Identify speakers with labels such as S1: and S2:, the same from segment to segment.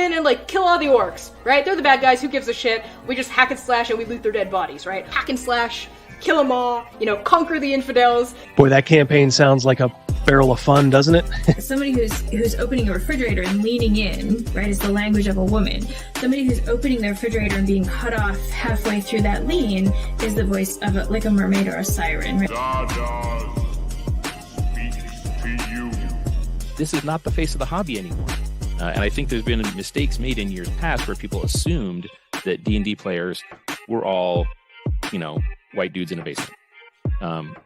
S1: in and like kill all the orcs, right? They're the bad guys, who gives a shit? We just hack and slash and we loot their dead bodies, right? Hack and slash, kill them all, you know, conquer the infidels.
S2: Boy, that campaign sounds like a barrel of fun, doesn't it?
S3: Somebody who's opening a refrigerator and leaning in, right, is the language of a woman. Somebody who's opening their refrigerator and being cut off halfway through that lean is the voice of like a mermaid or a siren. Right?
S4: This is not the face of the hobby anymore. And I think there's been mistakes made in years past where people assumed that D&D players were all, you know, white dudes in a basement,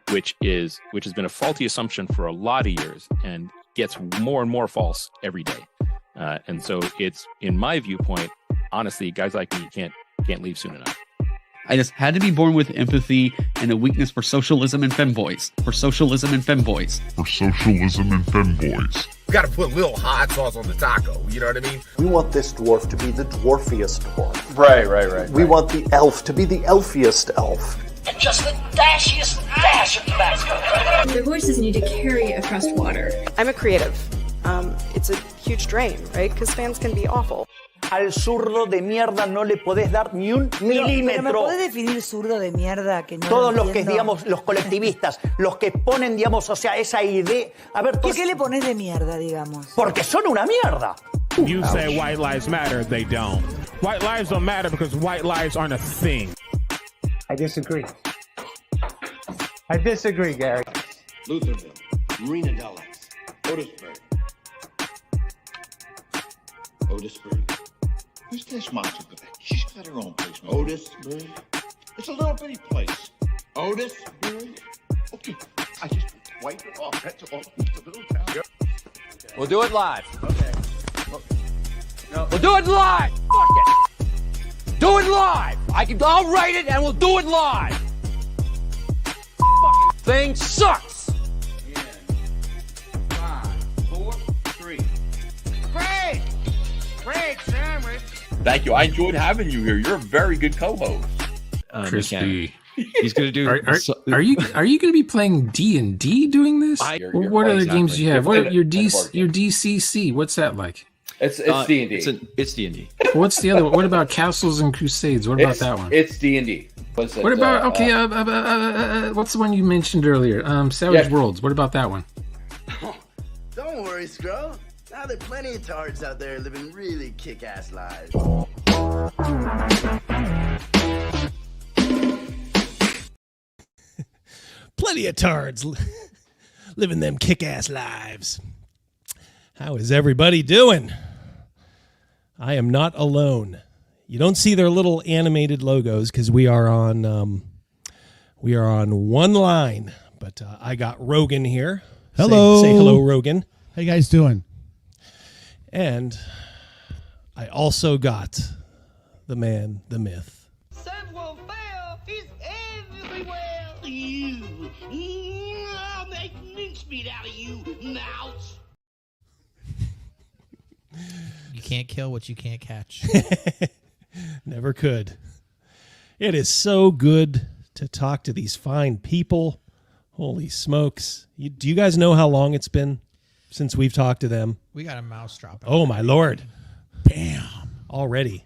S4: which has been a faulty assumption for a lot of years and gets more and more false every day. And so it's, in my viewpoint, honestly, guys like me can't leave soon enough.
S5: I just had to be born with empathy and a weakness for socialism and femboys.
S6: We gotta put little hot sauce on the taco, you know what I mean?
S7: We want this dwarf to be the dwarfiest dwarf.
S6: Right.
S7: We want the elf to be the elfiest elf.
S8: And just the dashiest dash of Tabasco.
S3: Their voices need to carry across water.
S9: I'm a creative. It's a huge drain, right? Because fans can be awful.
S8: Al zurdo de mierda no le podés dar ni un milímetro.
S10: ¿Me podés definir zurdo de mierda? Que no
S8: Todos los que, digamos, los colectivistas, los que ponen, digamos, o sea, esa idea... A ver,
S10: ¿Por qué le pones de mierda, digamos?
S8: Porque son una mierda.
S11: You say white lives matter, they don't. White lives don't matter because white lives aren't a thing.
S12: I disagree. Gary.
S13: Lutherville, Marina Del Ex, Otisburg. Who's this monster? She's got her own place. Otisburg. It's a little bitty place. Otisburg. Okay, I just wipe it off. That's all. It's a little town. Yep.
S14: We'll do it live.
S13: Okay.
S14: No. We'll do it live. Fuck it. Do it live. I'll write it and we'll do it live. Fucking thing sucks.
S13: Yeah. 5, 4, 3.
S14: Great sandwich.
S15: Thank you. I enjoyed having you here. You're a very good co-host.
S16: Crispy.
S4: He's going to do.
S16: Are you going to be playing D&D doing this? What other games do you have? What your DCC? What's that like?
S15: It's D&D.
S4: It's D&D.
S16: What's the other one? What about Castles and Crusades? What about that one?
S15: It's D&D.
S16: What about what's the one you mentioned earlier? Savage Worlds. What about that one?
S17: Don't worry, Scro. Now there are plenty of tards out there living really kick-ass lives.
S18: Plenty of tards living them kick-ass lives. How is everybody doing? I am not alone. You don't see their little animated logos because we are on one line. But I got Rogan here.
S19: Hello.
S18: Say hello, Rogan.
S19: How you guys doing?
S18: And I also got the man, the myth.
S8: Won't fail. He's everywhere. I'll make mincemeat out of you, mouse.
S20: You can't kill what you can't catch.
S18: Never could. It is so good to talk to these fine people. Holy smokes. Do you guys know how long it's been since we've talked to them?
S20: We got a mouse drop.
S18: Oh, my Lord.
S19: Bam.
S18: Already.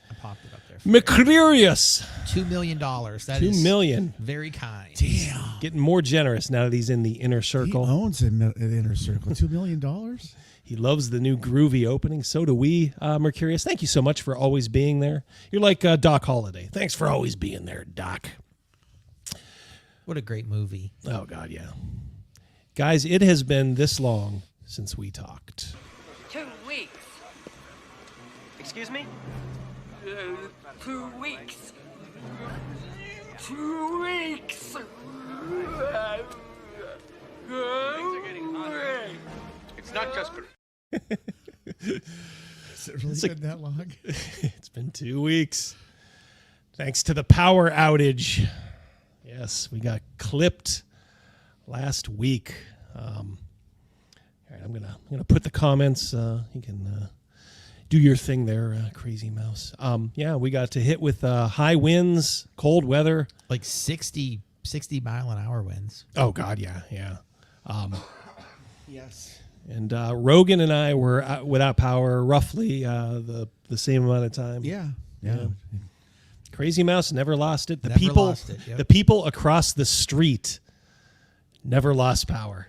S20: I popped it up there.
S18: Macarius.
S20: $2 million. That
S18: $2 million.
S20: Very kind.
S19: Damn.
S18: Getting more generous now that he's in the inner circle.
S19: He owns an inner circle. $2 million?
S18: He loves the new groovy opening. So do we, Mercurius. Thank you so much for always being there. You're like Doc Holliday. Thanks for always being there, Doc.
S20: What a great movie.
S18: Oh, God, yeah. Guys, it has been this long since we talked.
S9: 2 weeks. Excuse me? 2 weeks. 2 weeks. Things
S6: are getting hotter. It's not just...
S19: Has it really been that long?
S18: It's been 2 weeks. Thanks to the power outage. Yes, we got clipped last week. All right, I'm gonna put the comments. You can do your thing there, Crazy Mouse. Yeah, we got to hit with high winds, cold weather,
S20: like 60 mile an hour winds.
S18: Oh God, yeah.
S19: Yes.
S18: And Rogan and I were without power roughly the same amount of time.
S20: Yeah.
S18: Crazy Mouse never lost it.
S20: Never lost it, yep.
S18: The people across the street never lost power.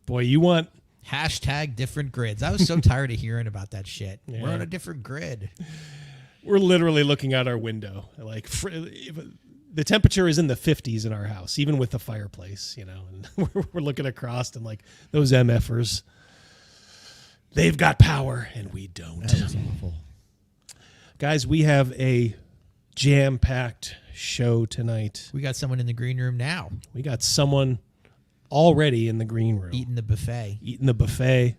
S18: Boy, you want
S20: Hashtag different grids. I was so tired of hearing about that shit.
S18: Yeah.
S20: We're on a different grid.
S18: We're literally looking out our window. Like the temperature is in the 50s in our house, even with the fireplace, you know. And we're looking across and like those MFers, they've got power and we don't.
S19: That was awful.
S18: Guys, we have a jam-packed show tonight.
S20: We got someone in the green room now.
S18: We got someone already in the green room.
S20: Eating the buffet.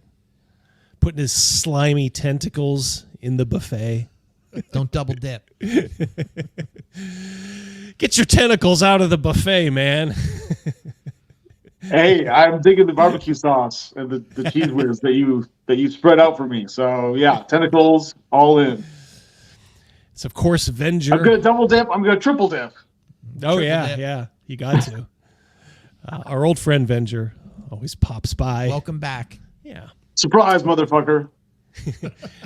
S18: Putting his slimy tentacles in the buffet.
S20: Don't double dip.
S18: Get your tentacles out of the buffet, man.
S21: Hey, I'm digging the barbecue sauce and the cheese whiz that you spread out for me. So yeah, tentacles all in.
S18: It's of course Venger.
S21: I'm gonna double dip. I'm gonna triple dip.
S18: Oh yeah, you got to. Our old friend Venger always pops by.
S20: Welcome back.
S18: Yeah.
S21: Surprise, motherfucker.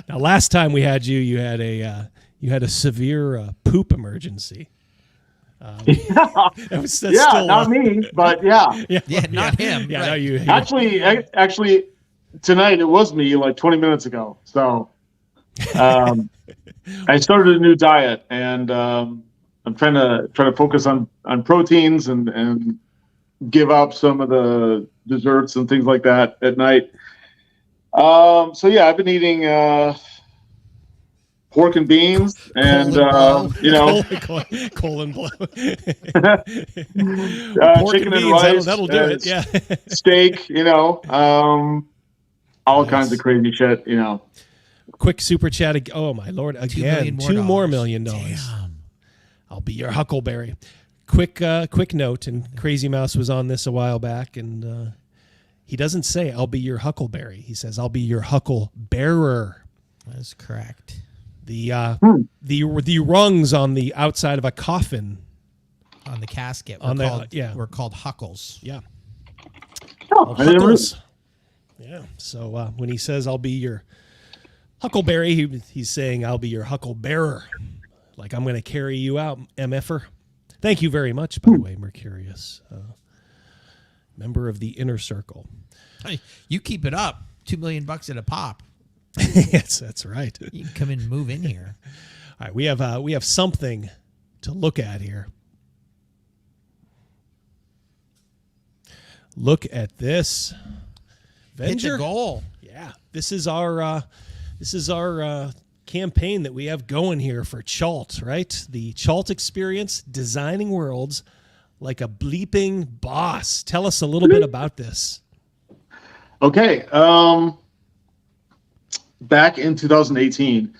S18: Now, last time we had you had a severe poop emergency. That's still,
S21: not me, but yeah,
S20: not him.
S18: Yeah,
S20: right.
S18: no, you.
S21: Actually, tonight it was me like 20 minutes ago. So, I started a new diet, and I'm trying to focus on proteins and give up some of the desserts and things like that at night. So yeah, I've been eating pork and beans and
S18: colon blow.
S21: Chicken and rice.
S18: That'll do it. Yeah.
S21: Steak, all kinds of crazy shit,
S18: Quick super chat. Oh my Lord. Again, $2 more million.
S20: Damn.
S18: I'll be your huckleberry. Quick note, and Crazy Mouse was on this a while back, and he doesn't say I'll be your huckleberry. He says I'll be your huckle bearer.
S20: That's correct.
S18: The rungs on the outside of a coffin,
S20: on the casket, we're called huckles.
S18: Yeah.
S21: Oh,
S18: huckles. Yeah. So when he says I'll be your huckleberry, he's saying I'll be your huckle bearer. Like I'm going to carry you out, MFer. Thank you very much, by the way, Mercurius, member of the inner circle.
S20: Hey, you keep it up. $2 million at a pop.
S18: Yes, that's right.
S20: You can come in and move in here.
S18: All right, we have something to look at here. Look at this. Venger.
S20: Hit the goal.
S18: Yeah, this is our campaign that we have going here for Chult, right? The Chult experience, designing worlds like a bleeping boss. Tell us a little bit about this.
S21: Okay. Back in 2018,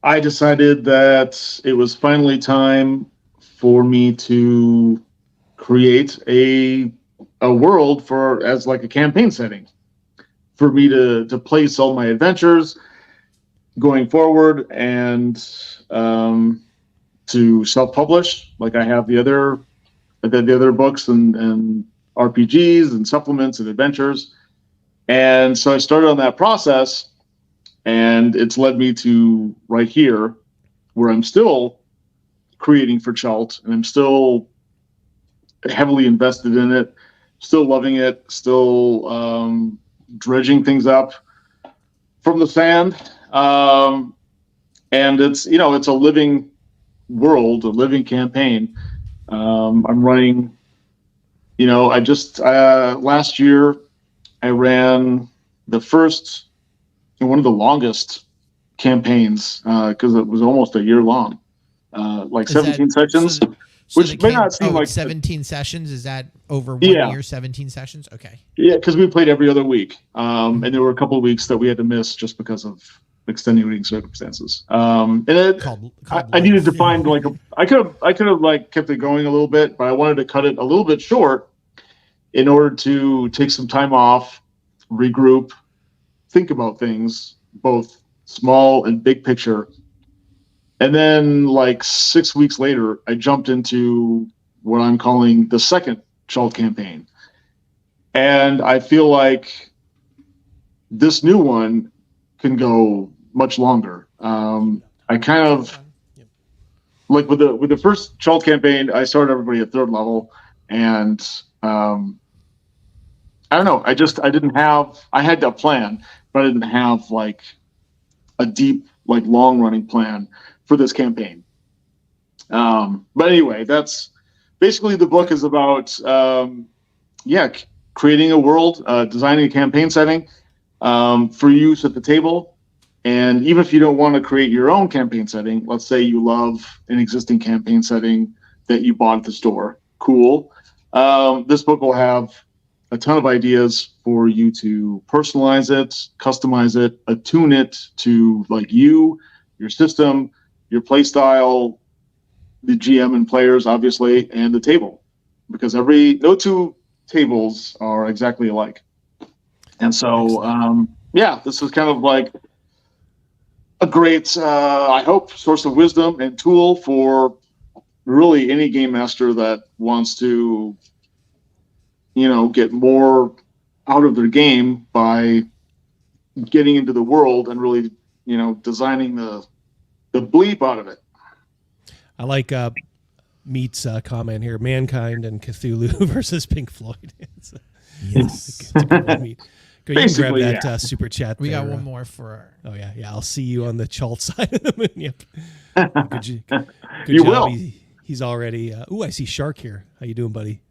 S21: I decided that it was finally time for me to create a world as like a campaign setting for me to place all my adventures going forward and to self-publish like I have the other books and RPGs and supplements and adventures. And so I started on that process, and it's led me to right here where I'm still creating for Chult, and I'm still heavily invested in it, still loving it, still dredging things up from the sand. And it's a living world, a living campaign. I'm running, I just last year I ran the first and one of the longest campaigns because it was almost a year long, like 17 sessions, which may not seem like
S20: 17 sessions. Is that over 1 year? 17 sessions. Okay.
S21: Yeah, because we played every other week, and there were a couple of weeks that we had to miss just because of extenuating circumstances. And I needed to find I could have like kept it going a little bit, but I wanted to cut it a little bit short in order to take some time off, regroup, think about things, both small and big picture. And then like 6 weeks later, I jumped into what I'm calling the second Chult campaign. And I feel like this new one can go much longer. I kind of like with the first Chult campaign, I started everybody at 3rd level, and I don't know. I had a plan, but I didn't have like a deep, like long running plan for this campaign. But anyway, that's basically the book is about, creating a world, designing a campaign setting for use at the table. And even if you don't want to create your own campaign setting, let's say you love an existing campaign setting that you bought at the store, cool. This book will have a ton of ideas for you to personalize it, customize it, attune it to like you, your system, your play style, the GM and players, obviously, and the table, because no two tables are exactly alike. And so, this is kind of like a great, I hope, source of wisdom and tool for really any game master that wants to, get more out of their game by getting into the world and really, designing the bleep out of it.
S18: I like Meat's comment here: Mankind and Cthulhu versus Pink Floyd. It's a good one, Meat. Go, you can grab that super chat.
S20: We
S18: there.
S20: got one more for.
S18: Oh yeah. I'll see you on the Chult side of the moon. Yep. Good
S21: you
S18: job.
S21: will.
S18: He's already. I see Shark here. How you doing, buddy?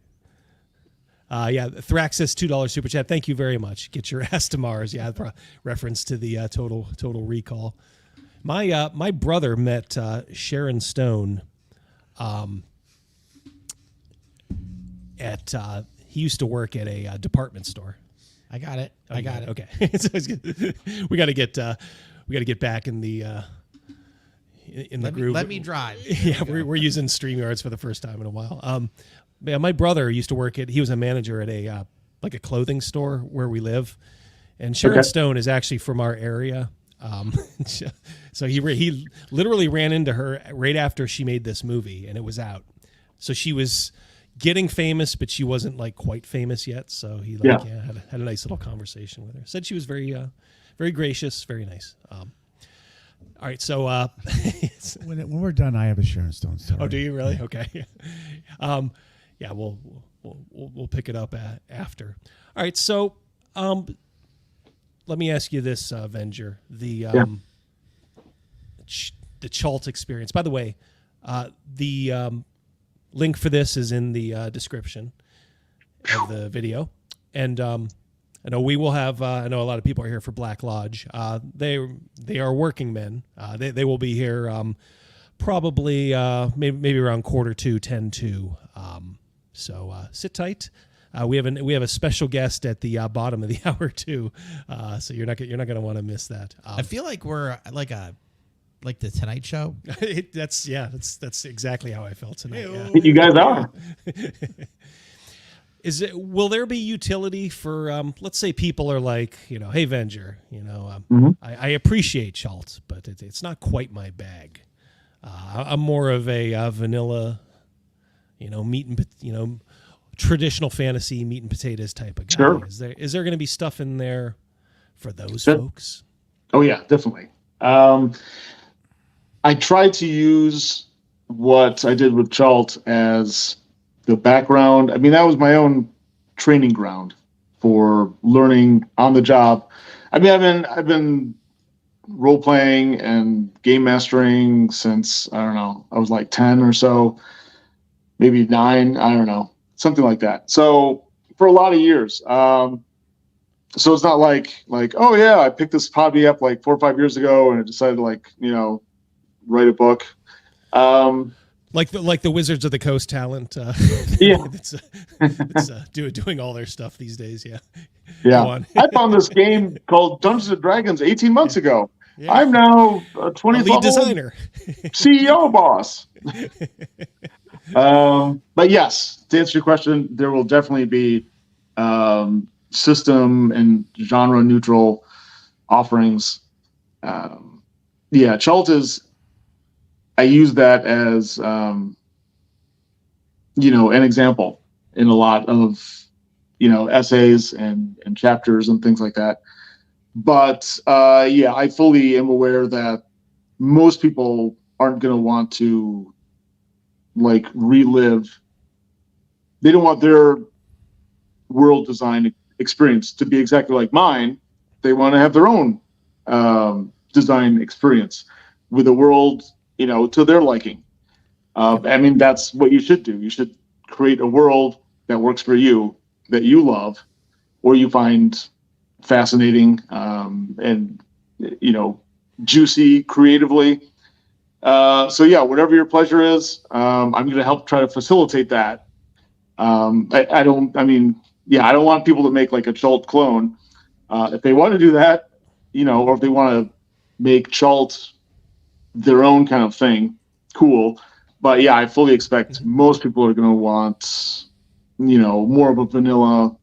S18: Thraxis $2 super chat. Thank you very much. Get your ass to Mars. Yeah, reference to the Total Recall. My brother met Sharon Stone he used to work at a department store.
S20: I got it.
S18: Oh,
S20: I got it.
S18: Okay. we got to get back in the groove.
S20: Let me drive.
S18: Yeah, we're using StreamYards for the first time in a while. My brother used to work he was a manager at a clothing store where we live, and Sharon Stone is actually from our area. So he literally ran into her right after she made this movie and it was out. So she was getting famous, but she wasn't like quite famous yet. So he had a nice little conversation with her. Said she was very, very gracious, very nice. All right. So,
S19: when we're done, I have a Sharon Stone story.
S18: Oh, do you really? Okay. We'll pick it up after. All right. So, let me ask you this, Venger, the Chult experience. By the way, the link for this is in the description of the video, and I know we will have. I know a lot of people are here for Black Lodge. They are working men. They will be here probably maybe around 1:45, 10:02. So sit tight. We have a special guest at the bottom of the hour too, so you're not going to want to miss that.
S20: I feel like we're like the Tonight Show.
S18: That's exactly how I felt tonight. Yeah.
S21: You guys are.
S18: Will there be utility for let's say people are like, hey Venger, I appreciate Chult, but it's not quite my bag. I'm more of a vanilla, meat and traditional fantasy meat and potatoes type of guy.
S21: Sure.
S18: Is there going to be stuff in there for those folks?
S21: Oh yeah, definitely. I tried to use what I did with Chult as the background. I mean, that was my own training ground for learning on the job. I mean, I've been role playing and game mastering since, I don't know, I was like 10 or so, maybe 9, I don't know. Something like that. So for a lot of years. So it's not like, oh yeah, I picked this hobby up like 4 or 5 years ago and I decided to write a book.
S18: Like the Wizards of the Coast talent.
S21: Yeah.
S18: it's doing all their stuff these days. Yeah.
S21: Yeah. I found this game called Dungeons and Dragons 18 months ago. Yeah. I'm now a 20th lead designer, CEO boss. But yes, to answer your question, there will definitely be system and genre neutral offerings. Chult is. I use that as an example in a lot of essays and chapters and things like that. But yeah, I fully am aware that most people aren't going to want to like relive. They don't want their world design experience to be exactly like mine. They want to have their own design experience with a world, you know, to their liking. I mean, that's what you should do. You should create a world that works for you, that you love, or you find fascinating and, you know, juicy creatively. So yeah, whatever your pleasure is, I'm going to help try to facilitate that. I don't want people to make like a Chult clone. If they want to do that, you know, or if they want to make Chult their own kind of thing, cool. But yeah, I fully expect most people are going to want, you know, more of a vanilla,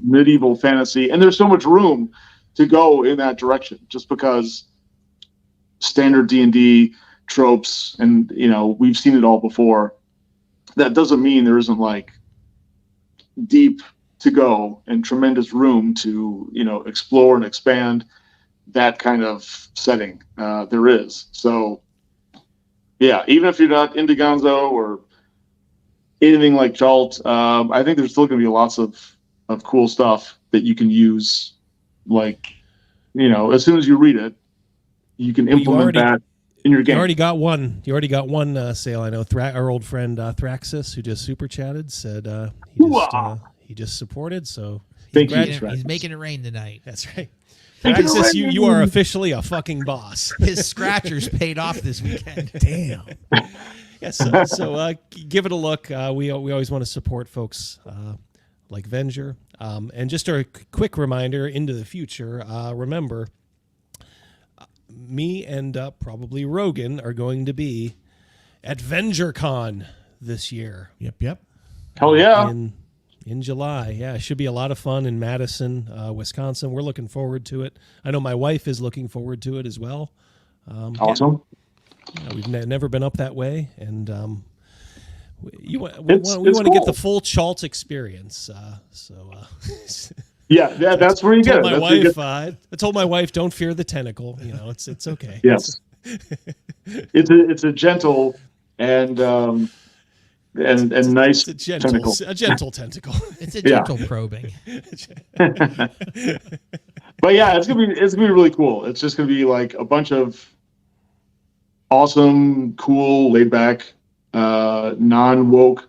S21: medieval fantasy. And there's so much room to go in that direction, just because standard D&D tropes, and you know, we've seen it all before. That doesn't mean there isn't like deep to go and tremendous room to, you know, explore and expand that kind of setting. There is. So yeah, even if you're not into Gonzo or anything like Chult, I think there's still going to be lots of cool stuff that you can use. Like, you know, as soon as you read it, you can implement that in your game.
S18: You already got one. Sale. I know our old friend Thraxis, who just super chatted, said he just supported. So
S20: he's making it rain tonight.
S18: That's right. Thraxis, you are officially a fucking boss.
S20: His scratchers paid off this weekend.
S18: Damn. Yeah, so give it a look. We always want to support folks like Venger. And just a quick reminder into the future, remember, me and probably Rogan are going to be at VengerCon this year.
S19: Yep.
S21: Hell yeah.
S18: In July. Yeah, it should be a lot of fun in Madison, Wisconsin. We're looking forward to it. I know my wife is looking forward to it as well.
S21: Awesome.
S18: Yeah, we've never been up that way, and we want to get the full Chult experience.
S21: Yeah, that's where you get it.
S18: I told my wife, don't fear the tentacle. You know, it's okay.
S21: Yes, it's a gentle and nice tentacle.
S18: A gentle tentacle.
S20: It's a gentle probing.
S21: But yeah, it's gonna be really cool. It's just gonna be like a bunch of awesome, cool, laid back, non-woke,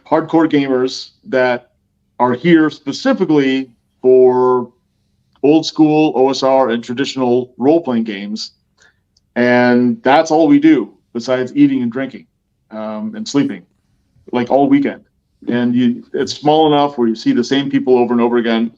S21: hardcore gamers that are here specifically for old school OSR and traditional role-playing games. And that's all we do besides eating and drinking and sleeping, like all weekend. And it's small enough where you see the same people over and over again.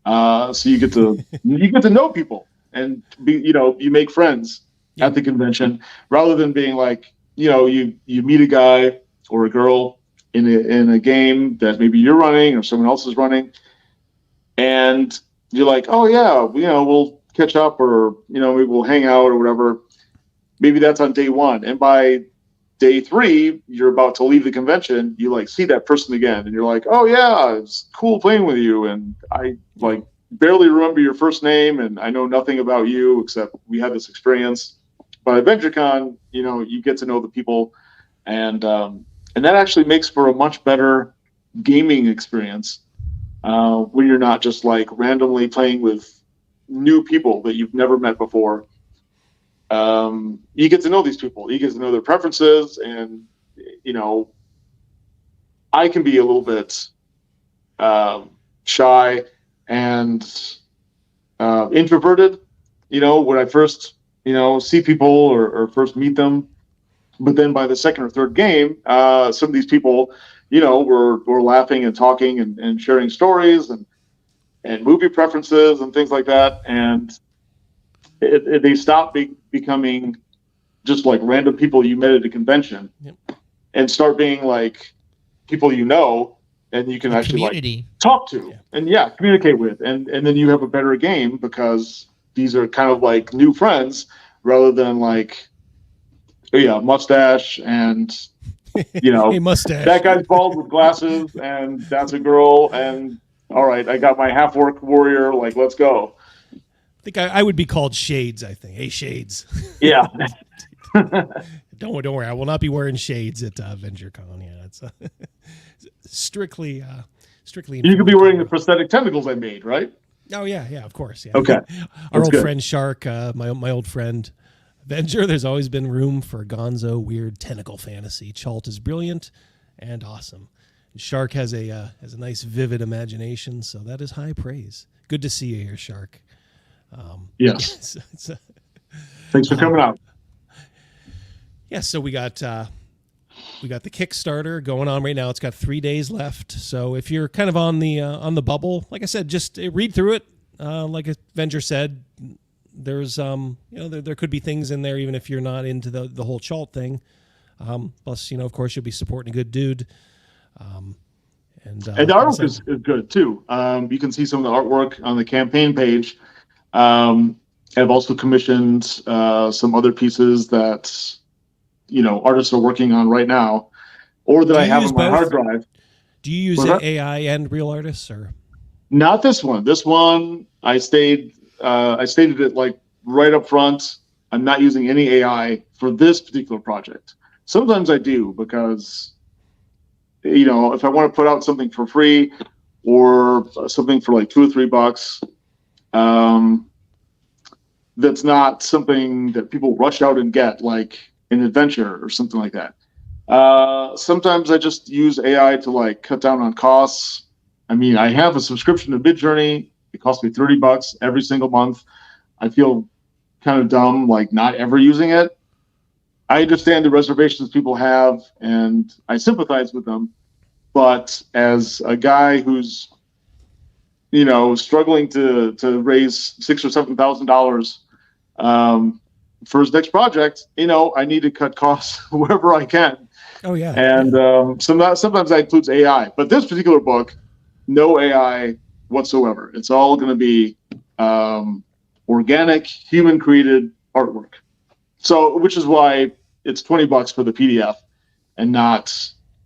S21: So you get to know people and you make friends at the convention, rather than being like, you meet a guy or a girl in a game that maybe you're running or someone else is running, and you're like, oh yeah, we'll catch up, or maybe we'll hang out or whatever. Maybe that's on day one, and by day 3, you're about to leave the convention. You like see that person again, and you're like, oh yeah, it's cool playing with you, and I like barely remember your first name, and I know nothing about you except we had this experience. But at VengerCon, you get to know the people, and that actually makes for a much better gaming experience when you're not just like randomly playing with new people that you've never met before. You get to know these people. You get to know their preferences, and I can be a little bit shy and introverted. When I first see people or first meet them, but then by the second or third game, some of these people, were laughing and talking and sharing stories and movie preferences and things like that, and they stop becoming just like random people you met at a convention, and start being like people and you can actually like talk to and communicate with, and then you have a better game because these are kind of like new friends, rather than like, mustache and
S18: hey, mustache.
S21: That guy's bald with glasses and that's a girl, and all right, I got my half-orc warrior, like let's go.
S18: think I would be called Shades. I think. Hey, Shades.
S21: Yeah.
S18: Don't worry. I will not be wearing shades at VengerCon. Yeah, it's strictly.
S21: You could be wearing the prosthetic tentacles I made, right?
S18: Oh yeah, of course. Yeah.
S21: Okay.
S18: Our old friend Shark, my old friend Venger. There's always been room for gonzo weird tentacle fantasy. Chult is brilliant and awesome. And Shark has a nice vivid imagination, so that is high praise. Good to see you here, Shark.
S21: Yes. Thanks for coming out.
S18: Yeah, so we got the Kickstarter going on right now. It's got 3 days left. So if you're kind of on the bubble, like I said, just read through it. Like Venger said, there's there could be things in there even if you're not into the whole Chult thing. Plus, of course, you'll be supporting a good dude. And the
S21: artwork is good too. You can see some of the artwork on the campaign page. I've also commissioned some other pieces that artists are working on right now, or that I have on my hard drive.
S18: Do you use AI and real artists, or
S21: not this one? This one I stated it like right up front. I'm not using any AI for this particular project. Sometimes I do because if I want to put out something for free or something for like $2 or $3, that's not something that people rush out and get, like an adventure or something like that. Sometimes I just use AI to like cut down on costs. I mean, I have a subscription to Midjourney. It costs me $30 every single month. I feel kind of dumb, like not ever using it. I understand the reservations people have, and I sympathize with them. But as a guy who's, struggling to raise $6,000 or $7,000 for his next project, I need to cut costs wherever I can.
S18: Oh yeah.
S21: And sometimes that includes AI, but this particular book, no AI whatsoever. It's all going to be organic, human-created artwork. So, which is why it's $20 for the PDF and not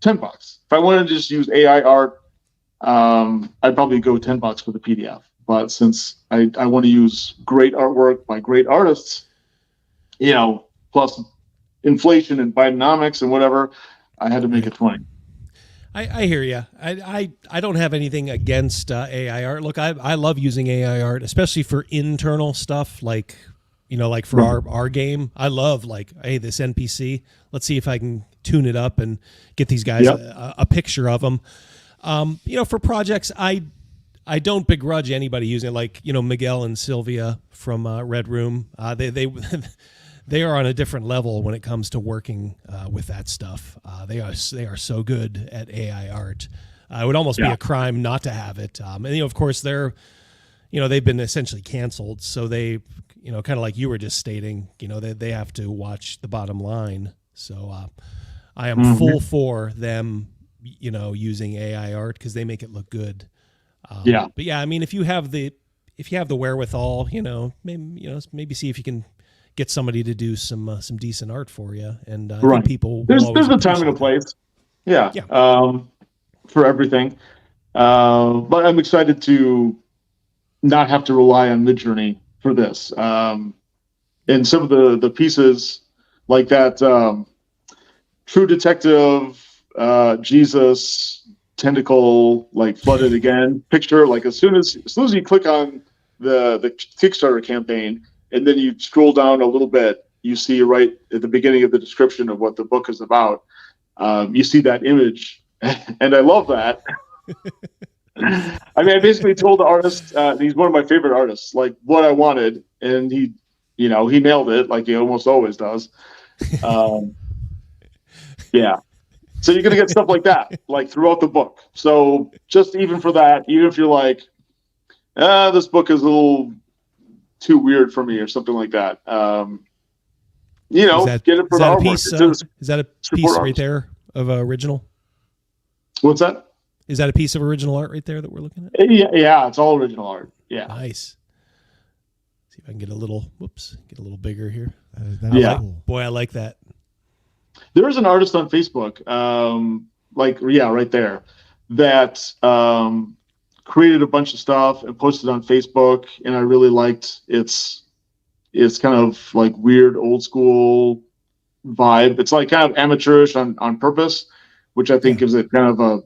S21: $10. If I wanted to just use AI art, I'd probably go $10 for the PDF. But since I want to use great artwork by great artists, plus inflation and Bidenomics and whatever, I had to make it 20.
S18: I hear you. I don't have anything against AI art. Look, I love using AI art, especially for internal stuff, like for our game. I love hey, this NPC. Let's see if I can tune it up and get these guys a picture of them. For projects, I don't begrudge anybody using it. Like Miguel and Sylvia from Red Room. They are on a different level when it comes to working with that stuff. They are so good at AI art. It would almost be a crime not to have it. And of course they've been essentially canceled. So they, kind of like you were just stating, they have to watch the bottom line. So I am full for them, using AI art because they make it look good. But yeah, I mean, if you have the wherewithal, maybe see if you can get somebody to do some decent art for you, and I think people. There's
S21: a time and a place, for everything. But I'm excited to not have to rely on Midjourney for this. And some of the pieces like that, True Detective, Jesus, Tentacle, like Flooded Again picture. Like as soon as you click on the Kickstarter campaign. And then you scroll down a little bit, you see right at the beginning of the description of what the book is about. You see that image, and I love that. I mean, I basically told the artist, he's one of my favorite artists, like what I wanted, and he nailed it, like he almost always does. Yeah. So you're gonna get stuff like that, like throughout the book. So just even for that, even if you're like, this book is a little too weird for me or something like that. Get it for the artwork.
S18: Is that a piece right there of original?
S21: What's that?
S18: Is that a piece of original art right there that we're looking at?
S21: Yeah, it's all original art. Yeah.
S18: Nice. See if I can get a little bigger here.
S19: Cool.
S18: Boy, I like that.
S21: There is an artist on Facebook, right there, that created a bunch of stuff and posted on Facebook, and I really liked its kind of like weird old school vibe. It's like kind of amateurish on purpose, which I think gives it kind of a,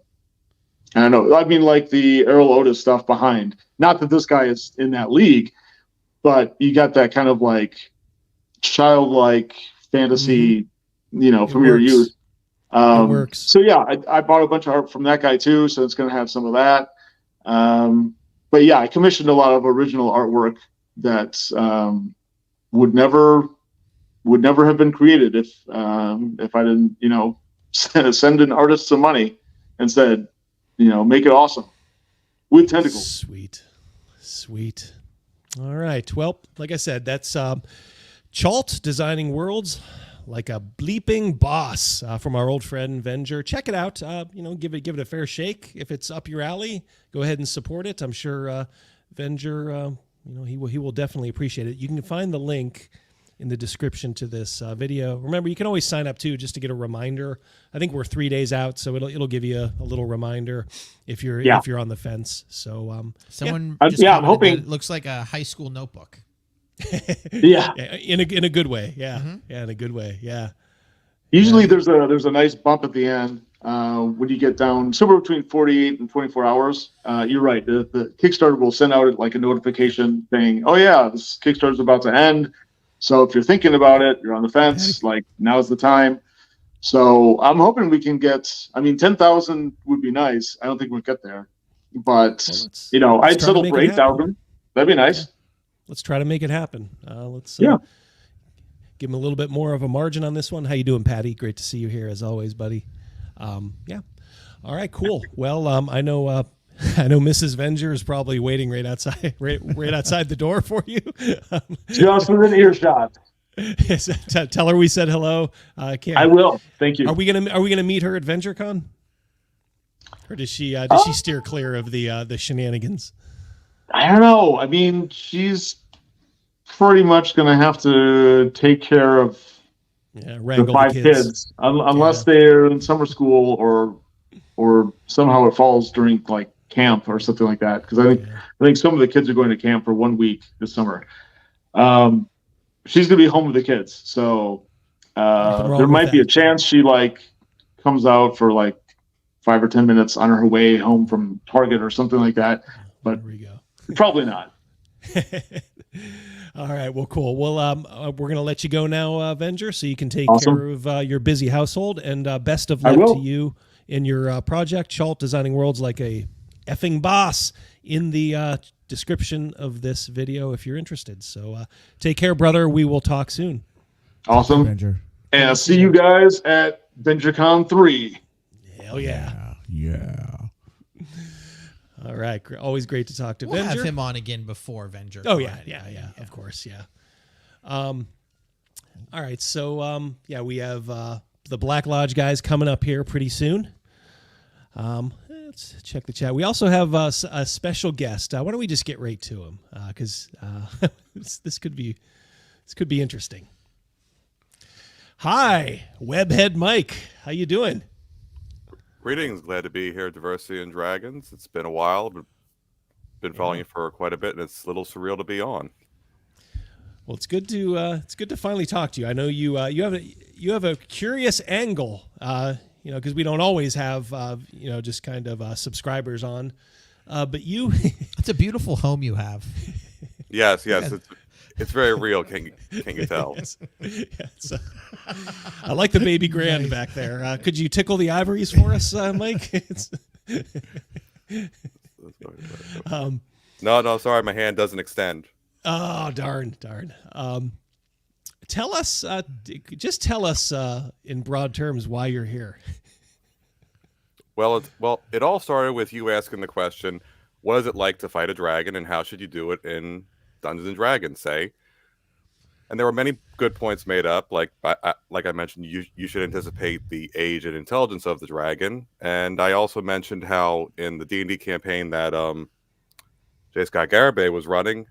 S21: I don't know. I mean, like the Errol Otis stuff behind. Not that this guy is in that league, but you got that kind of like childlike fantasy, you know, from your youth.
S2: It works.
S21: So yeah, I bought a bunch of art from that guy too, so it's going to have some of that. But yeah, I commissioned a lot of original artwork that would never have been created if I didn't, you know, send an artist some money and said, you know, make it awesome with tentacles.
S18: Sweet. All right. Well, like I said, that's Chult designing worlds like a bleeping boss from our old friend Venger. Check it out. You know, give it a fair shake. If it's up your alley, go ahead and support it. I'm sure Venger, you know, he will definitely appreciate it. You can find the link in the description to this video. Remember, you can always sign up too, just to get a reminder. I think we're 3 days out, so it'll give you a little reminder if you're on the fence. So
S20: someone
S21: I'm hoping
S20: it looks like a high school notebook.
S21: Yeah,
S18: in a good way. Yeah, yeah, in a good way. Yeah.
S21: Usually there's a nice bump at the end when you get down somewhere between 48 and 24 hours. You're right. The Kickstarter will send out like a notification saying, "Oh yeah, this Kickstarter's about to end." So if you're thinking about it, you're on the fence, like now's the time. So I'm hoping we can get, I mean, 10,000 would be nice. I don't think we'll get there, but you know, I'd settle for 8,000. That'd be nice.
S18: Yeah. Let's try to make it happen. Let's give him a little bit more of a margin on this one. How you doing, Patty? Great to see you here as always, buddy. Yeah. All right, cool. Well, I know Mrs. Venger is probably waiting right outside the door for you.
S21: Just within earshot.
S18: Yes, tell her we said hello.
S21: I will. Thank you.
S18: Are we gonna meet her at VengerCon? Or does she steer clear of the shenanigans?
S21: I don't know. I mean, she's pretty much gonna have to take care of the 5 kids unless they're in summer school or somehow it falls during like camp or something like that. Because I think some of the kids are going to camp for 1 week this summer. She's gonna be home with the kids, so there might be a chance she like comes out for like 5 or 10 minutes on her way home from Target or something like that. But
S18: there we go.
S21: Probably not.
S18: All right. Well, cool. Well, we're gonna let you go now, Venger, so you can take care of your busy household. And best of luck to you in your project, Chult designing worlds like a effing boss. In the description of this video, if you're interested. So take care, brother. We will talk soon.
S21: Awesome. Venger. And I'll see you guys at VengerCon 3.
S18: Hell yeah.
S19: Yeah.
S18: All right. Always great to talk to
S20: We'll
S18: Venger.
S20: have him on again before Venger.
S18: Oh, yeah. Of course, yeah. All right. So, we have the Black Lodge guys coming up here pretty soon. Let's check the chat. We also have a special guest. Why don't we just get right to him? Because this could be interesting. Hi, Webhead Mike. How you doing?
S1: Greetings. Glad to be here at Diversity and Dragons. It's been a while, but been following you for quite a bit, and it's a little surreal to be on.
S18: Well, it's good to finally talk to you. I know you have a curious angle. Because we don't always have just kind of subscribers on, but you.
S20: It's a beautiful home you have.
S1: Yes, it's very real. Can you tell?
S18: Yes. I like the baby grand back there. Could you tickle the ivories for us, Mike?
S1: No, sorry, my hand doesn't extend.
S18: Oh, darn. Tell us in broad terms why you're here.
S1: Well, it all started with you asking the question, what is it like to fight a dragon and how should you do it in Dungeons & Dragons, say? And there were many good points made up, like I mentioned, you should anticipate the age and intelligence of the dragon. And I also mentioned how in the D&D campaign that J. Scott Garibay was running,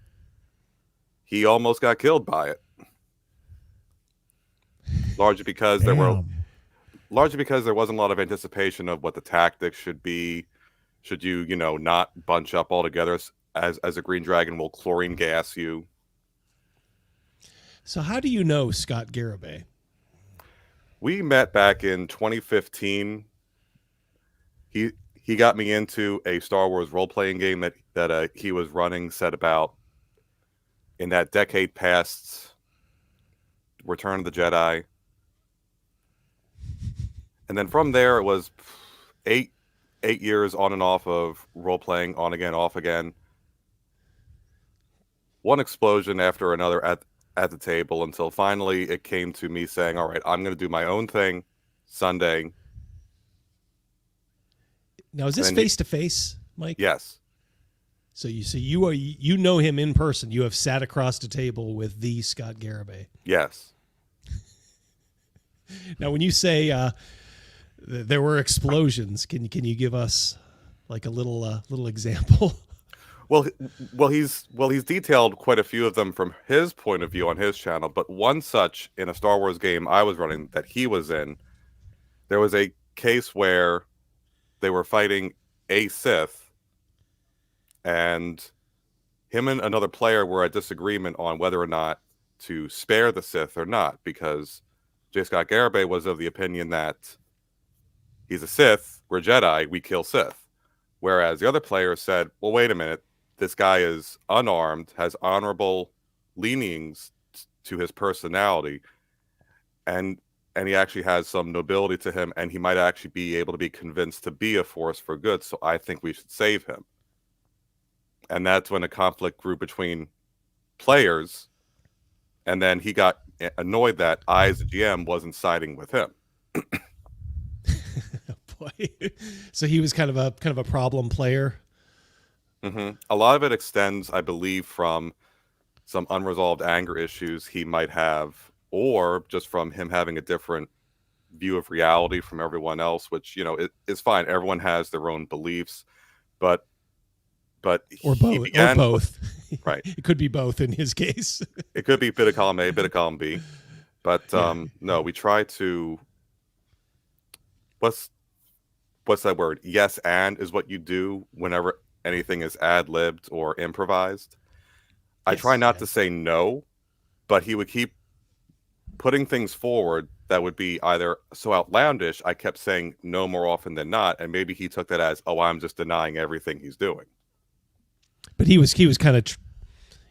S1: he almost got killed by it. Largely because there wasn't a lot of anticipation of what the tactics should be. Should you, not bunch up all together as a green dragon will chlorine gas you?
S18: So how do you know Scott Garibay?
S1: We met back in 2015. He got me into a Star Wars role-playing game that he was running, set about in that decade past Return of the Jedi. And then from there, it was eight years on and off of role-playing, on again, off again. One explosion after another at the table until finally it came to me saying, all right, I'm going to do my own thing Sunday.
S18: Now, is this face-to-face, Mike?
S1: Yes.
S18: So you know him in person. You have sat across the table with the Scott Garibay.
S1: Yes.
S18: Now, when you say there were explosions, can you give us like a little example?
S1: Well, he's detailed quite a few of them from his point of view on his channel. But one such in a Star Wars game I was running that he was in, there was a case where they were fighting a Sith, and him and another player were at disagreement on whether or not to spare the Sith or not, because J. Scott Garibay was of the opinion that he's a Sith, we're Jedi, we kill Sith. Whereas the other player said, well, wait a minute, this guy is unarmed, has honorable leanings to his personality, and he actually has some nobility to him, and he might actually be able to be convinced to be a force for good, so I think we should save him. And that's when a conflict grew between players, and then he got annoyed that I, as a GM, wasn't siding with him.
S18: Boy. So he was kind of a problem player.
S1: Mm-hmm. A lot of it extends, I believe, from some unresolved anger issues he might have, or just from him having a different view of reality from everyone else, which, is fine. Everyone has their own beliefs, but
S18: or both.
S1: Right.
S18: It could be both in his case.
S1: It could be bit of column A, bit of column B. But no, we try to. What's that word? Yes, and is what you do whenever anything is ad-libbed or improvised. I try not to say no, but he would keep putting things forward that would be either so outlandish, I kept saying no more often than not, and maybe he took that as, oh, I'm just denying everything he's doing.
S18: But he was kind of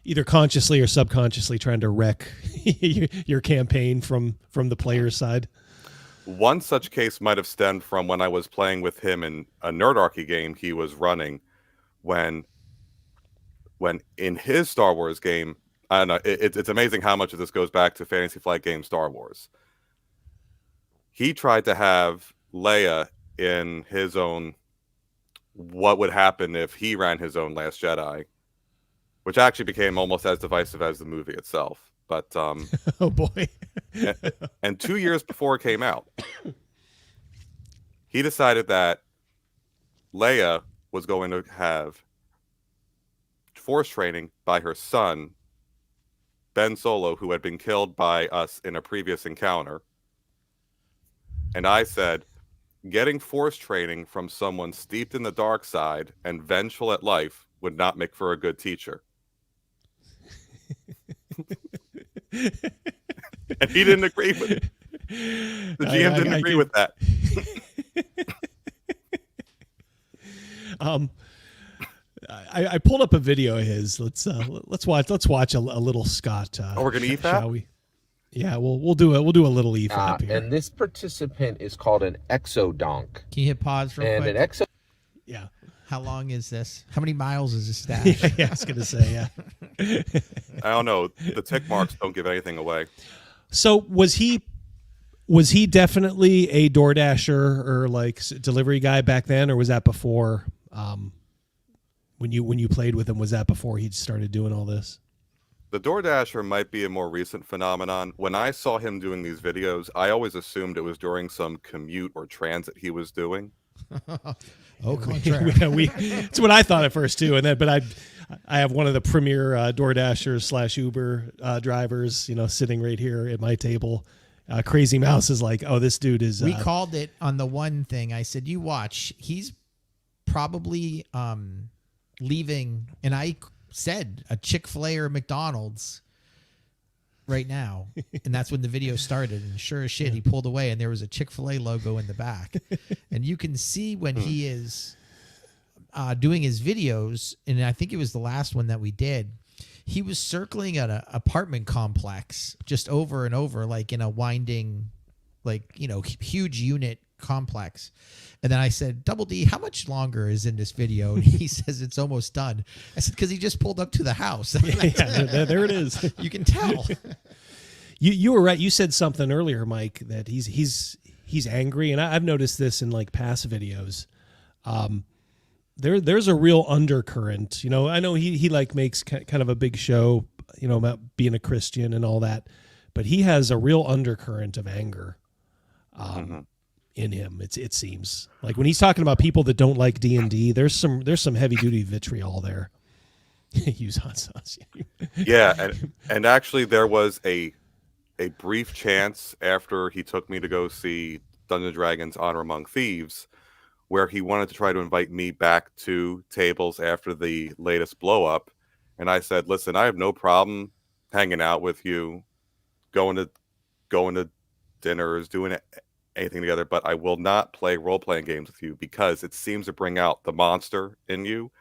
S18: either consciously or subconsciously trying to wreck your campaign from the player's side.
S1: One such case might have stemmed from when I was playing with him in a Nerdarchy game he was running, when in his Star Wars game, I don't know, it's amazing how much of this goes back to Fantasy Flight game Star Wars. He tried to have Leia in his own, what would happen if he ran his own Last Jedi, which actually became almost as divisive as the movie itself. But
S18: oh boy.
S1: and 2 years before it came out, he decided that Leia was going to have force training by her son, Ben Solo, who had been killed by us in a previous encounter. And I said, getting force training from someone steeped in the dark side and vengeful at life would not make for a good teacher. And he didn't agree with it. The GM didn't agree with that.
S18: I pulled up a video of his. Let's watch a little Scott.
S1: We're gonna EFAP?
S18: Shall we? Yeah, we'll do a little EFAP here.
S5: And this participant is called an exodonk.
S20: Can you hit pause real quick?
S5: An
S18: Yeah.
S20: How long is this? How many miles is this stash?
S18: Yeah, I was gonna say, yeah.
S1: I don't know. The tick marks don't give anything away.
S18: So was he definitely a DoorDasher or like delivery guy back then, or was that before? When you played with him, was that before he started doing all this?
S1: The DoorDasher might be a more recent phenomenon. When I saw him doing these videos, I always assumed it was during some commute or transit he was doing.
S18: It's what I thought at first too, but I have one of the premier DoorDashers / Uber drivers, sitting right here at my table. Crazy Mouse is like, oh, this dude is.
S20: We called it on the one thing. I said, you watch. He's probably leaving, and I said a Chick-fil-A or McDonald's right now, and that's when the video started. And sure as shit, he pulled away, and there was a Chick-fil-A logo in the back. And you can see when he is doing his videos, and I think it was the last one that we did, he was circling at an apartment complex just over and over, like in a winding, like, you know, huge unit complex. And then I said, Double D, how much longer is in this video? And he says it's almost done. I said, because he just pulled up to the house.
S18: There it is.
S20: You can tell.
S18: You were right. You said something earlier, Mike, that he's angry, and I've noticed this in like past videos. There's a real undercurrent. You know, I know he like makes kind of a big show, you know, about being a Christian and all that, but he has a real undercurrent of anger in him. It seems like when he's talking about people that don't like D&D, there's some heavy duty vitriol there. Use hot sauce.
S1: Yeah, and actually there was a brief chance after he took me to go see Dungeons & Dragons Honor Among Thieves, where he wanted to try to invite me back to tables after the latest blow up. And I said, listen, I have no problem hanging out with you, going to dinners, doing anything together, but I will not play role-playing games with you because it seems to bring out the monster in you.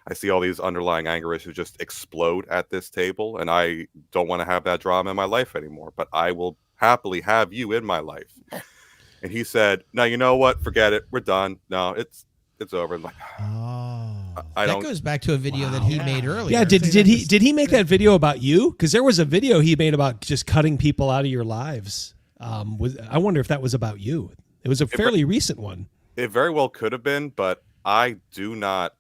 S1: I see all these underlying anger issues just explode at this table, and I don't want to have that drama in my life anymore, but I will happily have you in my life. And he said, no, you know what? Forget it. We're done. No, it's over. I'm like,
S20: that goes back to a video that he made earlier.
S18: Yeah, did he make that video about you? Because there was a video he made about just cutting people out of your lives. I wonder if that was about you. It was a fairly recent one.
S1: It very well could have been, but I do not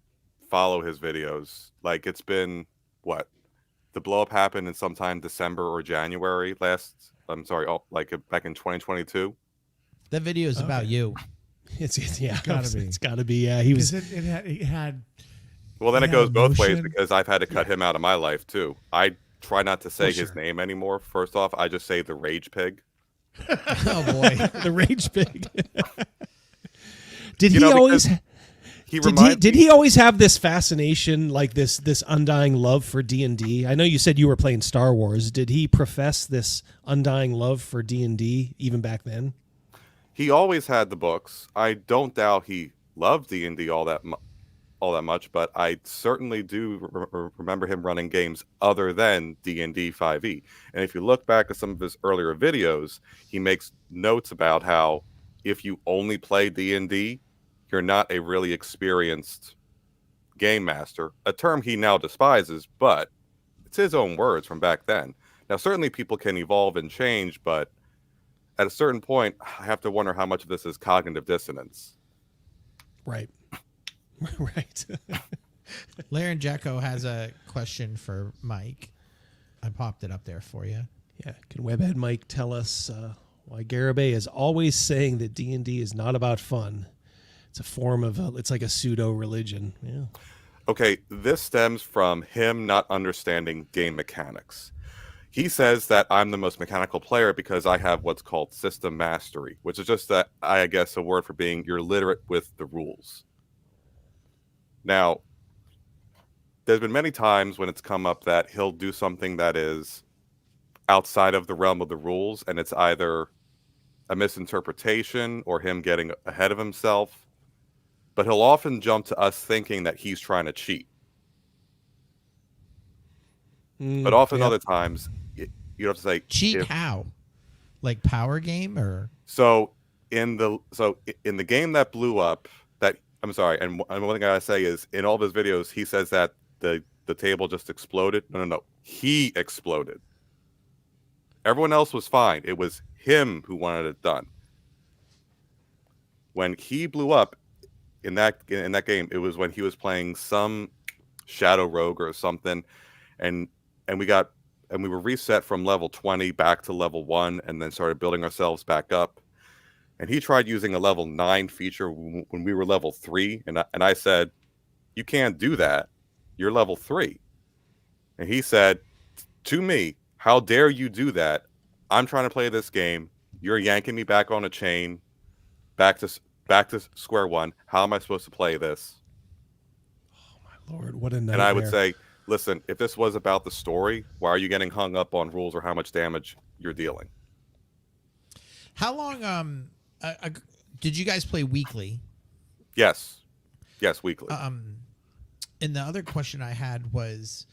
S1: follow his videos. Like, it's been what? The blow up happened in sometime December or January back in 2022.
S20: That video is about you.
S18: It's
S19: gotta be.
S18: It's got to be. Yeah, he was.
S19: It had.
S1: Well, then it goes both ways because I've had to cut him out of my life too. I try not to say his name anymore. First off, I just say the Rage Pig.
S20: Oh boy,
S18: the Rage Pig. Did he always have this fascination, like this undying love for D&D? I know you said you were playing Star Wars. Did he profess this undying love for D&D even back then?
S1: He always had the books. I don't doubt he loved D&D all that much, but I certainly do remember him running games other than D&D 5e. And if you look back at some of his earlier videos, he makes notes about how if you only play D&D, you're not a really experienced game master, a term he now despises, but it's his own words from back then. Now, certainly people can evolve and change, but at a certain point, I have to wonder how much of this is cognitive dissonance.
S18: Right. Right.
S20: Laren Jacko has a question for Mike. I popped it up there for you.
S18: Yeah. Can Webhead Mike tell us why Garibay is always saying that D&D is not about fun? It's a form of, it's like a pseudo religion. Yeah.
S1: Okay. This stems from him not understanding game mechanics. He says that I'm the most mechanical player because I have what's called system mastery, which is just I guess a word for being you're literate with the rules. Now, there's been many times when it's come up that he'll do something that is outside of the realm of the rules, and it's either a misinterpretation or him getting ahead of himself. But he'll often jump to us thinking that he's trying to cheat. But often other times, you have to say
S20: cheat. How? Like power game or?
S1: So in the game that blew up, that I'm sorry, and one thing I gotta say is in all of his videos, he says that the table just exploded. No, he exploded. Everyone else was fine. It was him who wanted it done. When he blew up in that game, it was when he was playing some Shadow Rogue or something, and we were reset from level 20 back to level 1 and then started building ourselves back up. And he tried using a level 9 feature when we were level 3. And I said, you can't do that. You're level 3. And he said to me, how dare you do that? I'm trying to play this game. You're yanking me back on a chain, back to square one. How am I supposed to play this?
S18: Lord, what a nightmare.
S1: And I would say, listen, if this was about the story, why are you getting hung up on rules or how much damage you're dealing?
S20: How long did you guys play weekly?
S1: Yes, weekly.
S20: And the other question I had was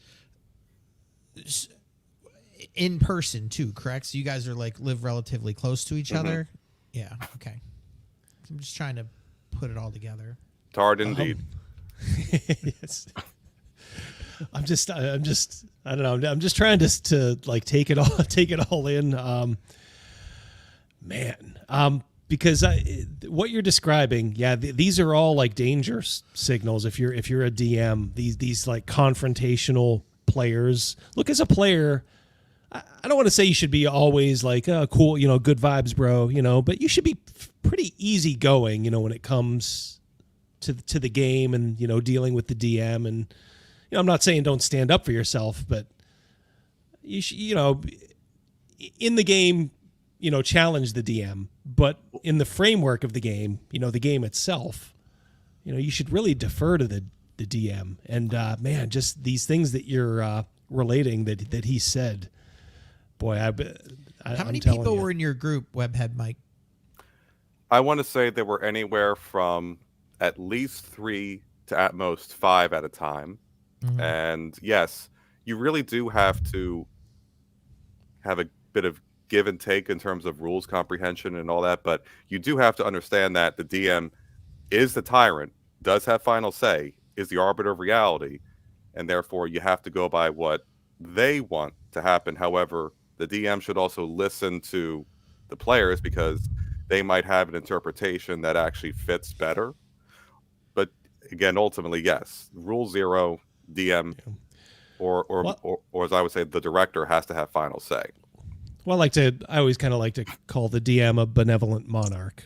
S20: in person too, correct? So you guys are like live relatively close to each other. Yeah. Okay. I'm just trying to put it all together.
S1: It's hard indeed.
S18: Yes. I'm just I don't know. I'm just trying to like take it all in. Because what you're describing, these are all like danger signals. If you're a DM, these like confrontational players. Look, as a player, I don't want to say you should be always like, cool, good vibes, bro, but you should be pretty easygoing, when it comes to the game and dealing with the DM. And I'm not saying don't stand up for yourself, but you should, in the game, challenge the DM, but in the framework of the game, the game itself, you should really defer to the DM. And man, just these things that you're relating that he said, boy,
S20: how many people were in your group, Webhead Mike?
S1: I want to say there were anywhere from at least 3 to at most 5 at a time. And yes, you really do have to have a bit of give and take in terms of rules comprehension and all that, but you do have to understand that the DM is the tyrant, does have final say, is the arbiter of reality, and therefore you have to go by what they want to happen. However, the DM should also listen to the players because they might have an interpretation that actually fits better. But again, ultimately, yes, rule 0, DM or as I would say, the director has to have final say.
S18: Well, I always kind of like to call the DM a benevolent monarch.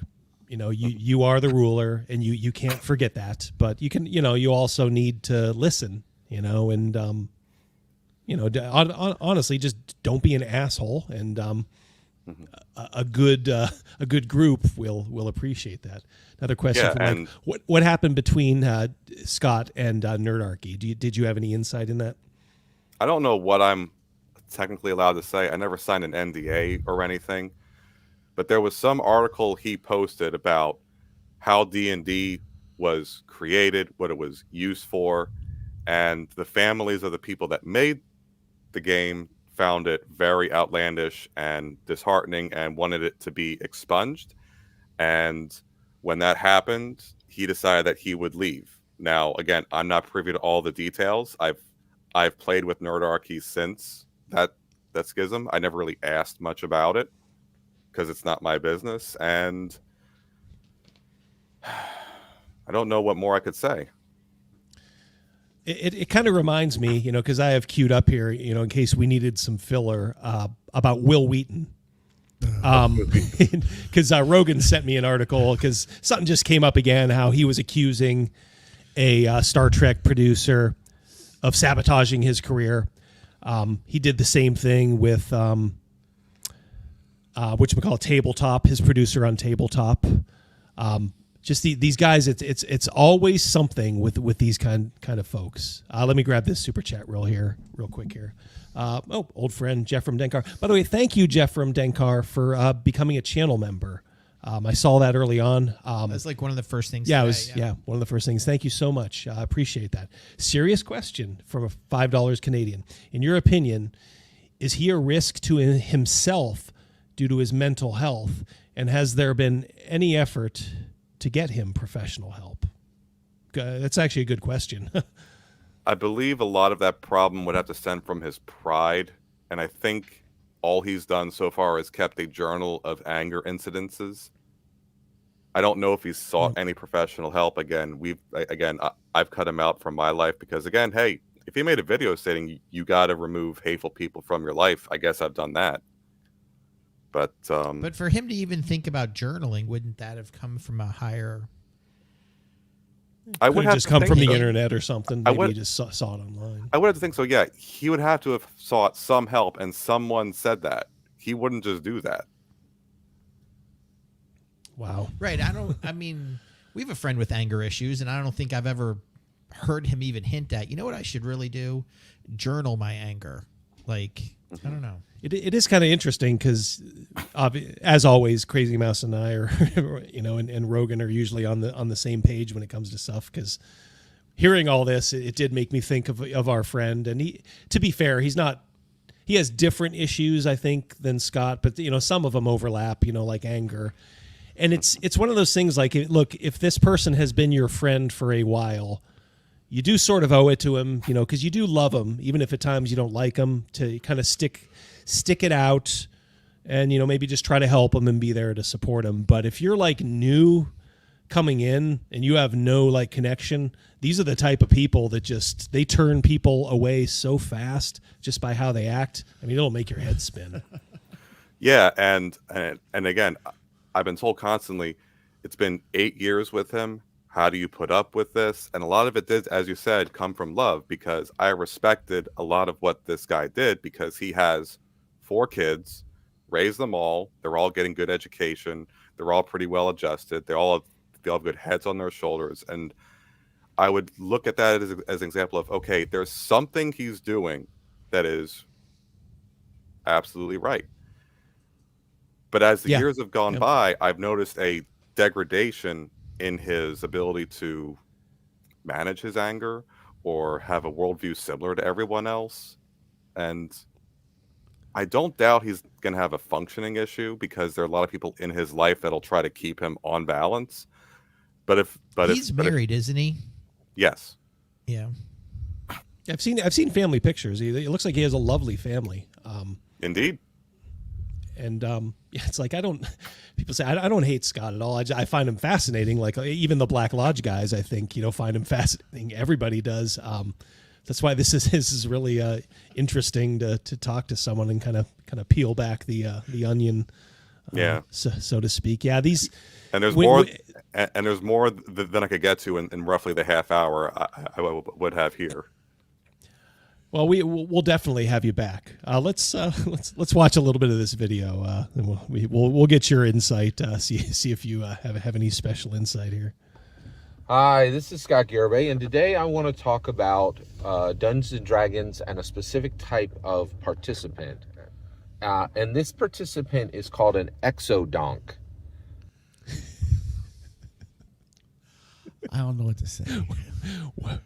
S18: You are the ruler, and you can't forget that. But you can, you also need to listen. And honestly, just don't be an asshole. And a good group will appreciate that. Another question from what happened between Scott and Nerdarchy? Did you have any insight in that?
S1: I don't know what I'm technically allowed to say. I never signed an NDA or anything, but there was some article he posted about how D&D was created, what it was used for, and the families of the people that made the game found it very outlandish and disheartening and wanted it to be expunged. And when that happened, he decided that he would leave. Now, again, I'm not privy to all the details. I've played with Nerdarchy since that schism. I never really asked much about it because it's not my business, and I don't know what more I could say.
S18: It kind of reminds me, because I have queued up here, in case we needed some filler about Will Wheaton. Because Rogan sent me an article because something just came up again, how he was accusing a Star Trek producer of sabotaging his career. He did the same thing with whatchamacallit, Tabletop, his producer on Tabletop. Just these guys, it's always something with these kind of folks. Let me grab this super chat real quick here. Old friend Jeff from Denkar. By the way, thank you, Jeff from Denkar, for becoming a channel member. I saw that early on.
S20: That's like one of the first things.
S18: Yeah, one of the first things. Thank you so much. I appreciate that. Serious question from $5 Canadian. In your opinion, is he a risk to himself due to his mental health? And has there been any effort to get him professional help? That's actually a good question.
S1: I believe a lot of that problem would have to stem from his pride, and I think all he's done so far is kept a journal of anger incidences. I don't know if he's sought any professional help. Again, I've cut him out from my life because, again, hey, if he made a video stating you got to remove hateful people from your life, I guess I've done that. But
S20: for him to even think about journaling, wouldn't that have come from a higher?
S1: I would have
S18: just come from the internet or something. Maybe he just saw it online.
S1: I would have to think so. Yeah, he would have to have sought some help, and someone said that. He wouldn't just do that.
S18: Wow.
S20: Right. I mean, we have a friend with anger issues, and I don't think I've ever heard him even hint at, you know what I should really do? Journal my anger. Like, I don't know.
S18: It is kind of interesting because, as always, Crazy Mouse and I are, and Rogan are usually on the same page when it comes to stuff. Because hearing all this, it did make me think of our friend. And he, to be fair, he has different issues, I think, than Scott. But some of them overlap. Like anger, and it's one of those things. Like, look, if this person has been your friend for a while, you do sort of owe it to him, because you do love him, even if at times you don't like him, to kind of stick it out and, maybe just try to help him and be there to support him. But if you're like new coming in and you have no like connection, these are the type of people that they turn people away so fast just by how they act. I mean, it'll make your head spin.
S1: Yeah. And again, I've been told constantly, it's been 8 years with him. How do you put up with this? And a lot of it did, as you said, come from love, because I respected a lot of what this guy did, because he has 4 kids, raised them all. They're all getting good education. They're all pretty well adjusted. They all have good heads on their shoulders. And I would look at that as an example of, okay, there's something he's doing that is absolutely right. But as the years have gone by, I've noticed a degradation in his ability to manage his anger or have a worldview similar to everyone else. And I don't doubt he's going to have a functioning issue, because there are a lot of people in his life that'll try to keep him on balance. But
S20: he's married, isn't he?
S1: Yes.
S20: Yeah.
S18: I've seen family pictures. It looks like he has a lovely family.
S1: Indeed.
S18: And it's like, people say I don't hate Scott at all. I find him fascinating. Like even the Black Lodge guys, I think, find him fascinating. Everybody does. That's why this is really interesting to talk to someone and kind of peel back the onion, so to speak. Yeah, these
S1: and there's more than I could get to in roughly the half hour I would have here.
S18: Well, we'll definitely have you back. Let's watch a little bit of this video, and we'll get your insight. See if you have any special insight here.
S5: Hi, this is Scott Garibay, and today I want to talk about Dungeons and Dragons and a specific type of participant. And this participant is called an exodonk.
S7: I don't know what to say.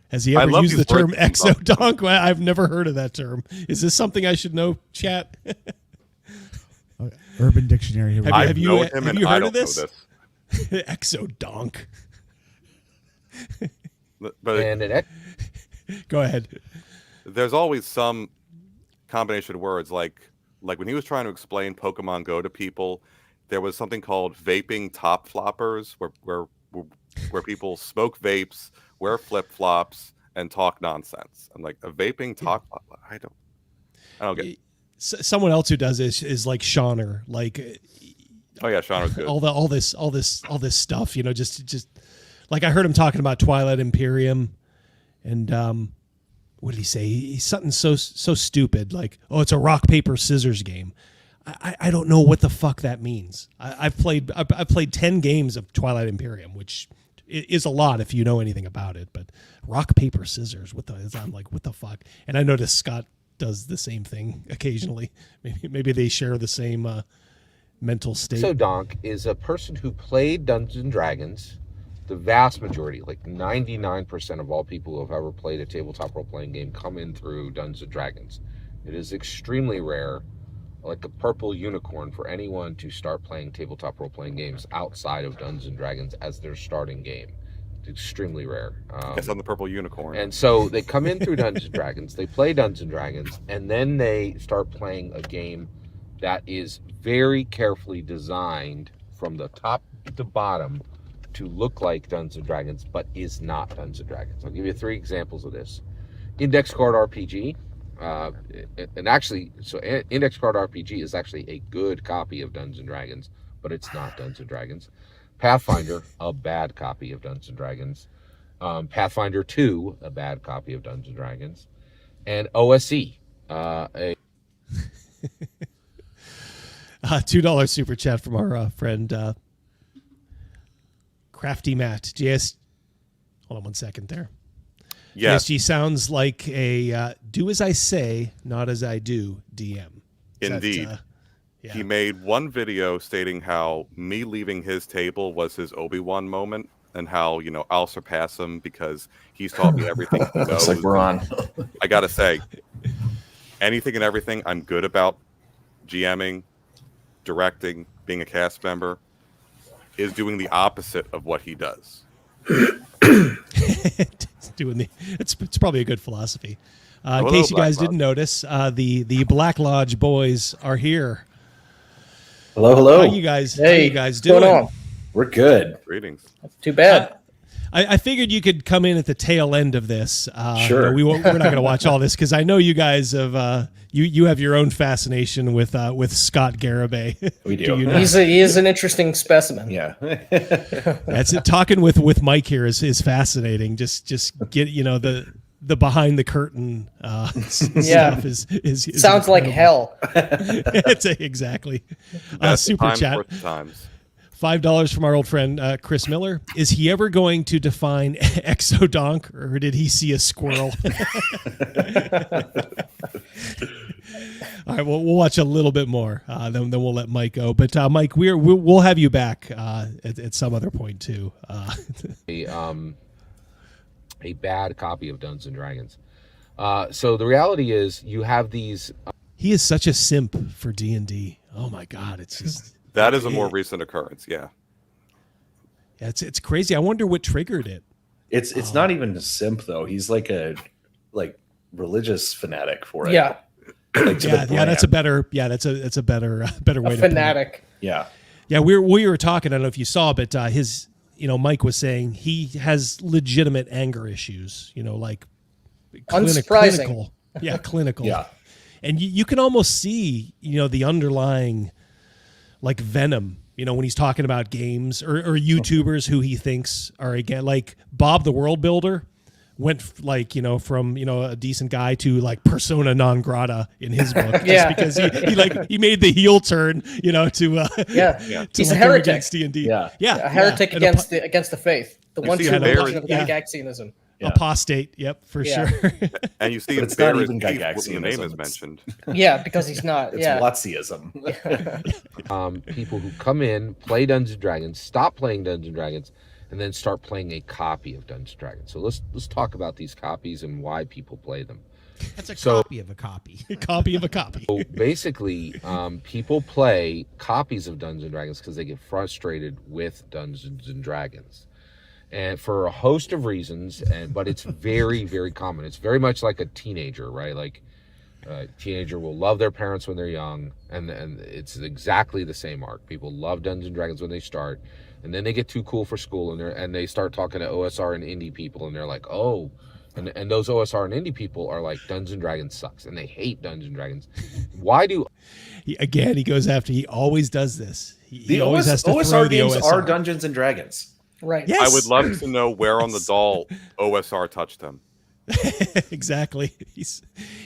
S18: Has he ever used the term exodonk? I've never heard of that term. Is this something I should know, chat?
S7: Urban Dictionary. Here
S18: have you heard of this? Exodonk. Go ahead.
S1: There's always some combination of words, like when he was trying to explain Pokemon Go to people, there was something called vaping top floppers, where people smoke vapes, wear flip-flops, and talk nonsense. I'm like, a vaping top flop? I don't get it.
S18: Someone else who does this is like Shauner. Like,
S1: oh yeah, Shauner's good.
S18: all this stuff, just like I heard him talking about Twilight Imperium, and what did he say? He's something so stupid, like, oh, it's a rock paper scissors game. I don't know what the fuck that means. I've played 10 games of Twilight Imperium, which is a lot if you know anything about it. But rock paper scissors, I'm like, what the fuck? And I noticed Scott does the same thing occasionally. Maybe they share the same mental state.
S5: Exodonk is a person who played Dungeons and Dragons. The vast majority, like 99% of all people who have ever played a tabletop role-playing game, come in through Dungeons and Dragons. It is extremely rare, like a purple unicorn, for anyone to start playing tabletop role-playing games outside of Dungeons and Dragons as their starting game. It's extremely rare.
S1: It's on the purple unicorn.
S5: And so they come in through Dungeons and Dragons, they play Dungeons and Dragons, and then they start playing a game that is very carefully designed from the top to bottom to look like Dungeons and Dragons, but is not Dungeons and Dragons. I'll give you 3 examples of this. Index Card RPG. Index Card RPG is actually a good copy of Dungeons and Dragons, but it's not Dungeons and Dragons. Pathfinder, a bad copy of Dungeons and Dragons. Pathfinder 2, a bad copy of Dungeons and Dragons. And OSE, a
S18: $2 super chat from our friend Crafty Matt. JS, hold on one second there.
S1: Yes.
S18: PSG sounds like a do as I say, not as I do DM.
S1: Indeed. He made one video stating how me leaving his table was his Obi-Wan moment, and how, I'll surpass him because he's taught me everything he knows.
S3: Looks like we're on.
S1: I gotta say, anything and everything I'm good about GMing, directing, being a cast member, is doing the opposite of what he does.
S18: It's probably a good philosophy. In
S1: Hello,
S18: case you guys
S1: Black
S18: didn't notice, the Black Lodge boys are here.
S3: Hello.
S18: How you guys? How you guys doing?
S3: Going on? We're good.
S1: Greetings.
S3: Too bad.
S18: I figured you could come in at the tail end of this.
S3: Sure.
S18: We're not going to watch all this because I know you guys have you have your own fascination with Scott Garibay.
S3: We do.
S18: You not?
S22: He is an interesting specimen.
S3: Yeah.
S18: That's it. Talking with Mike here is fascinating. Just get the behind the curtain stuff is
S22: sounds
S18: incredible.
S22: like hell.
S18: It's exactly. Super
S1: Times
S18: chat.
S1: worth the times.
S18: $5 from our old friend Chris Miller. Is he ever going to define exodonk, or did he see a squirrel? All right, well, we'll watch a little bit more, then we'll let Mike go. But Mike, we'll have you back at some other point too.
S5: A bad copy of Dungeons and Dragons. So the reality is, you have these.
S18: He is such a simp for D&D. Oh my God, it's just.
S1: That is a more recent occurrence, yeah.
S18: It's crazy. I wonder what triggered it.
S3: It's not even a simp though. He's like a religious fanatic for it.
S22: Yeah.
S18: That's a better better way to
S22: fanatic.
S18: Put it.
S3: Yeah.
S18: Yeah, we were talking, I don't know if you saw, but Mike was saying he has legitimate anger issues, like
S22: Unsurprising.
S18: clinical. Yeah, clinical.
S3: Yeah.
S18: And you can almost see, the underlying like venom, when he's talking about games or YouTubers who he thinks are, again, like Bob the World Builder went from a decent guy to like persona non grata in his book, just because he made the heel turn, to
S22: he's a heretic
S18: against D&D.
S22: A heretic against the faith, the one true version of Gygaxianism.
S18: Apostate, yep, for sure.
S1: And you see
S3: But
S1: him
S3: it's not
S1: bare
S3: even
S1: his teeth when the
S3: Gygaxianism,
S1: name is
S3: it's-
S1: mentioned.
S22: Yeah, because he's not.
S3: It's Wattsism.
S5: People who come in, play Dungeons and Dragons, stop playing Dungeons and Dragons, and then start playing a copy of Dungeons and Dragons. So let's talk about these copies and why people play them.
S20: That's a copy of a copy.
S18: A copy of a copy.
S5: So basically, people play copies of Dungeons and Dragons because they get frustrated with Dungeons and Dragons. And for a host of reasons, but it's very, very common. It's very much like a teenager, right? Like a teenager will love their parents when they're young, and it's exactly the same arc. People love Dungeons and Dragons when they start, and then they get too cool for school, and they start talking to OSR and indie people, and they're like, oh, and those OSR and indie people are like, Dungeons and Dragons sucks, and they hate Dungeons and Dragons. Why do?
S18: He goes after. He always does this. He
S3: always has to
S18: throw
S3: OSR games
S18: the
S3: are Dungeons and Dragons.
S22: Right.
S18: Yes.
S1: I would love to know where on the doll OSR touched him.
S18: Exactly.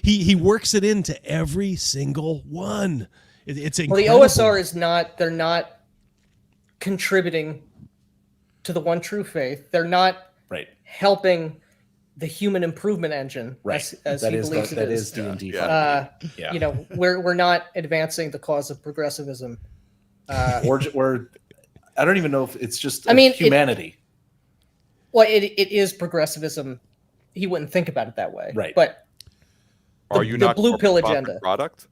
S18: He works it into every single one. It's incredible.
S22: Well, the OSR is not. They're not contributing to the one true faith. They're not helping the human improvement engine, as he believes it is.
S3: That is D&D.
S22: We're not advancing the cause of progressivism.
S3: Or I don't even know if it's just humanity.
S22: It is progressivism. He wouldn't think about it that way,
S3: right?
S22: But
S1: are you
S22: the
S1: not
S22: blue pill agenda
S1: product?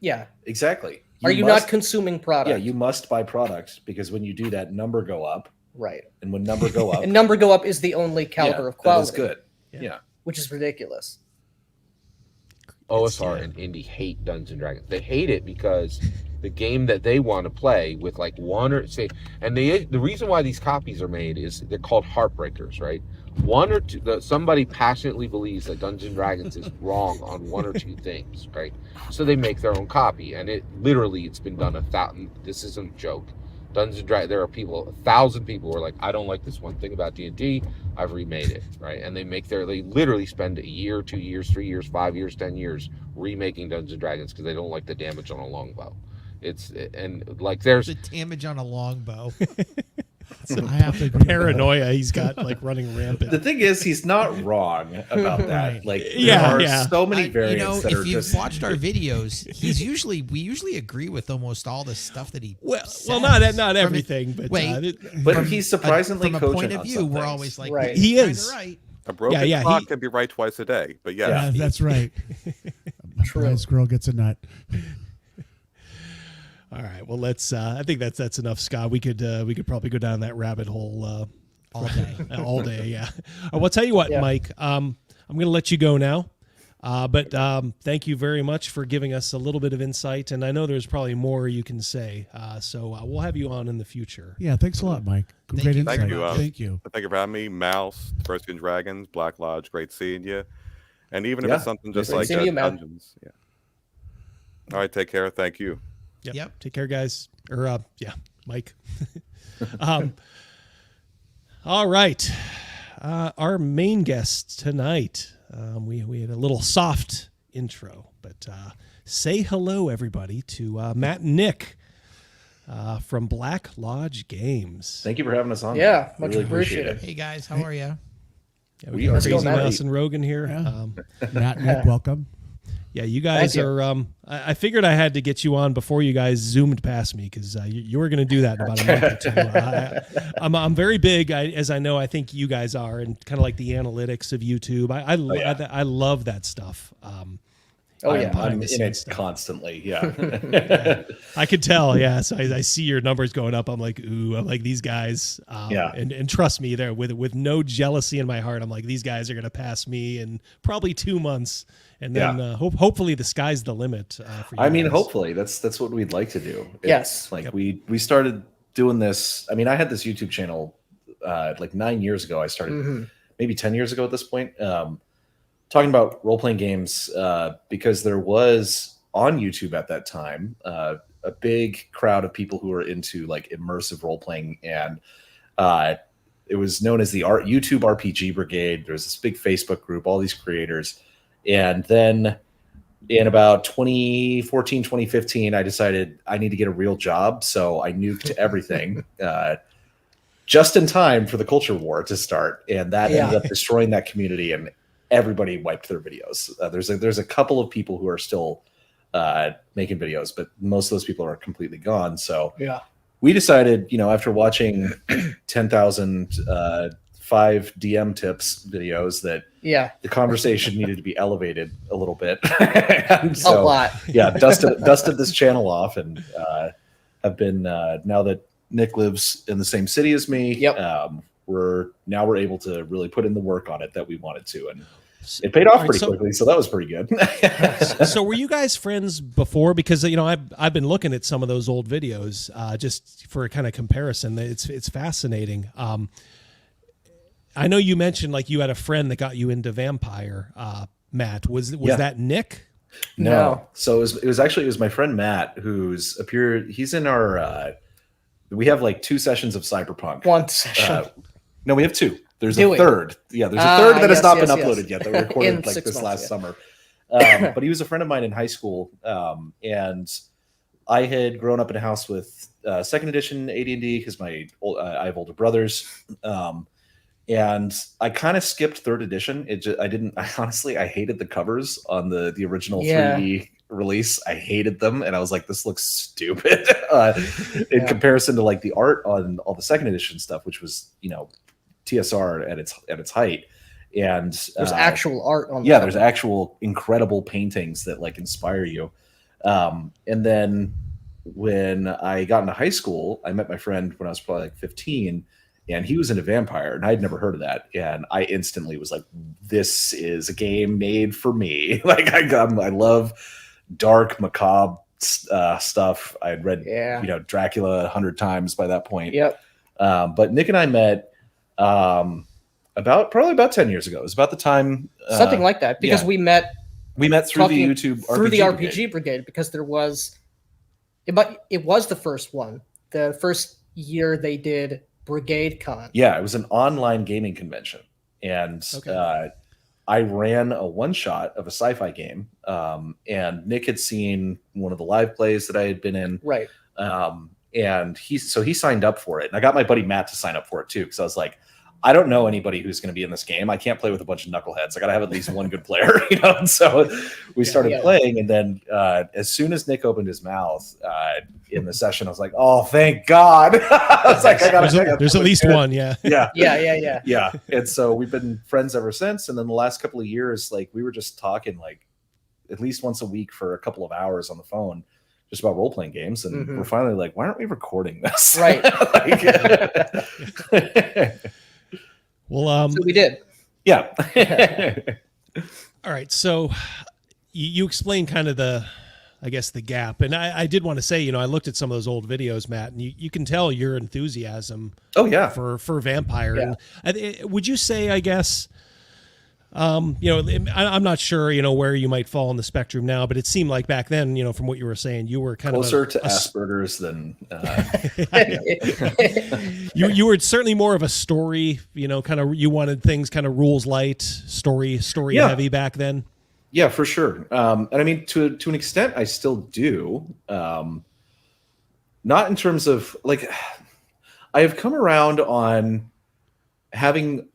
S22: Yeah,
S3: exactly.
S22: Are you not consuming product?
S3: Yeah, you must buy product because when you do that, number go up.
S22: Right.
S3: And when number go up,
S22: and number go up is the only caliber of quality.
S3: That is good. Yeah.
S22: Which is ridiculous.
S5: OSR and indie hate Dungeons and Dragons. They hate it because the game that they want to play with like one or say, and the reason why these copies are made is they're called heartbreakers, right? One or two, somebody passionately believes that Dungeons and Dragons is wrong on one or two things, right? So they make their own copy, and it's been done 1,000. This isn't a joke. Dungeons and Dragons. There are 1,000 people who are like, I don't like this one thing about D&D. I've remade it, right? And they literally spend a year, 2 years, 3 years, 5 years, 10 years remaking Dungeons and Dragons because they don't like the damage on a longbow. There's
S20: the damage on a longbow.
S18: Some
S7: I have to agree with
S18: paranoia he's got like running rampant.
S3: The thing is, he's not wrong about that.
S7: Right.
S3: Like,
S18: Yeah,
S3: there are
S18: yeah.
S3: so many variants that
S20: if
S3: are
S20: you've
S3: just
S20: watched our videos, we usually agree with almost all the stuff that he.
S18: Well,
S20: says.
S18: not everything, but
S3: but he's surprisingly
S20: from a
S3: cogent
S20: point of
S3: on
S20: view,
S3: some
S20: we're
S3: things.
S20: always like,
S18: Right.
S20: he's
S18: He
S20: kinda
S18: is.
S20: right.
S1: A broken
S18: yeah,
S1: clock can be right twice a day, but
S7: Yeah, that's right. A prize squirrel gets a nut.
S18: All right. Well, let's. I think that's enough, Scott. We could probably go down that rabbit hole
S20: all day.
S18: all day. Yeah. Well, I'll tell you what, Mike. I'm going to let you go now. But thank you very much for giving us a little bit of insight, and I know there's probably more you can say. So we'll have you on in the future.
S7: Yeah, thanks a lot, Mike. Great insight.
S1: Thank you.
S7: Thank you.
S1: Thank you for having me. Mouse, First and Dragons, Black Lodge, great seeing you. And even if it's something just like Dungeons. Yeah. All right, take care. Thank you.
S18: Yep. Take care, guys. Or Mike. All right. Our main guest tonight. We had a little soft intro, but say hello, everybody, to Matt and Nick from Black Lodge Games.
S3: Thank you for having us on.
S22: Yeah,
S3: I
S22: much
S3: really
S22: appreciated.
S20: Hey guys, how are you?
S18: Yeah, we got Crazy Mouse and Rogan here.
S7: Yeah. Matt, Nick, welcome.
S18: Yeah, you guys are. I figured I had to get you on before you guys zoomed past me because you were going to do that in about a month or two. I'm very big, as I know. I think you guys are, and kind of like the analytics of YouTube. I love that stuff.
S3: I'm in it constantly. Yeah.
S18: I could tell. Yeah, so I see your numbers going up. I'm like, ooh, I'm like these guys. And trust me, there with no jealousy in my heart, I'm like these guys are going to pass me in probably 2 months. And then hopefully the sky's the limit. For you guys.
S3: Hopefully that's what we'd like to do.
S22: Yes.
S3: Like we started doing this. I mean, I had this YouTube channel like 9 years ago. I started maybe 10 years ago at this point, talking about role-playing games because there was on YouTube at that time a big crowd of people who were into like immersive role-playing, and it was known as the YouTube RPG Brigade. There's this big Facebook group, all these creators. And then in about 2014, 2015, I decided I need to get a real job. So I nuked everything just in time for the culture war to start. And that ended up destroying that community, and everybody wiped their videos. There's a couple of people who are still making videos, but most of those people are completely gone. So we decided, after watching 10,000 5 DM tips videos, that the conversation needed to be elevated a little bit. So,
S22: a lot.
S3: Dusted this channel off, and have been now that Nick lives in the same city as me. We're able to really put in the work on it that we wanted to, and it paid off pretty quickly. So that was pretty good.
S18: So were you guys friends before? Because I've been looking at some of those old videos just for a kind of comparison. It's fascinating. I know you mentioned like you had a friend that got you into Vampire. Matt, was that Nick?
S3: No. So it was my friend Matt who's appeared. He's in our. We have like 2 sessions of Cyberpunk.
S22: 1 session.
S3: No, we have 2. There's a third. Yeah, there's a third that has not been uploaded yet. That we recorded like this last summer. But he was a friend of mine in high school, and I had grown up in a house with 2nd edition AD&D because I have older brothers. And I kind of skipped 3rd edition. I hated the covers on the original 3D release. I hated them, and I was like, this looks stupid in comparison to like the art on all the 2nd edition stuff, which was TSR at its height. And
S22: there's actual art on
S3: there's actual incredible paintings that like inspire you. And then when I got into high school, I met my friend when I was probably like 15. And he was into Vampire, and I'd never heard of that. And I instantly was like, "This is a game made for me." Like I love dark, macabre stuff. I had read, Dracula 100 times by that point. But Nick and I met about 10 years ago. It was about the time
S22: something like that, because we met
S3: through the YouTube
S22: RPG Brigade, because it was the first one, the first year they did Brigade Con.
S3: Yeah, it was an online gaming convention, and I ran a one-shot of a sci-fi game, and Nick had seen one of the live plays that I had been in,
S22: right?
S3: And he signed up for it. And I got my buddy Matt to sign up for it too, because I was like, I don't know anybody who's going to be in this game. I can't play with a bunch of knuckleheads. I got to have at least one good player, you know? And so we started playing. And then as soon as Nick opened his mouth in the session, I was like, oh, thank God. I was like,
S18: there's at least one. Yeah.
S3: Yeah. And so we've been friends ever since. And then the last couple of years, like we were just talking like at least once a week for a couple of hours on the phone, just about role-playing games. And we're finally like, why aren't we recording this?
S22: Right.
S18: Well,
S22: so we did.
S3: Yeah.
S18: All right. So you explained kind of the gap. And I did want to say, you know, I looked at some of those old videos, Matt, and you can tell your enthusiasm.
S3: Oh yeah.
S18: For Vampire. Yeah. And would you say, I guess, you know, I'm not sure, you know, where you might fall on the spectrum now, but it seemed like back then, you know, from what you were saying, you were kind
S3: closer
S18: of
S3: to Asperger's than
S18: you were certainly more of a story, you know, kind of, you wanted things kind of rules light, story heavy back then.
S3: Yeah, for sure. And I mean, to an extent, I still do. Not in terms of like, I have come around on having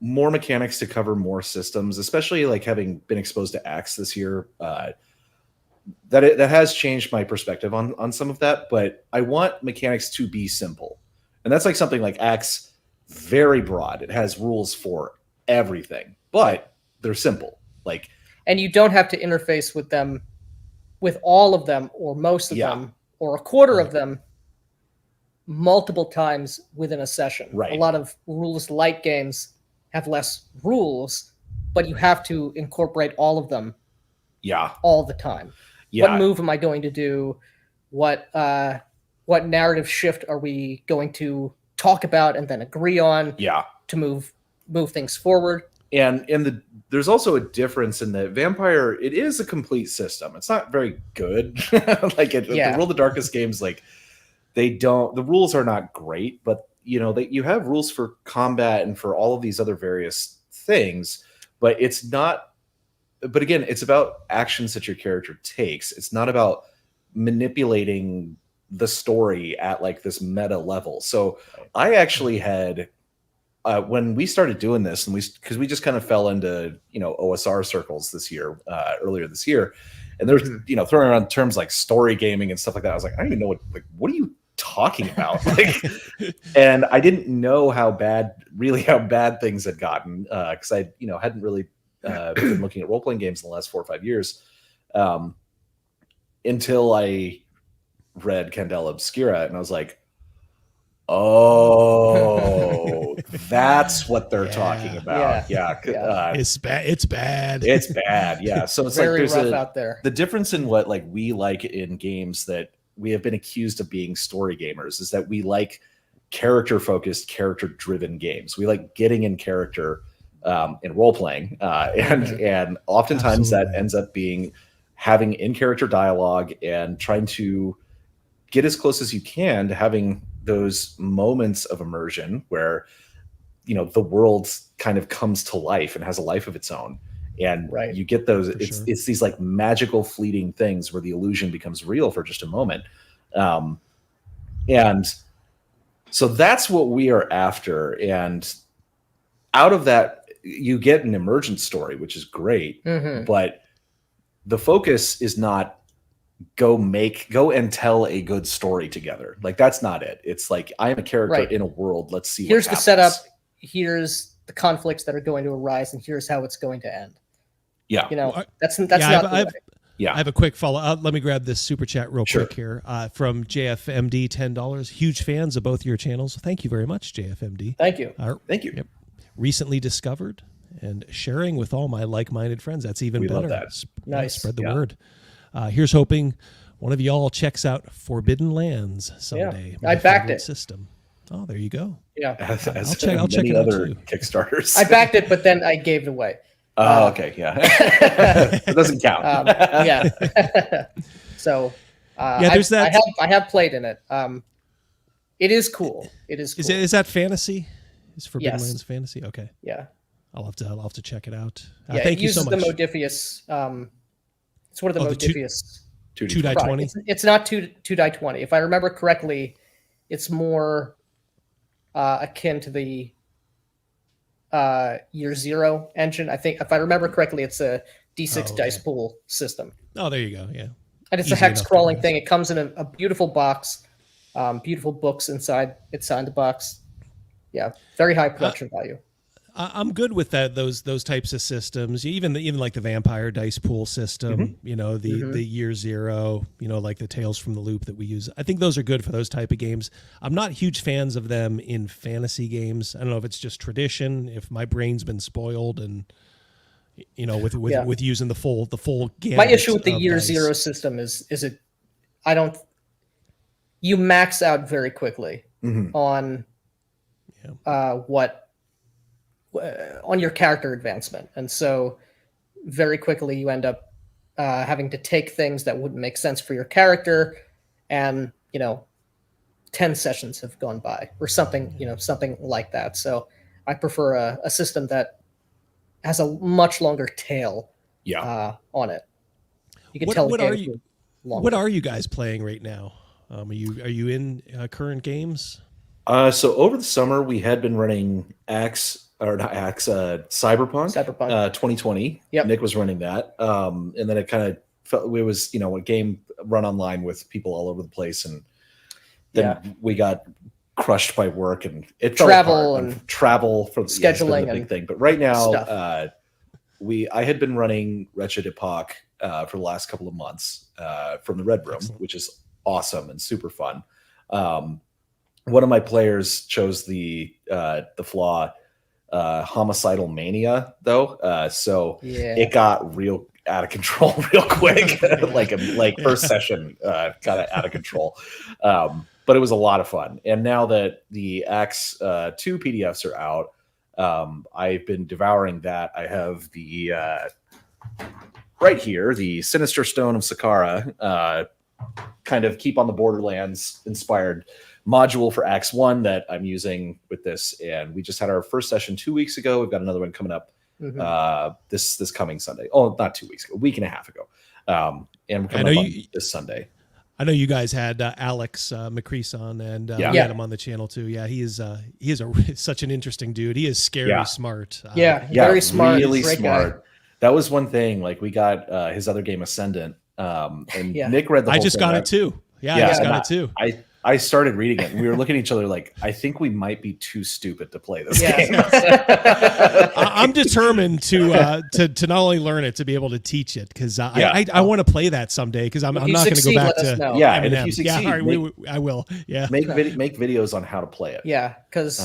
S3: more mechanics to cover more systems, especially like having been exposed to Axe this year. That has changed my perspective on some of that, but I want mechanics to be simple. And that's like something like Axe, very broad. It has rules for everything, but they're simple. Like,
S22: and you don't have to interface with them, with all of them or most of them or a quarter of them multiple times within a session.
S3: Right.
S22: A lot of rules light games have less rules, but you have to incorporate all of them all the time. What move am I going to do? What narrative shift are we going to talk about and then agree on to move things forward?
S3: And there's also a difference in that Vampire, it is a complete system. It's not very good. Like the World of Darkness games, like the rules are not great, but you know, that you have rules for combat and for all of these other various things, but it's not, but again, it's about actions that your character takes. It's not about manipulating the story at like this meta level. So I actually had, when we started doing this, and because we just kind of fell into, you know, OSR circles this year, earlier this year, and there's, you know, throwing around terms like story gaming and stuff like that. I was like, I don't even know what are you talking about? Like, and I didn't know how bad things had gotten, because I, you know, hadn't really been looking at role-playing games in the last 4 or 5 years, until I read Candela Obscura, and I was like, oh, that's what they're talking about.
S18: It's bad. It's bad.
S3: It's bad. Yeah. So it's
S22: very
S3: like there's
S22: rough out there.
S3: The difference in what like we like in games that we have been accused of being story gamers is that we like character focused, character driven games. We like getting in character in role playing, and oftentimes that ends up being having in character dialogue and trying to get as close as you can to having those moments of immersion where, you know, the world kind of comes to life and has a life of its own. And you get those, it's these like magical fleeting things where the illusion becomes real for just a moment. And so that's what we are after. And out of that, you get an emergent story, which is great, but the focus is not go and tell a good story together. Like, that's not it. It's like, I am a character in a world. Let's see.
S22: Here's the setup. Here's the conflicts that are going to arise, and here's how it's going to end.
S3: Yeah.
S22: You know, that's not the way.
S3: Yeah.
S18: I have a quick follow-up. Let me grab this super chat real quick here from JFMD, $10. Huge fans of both your channels. Thank you very much, JFMD.
S22: Thank you.
S3: Thank you.
S18: Yep. Recently discovered and sharing with all my like-minded friends. That's even better.
S3: Love that.
S22: Nice.
S18: Spread the word. Here's hoping one of y'all checks out Forbidden Lands someday.
S22: I backed it.
S18: System. Oh, there you go.
S22: Yeah.
S3: I'll check it out too. Kickstarters.
S22: I backed it, but then I gave it away.
S3: Oh, okay. Yeah. It doesn't count.
S22: Yeah. So,
S18: there's that.
S22: I have played in it. It is cool. It is cool.
S18: Is that fantasy? Is Forbidden Lands fantasy? Okay.
S22: Yeah.
S18: I'll have to check it out.
S22: Yeah,
S18: thank you so much.
S22: It uses the Modifius. It's one of the Modifius.
S18: 2 die 20.
S22: It's not 2 die 20. If I remember correctly, it's more akin to the Year Zero engine. I think, if I remember correctly, it's a D6 dice pool system.
S18: Oh, there you go. Yeah.
S22: And it's
S18: Easy
S22: a hex
S18: enough to
S22: crawling
S18: use.
S22: thing. It comes in a beautiful box, beautiful books inside the box. Yeah, very high production value.
S18: I'm good with that. Those types of systems, even like the Vampire dice pool system. You know, the Year Zero. You know, like the Tales from the Loop that we use. I think those are good for those type of games. I'm not huge fans of them in fantasy games. I don't know if it's just tradition, if my brain's been spoiled, and you know, with using the full gamut.
S22: My issue with the
S18: of
S22: Year
S18: dice.
S22: Zero system is it. You max out very quickly on on your character advancement, and so very quickly you end up having to take things that wouldn't make sense for your character, and 10 sessions have gone by or something, something like that. So I prefer a system that has a much longer tail on it. You can tell the game longer.
S18: What are you guys playing right now? Are you in current games?
S3: So over the summer we had been running Cyberpunk 2020.
S22: Yep.
S3: Nick was running that. And then it kind of felt it was, a game run online with people all over the place, and then we got crushed by work, and it fell
S22: Travel
S3: apart.
S22: and
S3: travel for
S22: scheduling
S3: the big
S22: and
S3: thing. But right now,
S22: stuff.
S3: I had been running Wretched Epoch for the last couple of months from the Red Room, which is awesome and super fun. One of my players chose the flaw homicidal mania, though, so it got real out of control real quick. like first session got out of control, but it was a lot of fun. And now that the Acts 2 PDFs are out, I've been devouring that. I have the right here, the Sinister Stone of Sakara, kind of Keep on the Borderlands inspired module for Acts 1 that I'm using with this. And we just had our first session 2 weeks ago. We've got another one coming up this coming Sunday. Oh, not 2 weeks ago, a week and a half ago. And we're coming up on this Sunday.
S18: I know you guys had Alex McCrease on, and we had him on the channel too. Yeah, he is such an interesting dude. He is scary smart.
S22: Very smart,
S3: really
S22: great
S3: smart.
S22: guy.
S3: That was one thing. Like we got his other game Ascendant, and Nick read the whole
S18: I just
S3: thing,
S18: got
S3: right?
S18: it too. Yeah, I just got it too.
S3: I started reading it, and we were looking at each other like, I think we might be too stupid to play this game.
S18: I'm determined to not only learn it, to be able to teach it, because I want to play that someday, because I'm not going to go back to
S3: and if you succeed,
S18: I will. Yeah,
S3: make videos on how to play it.
S22: Yeah, because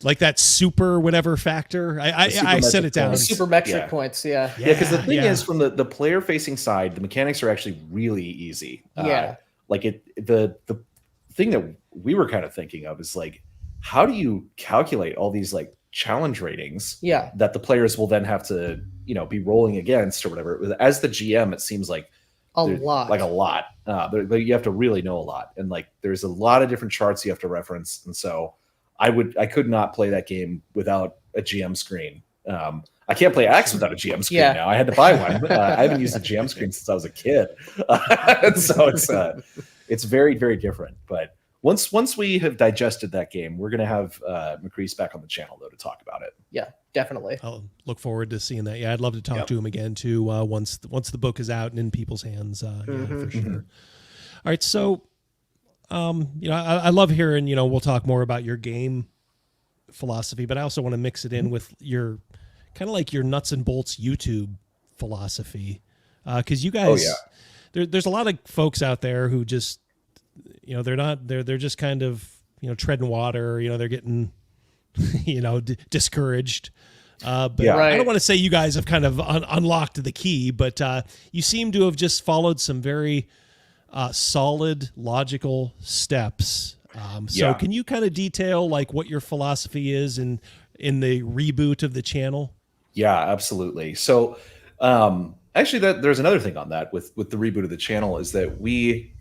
S18: like that super whatever factor. I set it down.
S22: Super metric points. Yeah,
S3: because the thing is, from the player facing side, the mechanics are actually really easy. The thing that we were kind of thinking of is like, how do you calculate all these like challenge ratings that the players will then have to be rolling against or whatever? As the GM, it seems like
S22: a lot.
S3: You have to really know a lot, and like there's a lot of different charts you have to reference, and so I could not play that game without a GM screen. I can't play Axe without a GM screen now. I had to buy one. I haven't used a GM screen since I was a kid, so it's very, very different. But once we have digested that game, we're going to have McCrease back on the channel though to talk about it.
S22: Yeah, definitely.
S18: I'll look forward to seeing that. Yeah, I'd love to talk to him again too. Once the book is out and in people's hands, for sure. All right, so I love hearing. We'll talk more about your game philosophy, but I also want to mix it in with your kind of like your nuts and bolts YouTube philosophy, because you guys, there's a lot of folks out there who just, they're just kind of, treading water, they're getting, discouraged. But I don't want to say you guys have kind of unlocked the key, but you seem to have just followed some very solid, logical steps. So can you kind of detail like what your philosophy is in the reboot of the channel?
S3: Yeah, absolutely. So actually there's another thing on that with the reboot of the channel is that we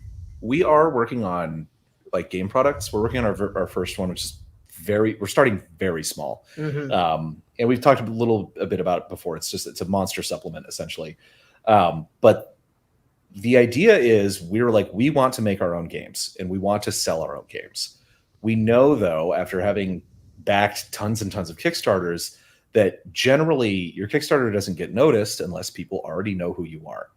S3: are working on like game products. We're working on our first one, which is we're starting very small. And we've talked a bit about it before. It's a monster supplement essentially. But the idea is we want to make our own games and we want to sell our own games. We know, though, after having backed tons and tons of Kickstarters, that generally your Kickstarter doesn't get noticed unless people already know who you are.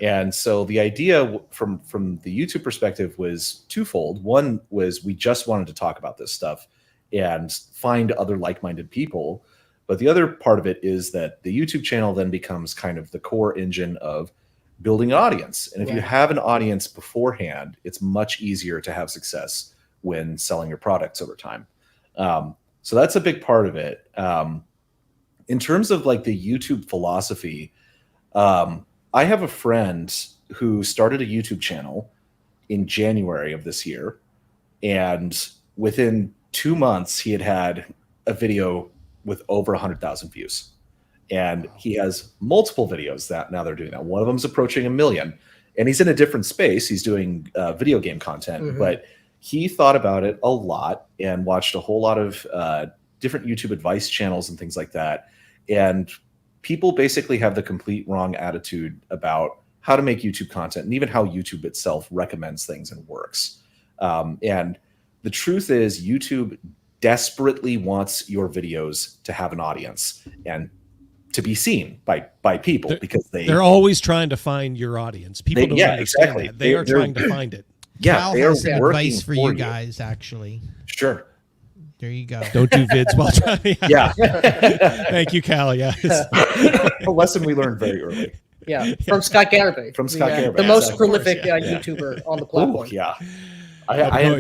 S3: And so the idea from the YouTube perspective was twofold. One was we just wanted to talk about this stuff and find other like-minded people. But the other part of it is that the YouTube channel then becomes kind of the core engine of building an audience. And if you have an audience beforehand, it's much easier to have success when selling your products over time. So that's a big part of it. In terms of like the YouTube philosophy, I have a friend who started a YouTube channel in January of this year. And within 2 months, he had a video with over 100,000 views. And he has multiple videos that now they're doing that. One of them is approaching 1 million. And he's in a different space. He's doing video game content. But he thought about it a lot and watched a whole lot of different YouTube advice channels and things like that. And people basically have the complete wrong attitude about how to make YouTube content and even how YouTube itself recommends things and works. And the truth is YouTube desperately wants your videos to have an audience and to be seen by people because they're
S18: always trying to find your audience. People don't understand that. They are trying to find it.
S3: Yeah,
S20: Cal
S3: they are
S20: has some
S3: working
S20: advice for you guys, actually.
S3: Sure.
S20: There you go.
S18: Don't do vids while trying.
S3: Yeah.
S18: Thank you, Cal. Yeah.
S3: A lesson we learned very early.
S22: Yeah, from Scott Garibay.
S3: From Scott Garibay.
S22: The most prolific YouTuber on the platform.
S3: Ooh, yeah.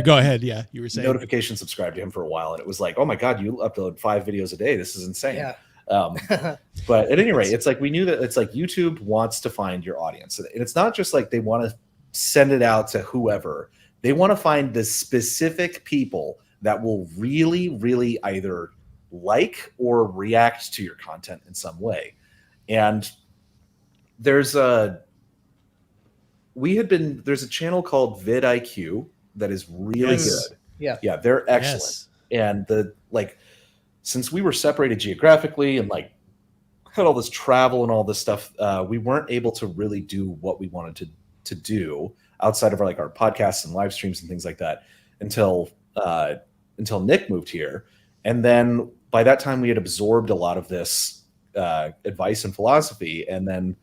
S18: Go ahead. Yeah, you were saying.
S3: Notification subscribed to him for a while, and it was like, oh my God, you upload 5 videos a day. This is insane.
S22: Yeah.
S3: But at any rate, it's like we knew that it's like YouTube wants to find your audience. And it's not just like they want to send it out to whoever. They want to find the specific people that will really, really either like or react to your content in some way. And there's a channel called vidIQ that is really good. Yeah, they're excellent. And since we were separated geographically and like had all this travel and all this stuff, we weren't able to really do what we wanted to do outside of our podcasts and live streams and things like that until Nick moved here. And then by that time we had absorbed a lot of this advice and philosophy. And then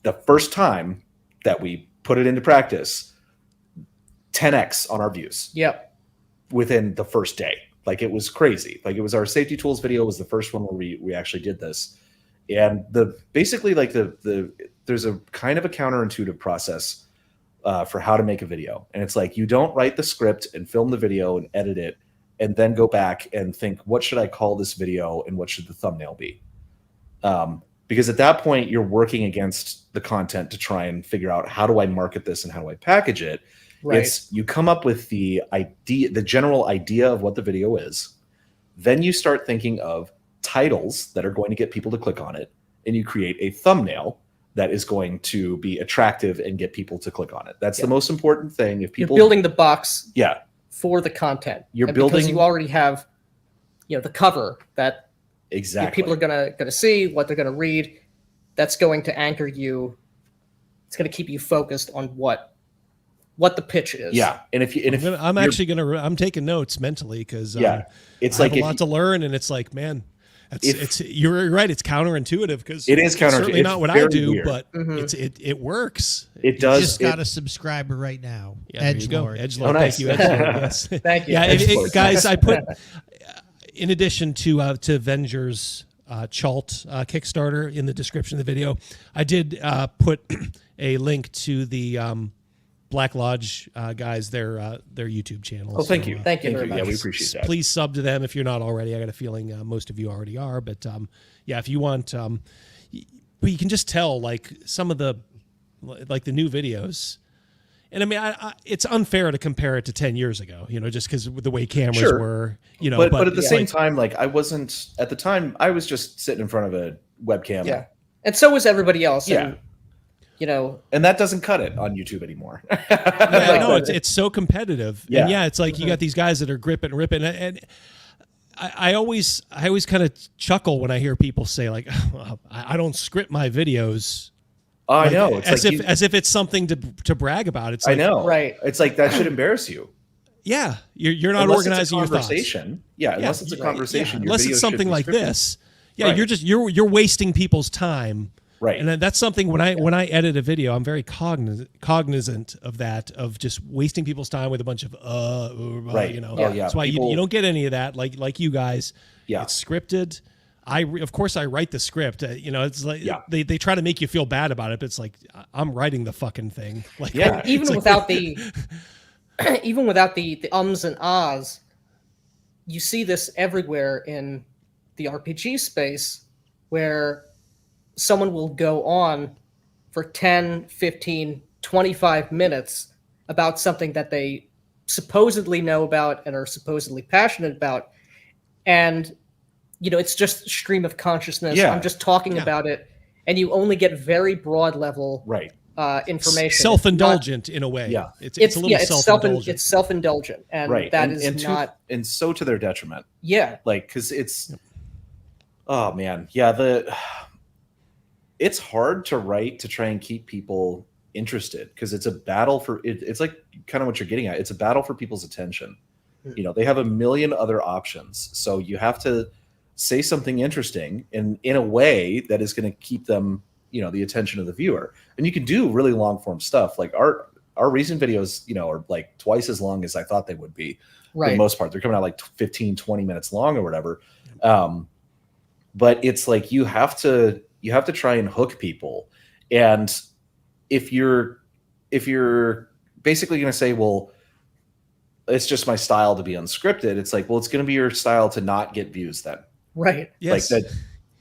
S3: the first time that we put it into practice, 10x on our views.
S22: Yep.
S3: Within the first day. Like it was crazy. Like it was our safety tools video was the first one where we actually did this. And basically there's a kind of a counterintuitive process for how to make a video. And it's like, you don't write the script and film the video and edit it and then go back and think, what should I call this video and what should the thumbnail be? Because at that point you're working against the content to try and figure out how do I market this and how do I package it?
S22: Right.
S3: You come up with the idea, the general idea of what the video is. Then you start thinking of titles that are going to get people to click on it. And you create a thumbnail that is going to be attractive and get people to click on it. That's the most important thing. If people
S22: you're building the box
S3: yeah,
S22: for the content.
S3: You're building
S22: because you already have the cover that
S3: exactly
S22: people are gonna see, what they're gonna read. That's going to anchor you. It's gonna keep you focused on what the pitch is.
S3: Yeah, and
S18: I'm taking notes mentally because
S3: it's
S18: I have a lot to learn, and it's like, man, you're right. It's counterintuitive because
S3: it is counterintuitive.
S18: Certainly not what I do,
S3: weird.
S18: But it works.
S3: It does.
S20: You just got a subscriber right now.
S18: Yeah,
S20: Edgelord.
S18: Edgelord.
S3: Oh, nice.
S18: Thank you, Edgelord. Yes.
S22: Thank you.
S18: Yeah, guys. I put in addition to Venger's Chult Kickstarter in the description of the video, I did put a link to the Black Lodge guys, their YouTube channel.
S3: Oh, thank you.
S22: Thank you very much.
S3: Yeah, we appreciate that.
S18: Please sub to them if you're not already. I got a feeling most of you already are. But if you want, but you can just tell like some of the new videos. And I mean, it's unfair to compare it to 10 years ago, just because the way cameras were,
S3: But at the same time, like I wasn't at the time. I was just sitting in front of a webcam.
S22: Yeah, and so was everybody else.
S3: Yeah.
S22: And,
S3: and that doesn't cut it on YouTube anymore.
S18: It's so competitive.
S3: Yeah.
S18: And it's like you got these guys that are gripping and ripping. And I always kind of chuckle when I hear people say like, I don't script my videos.
S3: Oh, I know. It's
S18: as if it's something to brag about. It's like,
S3: I know.
S22: Right.
S3: It's like that should embarrass you.
S18: Yeah, you're not
S3: Unless
S18: organizing
S3: it's a
S18: your thoughts.
S3: conversation. Yeah, unless it's a conversation. Your
S18: Unless
S3: video
S18: it's
S3: should
S18: something
S3: be
S18: like
S3: scripted.
S18: this. Yeah,
S3: Right.
S18: you're wasting people's time.
S3: Right.
S18: And that's something when I edit a video, I'm very cognizant of that, of just wasting people's time with a bunch of
S3: Right.
S18: you know.
S3: Oh, yeah.
S18: That's why
S3: People-
S18: you don't get any of that like you guys.
S3: Yeah.
S18: It's scripted. Of course I write the script. You know, it's like
S3: Yeah.
S18: they try to make you feel bad about it, but it's like I'm writing the fucking thing. Like
S3: Yeah.
S22: Even
S18: it's like-
S22: without the even without the ums and ahs, you see this everywhere in the RPG space where someone will go on for 10, 15, 25 minutes about something that they supposedly know about and are supposedly passionate about. And, you know, it's just stream of consciousness.
S3: Yeah.
S22: I'm just talking
S18: Yeah.
S22: about it. And you only get very broad level
S3: Right.
S22: information.
S18: self-indulgent in a way.
S3: Yeah.
S18: It's a little self-indulgent.
S22: It's self-indulgent. And
S3: Right.
S22: that
S3: and,
S22: is
S3: and
S22: not...
S3: and so to their detriment.
S22: Yeah.
S3: Like, because it's, oh man, yeah, it's hard to write to try and keep people interested because it's a battle for it's like kind of what you're getting at. It's a battle for people's attention. You know, they have a million other options, so you have to say something interesting in a way that is going to keep them, you know, the attention of the viewer. And you can do really long form stuff. Like our recent videos, you know, are like twice as long as I thought they would be. For the most part, they're coming out like 15, 20 minutes long or whatever. But it's like you have to try and hook people. And if you're basically going to say, well, it's just my style to be unscripted, it's like, well, it's going to be your style to not get views then.
S22: Right.
S18: Yes.
S3: Like that.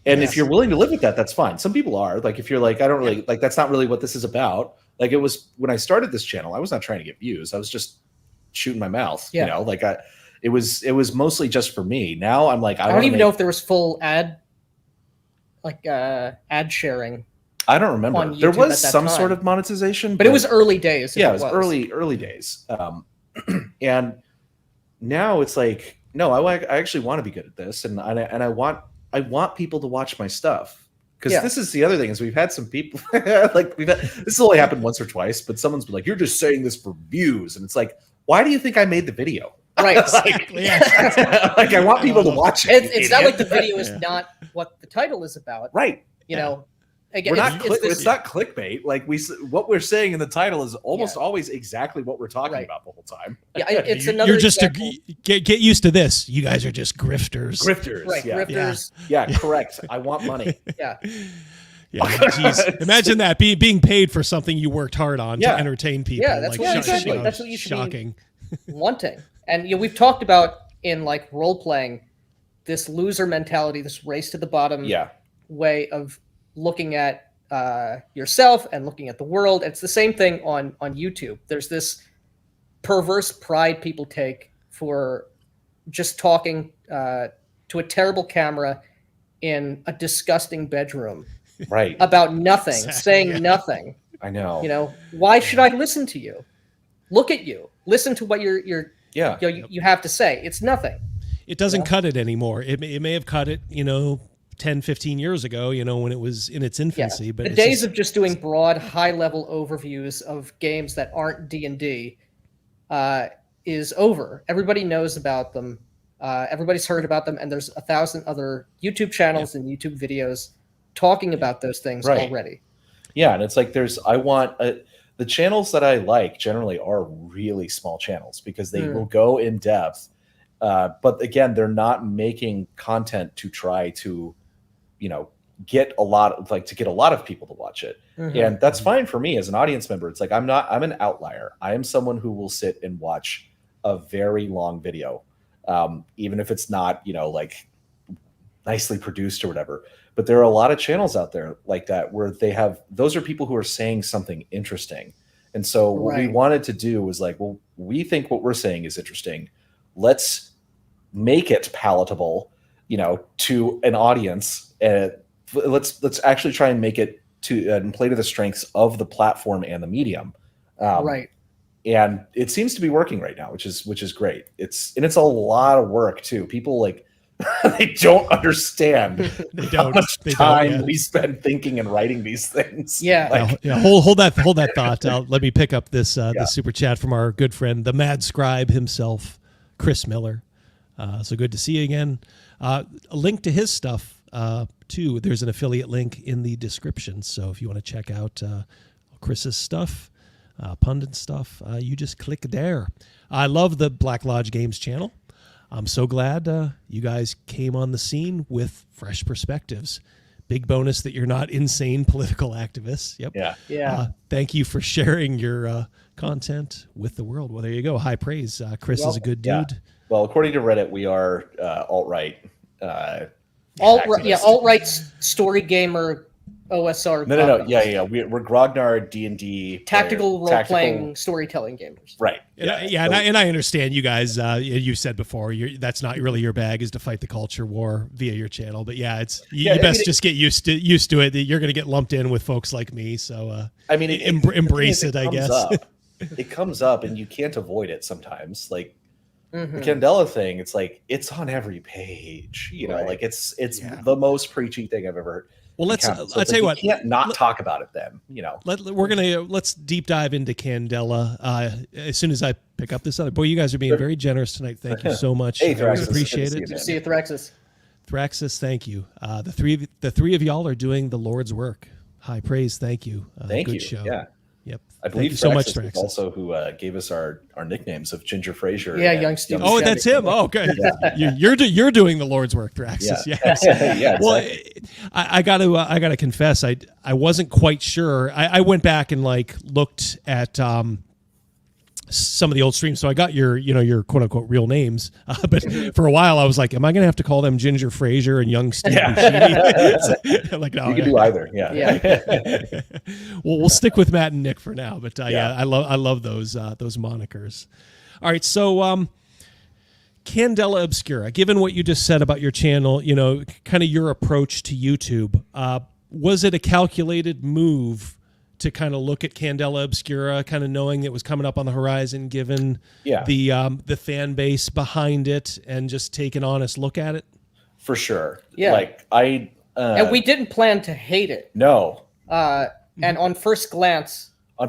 S3: And if you're willing to live with that, that's fine. Some people are. Like, if you're like, I don't really like, that's not really what this is about. Like, it was when I started this channel, I was not trying to get views. I was just shooting my mouth. You know, like it was mostly just for me. Now I'm like,
S22: I don't even know if there was full ad sharing.
S3: I don't remember.
S22: on
S3: There
S22: YouTube
S3: was
S22: at that
S3: some
S22: time.
S3: sort of monetization,
S22: But it was early days.
S3: Yeah, it was early days. And now it's like, no, I actually want to be good at this, and I want people to watch my stuff, because this is the other thing is we've had some people like this has only happened once or twice, but someone's been like, you're just saying this for views, and it's like, why do you think I made the video?
S22: Right.
S3: Exactly. Like, I want people to watch it.
S22: It's not like the video is not what the title is about.
S3: Right.
S22: You know, again,
S3: it's not clickbait. Like what we're saying in the title is almost always exactly what we're talking about the whole time.
S22: Yeah, it's another.
S18: You're just
S22: example.
S18: get used to this. You guys are just grifters.
S22: Right,
S3: yeah.
S22: grifters.
S3: Yeah, correct. I want money.
S22: Yeah.
S18: Yeah, jeez. Imagine that being paid for something you worked hard on to entertain people.
S22: Yeah, that's what exactly. That's what you should
S18: shocking.
S22: be wanting. And you know, we've talked about in like role playing this loser mentality, this race to the bottom way of looking at yourself and looking at the world. It's the same thing on YouTube. There's this perverse pride people take for just talking to a terrible camera in a disgusting bedroom.
S3: Right.
S22: About nothing, saying nothing.
S3: I know.
S22: You know, why should I listen to you? Look at you. Listen to what you have to say. It's nothing.
S18: It doesn't cut it anymore. It may have cut it, 10, 15 years ago, when it was in its infancy. But
S22: the days of just doing broad, high-level overviews of games that aren't D&D is over. Everybody knows about them. Everybody's heard about them, and there's 1,000 other YouTube channels and YouTube videos talking about those things already.
S3: Yeah, and it's like the channels that I like generally are really small channels because they will go in depth. But again, they're not making content to try to, get a lot of people to watch it. And that's fine for me as an audience member. It's like, I'm an outlier. I am someone who will sit and watch a very long video. Even if it's not, like nicely produced or whatever. But there are a lot of channels out there like that where those are people who are saying something interesting. And so what we wanted to do was like, well, we think what we're saying is interesting. Let's make it palatable, to an audience. Let's actually try and make it and play to the strengths of the platform and the medium. And it seems to be working right now, which is great. It's a lot of work too. People like They don't understand how much
S18: They don't,
S3: time
S18: yeah.
S3: we spend thinking and writing these things.
S22: Yeah.
S3: Like,
S18: Hold that thought. Let me pick up this this super chat from our good friend, the Mad Scribe himself, Chris Miller. So good to see you again. A link to his stuff too. There's an affiliate link in the description. So if you want to check out Chris's stuff, Pundit stuff, you just click there. I love the Black Lodge Games channel. I'm so glad you guys came on the scene with fresh perspectives. Big bonus that you're not insane political activists. Yep.
S3: Yeah.
S18: Thank you for sharing your content with the world. Well, there you go. High praise. Chris is a good dude.
S3: Yeah. Well, according to Reddit, we are alt-right.
S22: Alt-right story gamer OSR.
S3: No. Yeah. We're Grognard D&D
S22: tactical role-playing storytelling gamers.
S3: Right.
S18: And I understand you guys. You said before that's not really your bag, is to fight the culture war via your channel. But yeah, you best just get used to it. You're going to get lumped in with folks like me. So embrace it. I guess
S3: it comes up, and you can't avoid it sometimes. Like the Candela thing, it's like it's on every page. You know, like it's the most preachy thing I've ever heard.
S18: Well, I'll tell you what.
S3: You can't not talk about it then, you know.
S18: Let's deep dive into Candela as soon as I pick up this other. Boy, you guys are being very generous tonight. Thank you so much.
S3: Hey,
S18: I always appreciate it.
S22: Good to see you, Thraxis.
S18: Thraxis, thank you. The three of y'all are doing the Lord's work. High praise. Thank you.
S3: Thank
S18: good
S3: you.
S18: Show.
S3: Yeah.
S18: Yep.
S3: I believe
S18: Thank you so much,
S3: Thraxis
S18: Thraxis.
S3: is also who gave us our nicknames of Ginger Fraser.
S22: Yeah, Young Steve.
S18: Oh, that's him. Oh, okay. You're doing the Lord's work, Thraxis.
S3: Yeah.
S18: Yes.
S3: Yeah,
S18: Well,
S3: exactly.
S18: I gotta confess, I wasn't quite sure. I went back and looked at some of the old streams, so I got your quote unquote real names. But for a while, I was like, am I gonna have to call them Ginger Fraser and Young Steve Buscemi? Like, no,
S3: you can do either. Yeah.
S18: Well, we'll stick with Matt and Nick for now. But I love those monikers. All right, so Candela Obscura. Given what you just said about your channel, kind of your approach to YouTube, was it a calculated move to kind of look at Candela Obscura, kind of knowing it was coming up on the horizon, given the fan base behind it, and just take an honest look at it?
S3: For sure.
S22: Yeah. And we didn't plan to hate it.
S3: No.
S22: And on first glance,
S3: the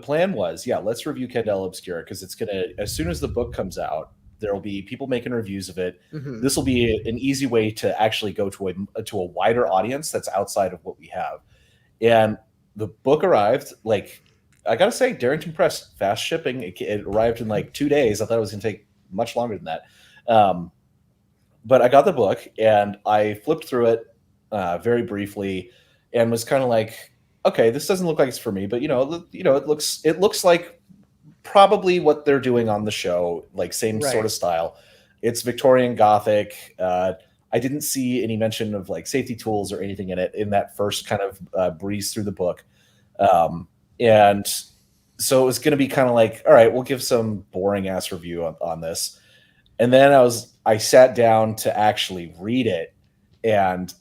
S3: plan was, let's review Candela Obscura, because it's gonna, as soon as the book comes out, there will be people making reviews of it. This will be an easy way to actually go to a wider audience that's outside of what we have. And the book arrived, I gotta say, Darrington Press, fast shipping. It arrived in 2 days. I thought it was gonna take much longer than that. But I got the book and I flipped through it very briefly and was kind of like, okay, this doesn't look like it's for me, but it looks like probably what they're doing on the show, same sort of style. It's Victorian Gothic. I didn't see any mention of safety tools or anything in it in that first kind of breeze through the book. And so it was going to be kind of all right, we'll give some boring ass review on this. And then I sat down to actually read it, and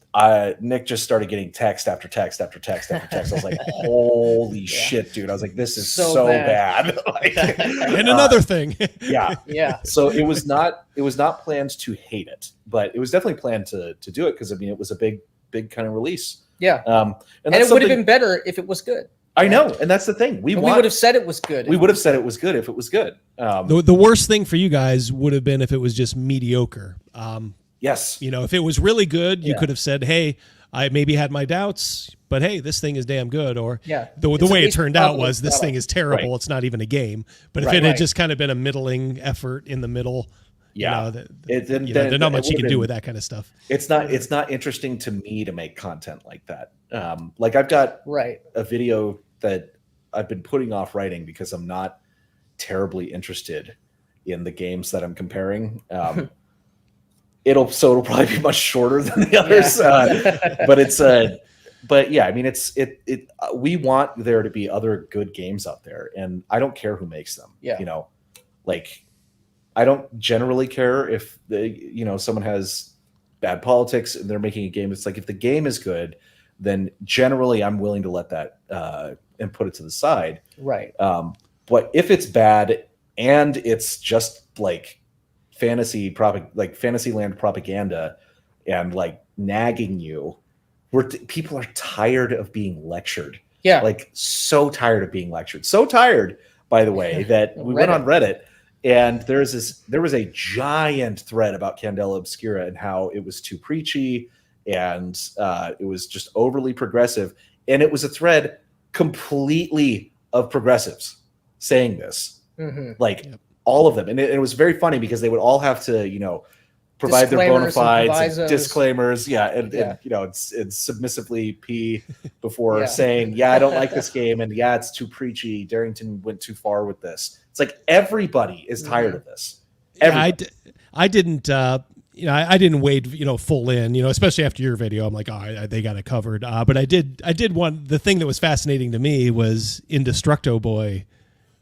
S3: Nick just started getting text after text after text after text. I was like, holy shit, dude. I was like, this is so bad.
S18: And another thing.
S3: Yeah. So it was not planned to hate it, but it was definitely planned to do it, because it was a big kind of release.
S22: Yeah.
S3: And
S22: it would have been better if it was good.
S3: I know, and that's the thing. We
S22: would have said it was good.
S3: We would have said it was good if it was good.
S18: The worst thing for you guys would have been if it was just mediocre.
S3: Yes.
S18: If it was really good, you could have said, hey, I maybe had my doubts, but hey, this thing is damn good. Or the way it turned out was this thing is terrible. Right. It's not even a game. But if it had just kind of been a middling effort in the middle, there's not much you can do with that kind of stuff.
S3: It's not interesting to me to make content like that. I've got a video that I've been putting off writing because I'm not terribly interested in the games that I'm comparing. It'll probably be much shorter than the others, we want there to be other good games out there, and I don't care who makes them. I don't generally care if someone has bad politics and they're making a game. It's if the game is good, then generally I'm willing to let that and put it to the side.
S22: Right.
S3: But if it's bad and it's just Fantasyland propaganda and like nagging you. People are tired of being lectured.
S22: Yeah.
S3: Like so tired of being lectured. So tired, by the way, that we went on Reddit and there was a giant thread about Candela Obscura and how it was too preachy and it was just overly progressive. And it was a thread completely of progressives saying this. Like all of them. And it was very funny because they would all have to, you know, provide their bona fides and disclaimers. And you know, it's submissively pee before saying, I don't like this game. And it's too preachy. Darrington went too far with this. It's like everybody is tired of this.
S18: I didn't, you know, I didn't wade, you know, full in, you know, especially after your video. I'm like, they got it covered. But I did want, the thing that was fascinating to me was Indestructo Boy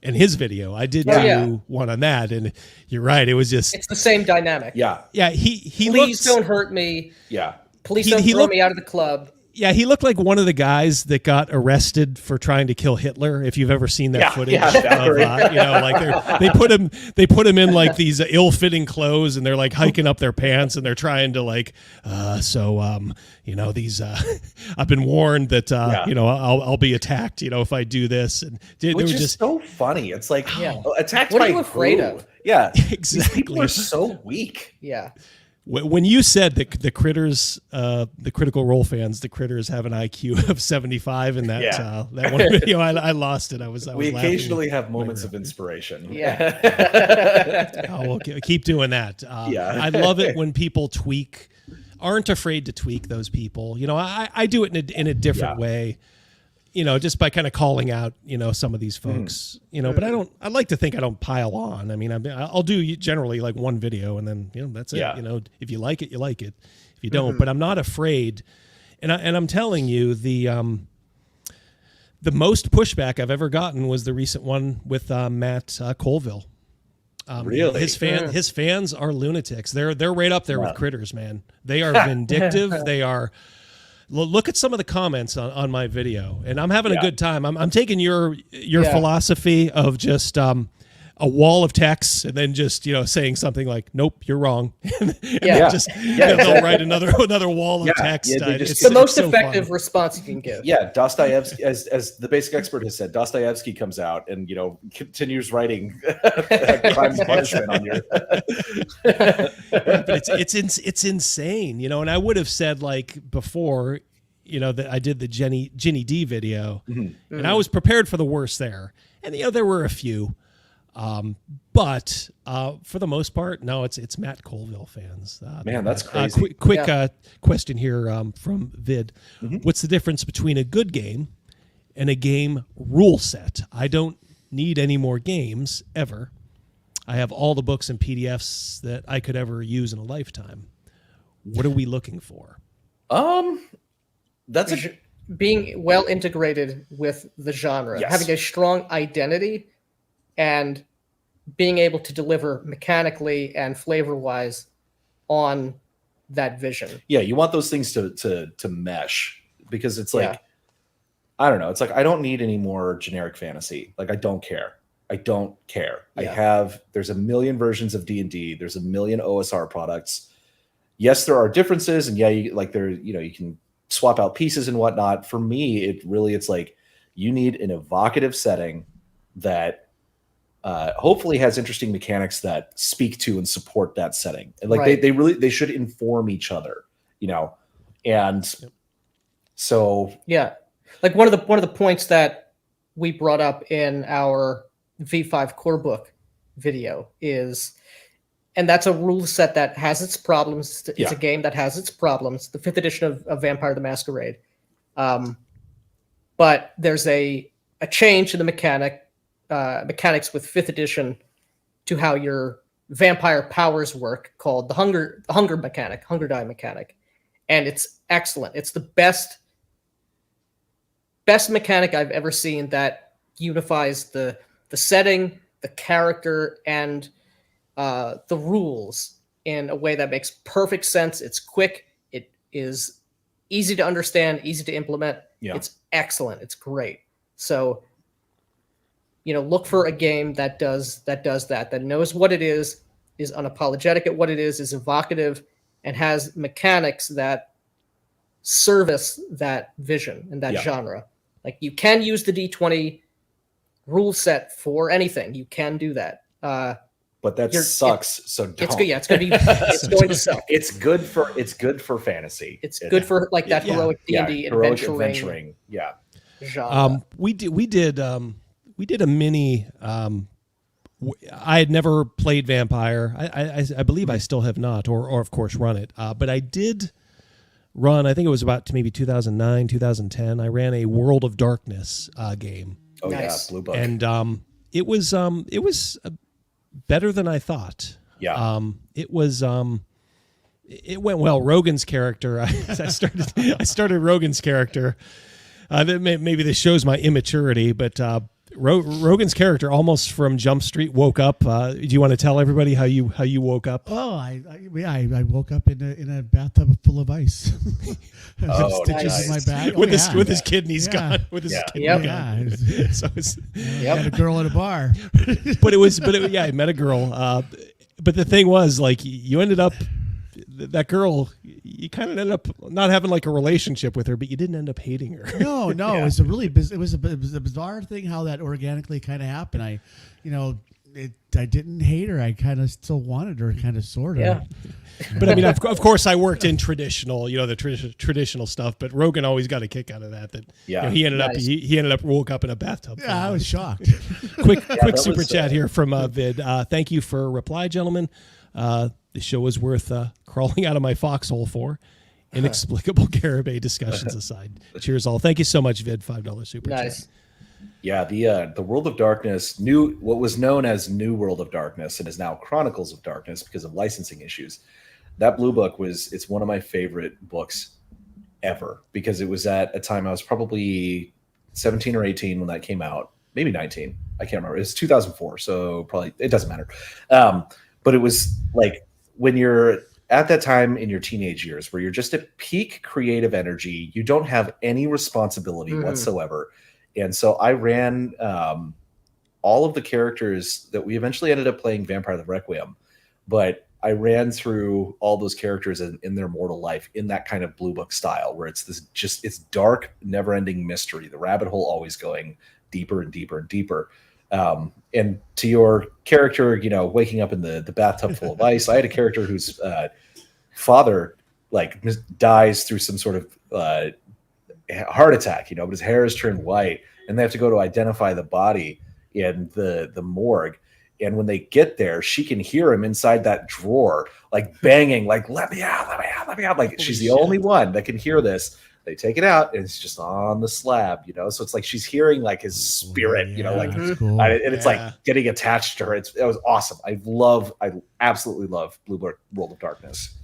S18: and his video. I did do one on that, and you're right. It was just,
S22: it's the same dynamic.
S3: Yeah.
S22: He please don't hurt me.
S3: Yeah.
S22: Please don't throw me out of the club.
S18: Yeah, he looked like one of the guys that got arrested for trying to kill Hitler. If you've ever seen that footage, of, you know, like they put him in like these ill-fitting clothes, and they're like hiking up their pants, and they're trying to like, you know, these. I've been warned that you know, I'll be attacked, you know, if I do this, and they were just
S3: so funny. It's like attacked.
S22: What
S3: by
S22: are you afraid of?
S3: Yeah,
S18: exactly.
S3: These people are so weak.
S22: Yeah.
S18: When you said that the critters, the Critical Role fans, the critters have an IQ of 75 in that that one video, I lost it. I was
S3: we occasionally have moments of inspiration.
S18: Yeah. We'll keep doing that. I love it when people aren't afraid to tweak those people. You know, I do it in a different way. You know, just by kind of calling out, you know, some of these folks, you know, but I like to think I don't pile on. I mean, I'll do generally like one video and then, you know, that's it. You know, if you like it, you like it. If you don't, but I'm not afraid. And I'm telling you, the most pushback I've ever gotten was the recent one with Matt Colville.
S3: Really?
S18: His fans are lunatics. They're right up there with critters, man. They are vindictive. They are. Look at some of the comments on my video, and I'm having a good time. I'm taking your philosophy of just a wall of text and then just, you know, saying something like, "Nope, you're wrong," and they'll write another wall of text.
S22: It's the most effective response you can give.
S3: Yeah, Dostoevsky, as the basic expert has said, Dostoevsky comes out and, you know, continues writing Crime and Punishment on your.
S18: But it's insane, you know. And I would have said, like before, you know, that I did the Ginny D video, and I was prepared for the worst there, and you know, there were a few. But for the most part, no, it's Matt Colville fans.
S3: Man, that's crazy.
S18: Quick question here from Vid. What's the difference between a good game and a game rule set? I don't need any more games ever. I have all the books and PDFs that I could ever use in a lifetime. What are we looking for?
S3: That's
S22: being well integrated with the genre, having a strong identity, and being able to deliver mechanically and flavor-wise on that vision.
S3: Yeah, you want those things to mesh, because it's like, I don't know. It's like, I don't need any more generic fantasy. Like, I don't care. There's a million versions of D&D. There's a million OSR products. Yes, there are differences, and you can swap out pieces and whatnot. For me, it's like, you need an evocative setting that hopefully has interesting mechanics that speak to and support that setting. And like they should inform each other, you know. And so
S22: like one of the points that we brought up in our V5 core book video is, and that's a rule set that has its problems. It's a game that has its problems. The 5th edition of Vampire the Masquerade. But there's a change in the mechanics with 5th edition to how your vampire powers work, called the hunger die mechanic. And it's excellent. It's the best mechanic I've ever seen that unifies the setting, the character, and the rules in a way that makes perfect sense. It's quick. It is easy to understand, easy to implement. It's excellent. It's great. So, you know, look for a game that does that knows what it is, is unapologetic at what it is evocative, and has mechanics that service that vision and that genre. Like, you can use the D20 rule set for anything. You can do that.
S3: But that sucks. So don't.
S22: It's good. Yeah, it's going to be. It's going to suck.
S3: It's good for fantasy.
S22: It's good for like that heroic D&D
S3: adventuring. Yeah.
S22: Genre.
S2: We did a mini. I had never played Vampire. I believe I still have not, or of course run it. But I did run. I think it was about maybe 2009, 2010. I ran a World of Darkness game.
S3: Oh nice. Yeah, Blue Book.
S2: And it was better than I thought.
S3: Yeah.
S2: It was. It went well. Rogan's character. I started Rogan's character. Maybe this shows my immaturity, but Rogan's character almost from Jump Street woke up. Do you want to tell everybody how you woke up?
S7: Oh, I woke up in a bathtub full of ice. Stitches in my back.
S2: With his kidneys gone. With his kidneys gone.
S7: Yeah.
S2: So
S7: had a girl at a bar.
S2: I met a girl. But the thing was, like, you ended up. That girl, you kind of ended up not having like a relationship with her, but you didn't end up hating her.
S7: No, it was it was a bizarre thing how that organically kind of happened. I didn't hate her. I kind of still wanted her, kind of, sort of.
S22: Yeah.
S2: But I mean, of course, I worked in traditional, the traditional stuff. But Rogan always got a kick out of that. He ended up he ended up woke up in a bathtub.
S7: Yeah, I was shocked.
S2: quick super chat here from Vid. Thank you for a reply, gentlemen. The show was worth crawling out of my foxhole for. Inexplicable Garibay discussions aside. Cheers all. Thank you so much, Vid. $5 super chat.
S3: Yeah, the World of Darkness, what was known as New World of Darkness and is now Chronicles of Darkness because of licensing issues. That Blue Book it's one of my favorite books ever because it was at a time I was probably 17 or 18 when that came out. Maybe 19. I can't remember. It was 2004, so probably it doesn't matter. But it was like when you're at that time in your teenage years where you're just at peak creative energy, you don't have any responsibility whatsoever. And so I ran all of the characters that we eventually ended up playing Vampire the Requiem, but I ran through all those characters in their mortal life in that kind of Blue Book style where it's dark, never-ending mystery, the rabbit hole always going deeper and deeper and deeper. And to your character, waking up in the bathtub full of ice, I had a character whose father dies through some sort of heart attack, but his hair is turned white, and they have to go to identify the body in the morgue. And when they get there, she can hear him inside that drawer, banging, let me out, let me out, let me out. She's the only one that can hear this. They take it out, and it's just on the slab, So it's like she's hearing his spirit,
S7: cool.
S3: And it's getting attached to her. It was awesome. I absolutely love Blue Book World of Darkness.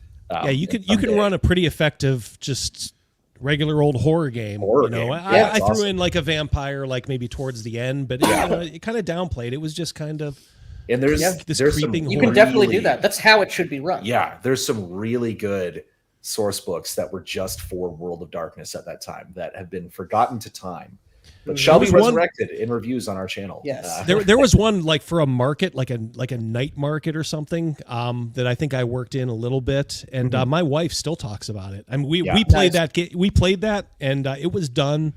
S2: You can run a pretty effective just regular old horror game. I threw in a vampire maybe towards the end, but it kind of downplayed. It was just kind of.
S3: And there's
S2: creeping.
S22: You can definitely do that. That's how it should be run.
S3: Yeah, there's some really good source books that were just for World of Darkness at that time that have been forgotten to time, but shall be resurrected in reviews on our channel.
S22: Yes,
S2: there was one for a market, like a night market or something, that I think I worked in a little bit, and my wife still talks about it. I mean, we played we played that, and it was done.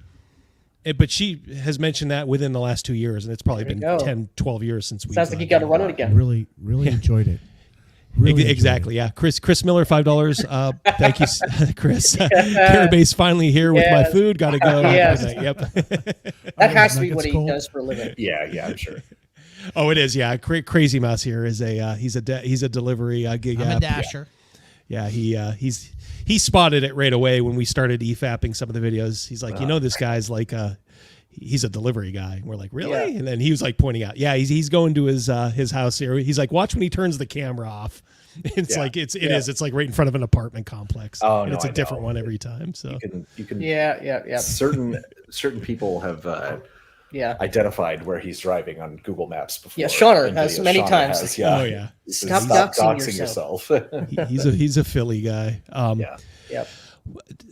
S2: But she has mentioned that within the last 2 years, and it's probably been 10, 12 years since we.
S22: Sounds like you got to run it again.
S7: Really enjoyed it. Really
S2: exactly, yeah. Chris Miller, $5. Thank you, Chris. Garibay's finally here with my food. Got to go.
S22: Yep. That has to be what he does for a living.
S3: Yeah, I'm sure.
S2: Oh, it is. Yeah, Crazy Mouse here is he's a delivery gig.
S20: I'm a dasher.
S2: Yeah, he spotted it right away when we started EFAPing some of the videos. He's like, this guy's he's a delivery guy. And we're like, really? Yeah. And then he was pointing out, he's going to his house here. He's like, watch when he turns the camera off. It's it's right in front of an apartment complex.
S3: Oh,
S2: and it's a different one every time. So
S3: you can
S22: yeah.
S3: Certain people have identified where he's driving on Google Maps before.
S22: Yeah, Shauner has many times.
S2: Oh yeah.
S22: Stop doxing yourself.
S2: He's a Philly guy.
S22: Yep.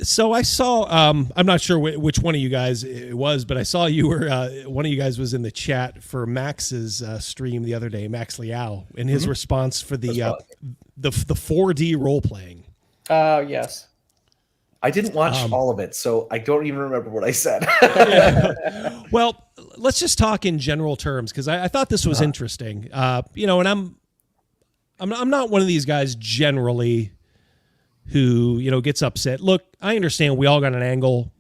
S2: So I saw, I'm not sure which one of you guys it was, but I saw you were, one of you guys was in the chat for Max's stream the other day, Max Liao, and his response for the 4D role playing.
S22: Yes.
S3: I didn't watch all of it, so I don't even remember what I said.
S2: Well, let's just talk in general terms, because I thought this was interesting. You know, and I'm not one of these guys generally who, you know, gets upset. Look, I understand we all got an angle.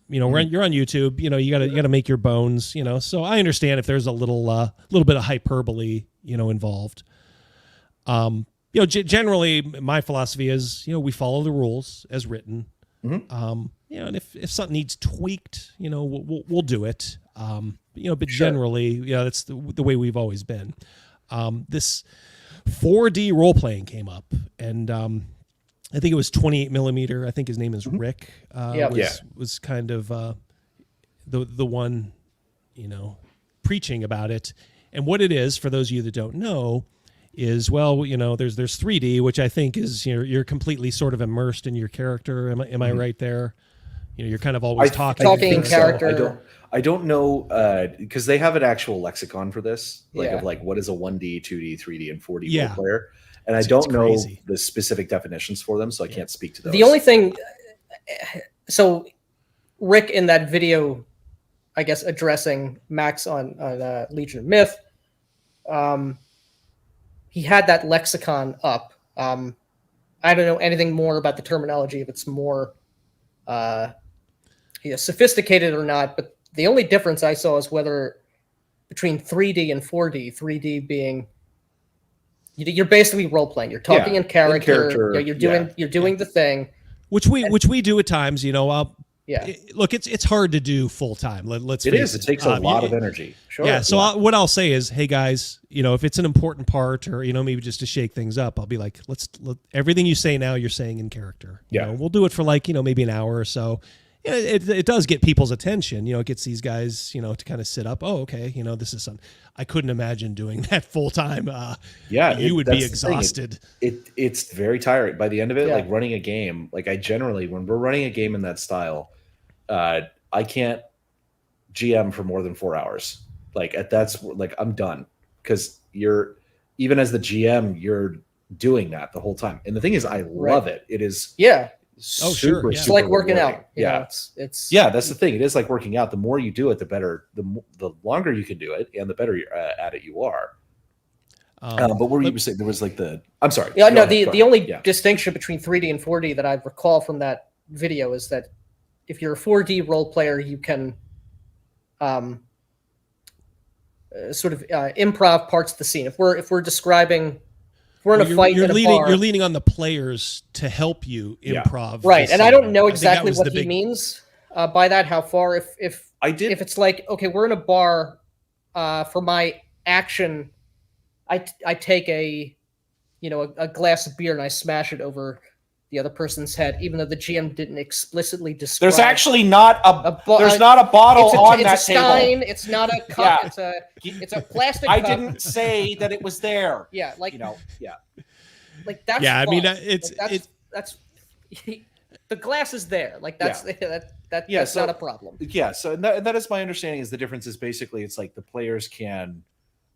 S2: You know, you're on YouTube. You know, you gotta make your bones. You know, so I understand if there's a little bit of hyperbole, you know, involved. You know, generally my philosophy is, you know, we follow the rules as written. You know, and if something needs tweaked, you know, we'll do it. You know, but generally, you know, that's the way we've always been. This 4D role playing came up, and I think it was 28 millimeter. I think his name is Rick. Was kind of the one, you know, preaching about it. And what it is, for those of you that don't know, is, well, you know, there's 3D, which I think is, you know, you're completely sort of immersed in your character. Am I right there? You know, you're kind of always talking
S22: in character.
S3: So. I don't know, because they have an actual lexicon for this, of like what is a 1D, 2D, 3D, and 4D role player. And I don't know the specific definitions for them, so I can't speak to those.
S22: The only thing, so Rick in that video, I guess, addressing Max on Legion of Myth, he had that lexicon up. I don't know anything more about the terminology, if it's more sophisticated or not, but the only difference I saw is whether between 3D and 4D, 3D being you're basically role playing. You're talking in character. You're doing the thing,
S2: which we do at times. You know, look, it's hard to do full time. Let's.
S3: It is. It takes a lot of energy. Sure.
S2: Yeah. So what I'll say is, hey guys, you know, if it's an important part, or, you know, maybe just to shake things up, I'll be like, everything you say now, you're saying in character. You know, we'll do it for like, you know, maybe an hour or so. Yeah, it does get people's attention. You know, it gets these guys, you know, to kind of sit up. Oh, okay. You know, this is something I couldn't imagine doing that full time. You would be exhausted.
S3: It's very tiring by the end of it. Like running a game, like when we're running a game in that style, I can't GM for more than 4 hours. I'm done, because even as the GM, you're doing that the whole time. And the thing is, I love it. It is.
S22: Yeah.
S3: Super,
S22: it's like working out.
S3: Yeah,
S22: it's
S3: that's the thing. It is like working out. The more you do it, the better. The longer you can do it, and the better at it you are. But what were you saying? There was like I'm sorry.
S22: Yeah, no. The only distinction between 3D and 4D that I recall from that video is that if you're a 4D role player, you can sort of improv parts of the scene. If we're describing. We're in a fight. You're
S2: leaning on the players to help you improv,
S22: right? And I don't know exactly what he means by that. How far? If it's like, okay, we're in a bar. For my action, I take a glass of beer and I smash it over the other person's head, even though the GM didn't explicitly describe.
S10: There's actually not there's not a bottle on that table.
S22: Stein, it's not a cup. It's a plastic cup.
S10: I didn't say that it was there.
S22: Yeah, like like that's.
S2: Yeah,
S22: fun.
S2: I mean,
S22: that's the glass is there. Like that's that's not a problem.
S3: Yeah, so that is my understanding. Is the difference is basically it's like the players can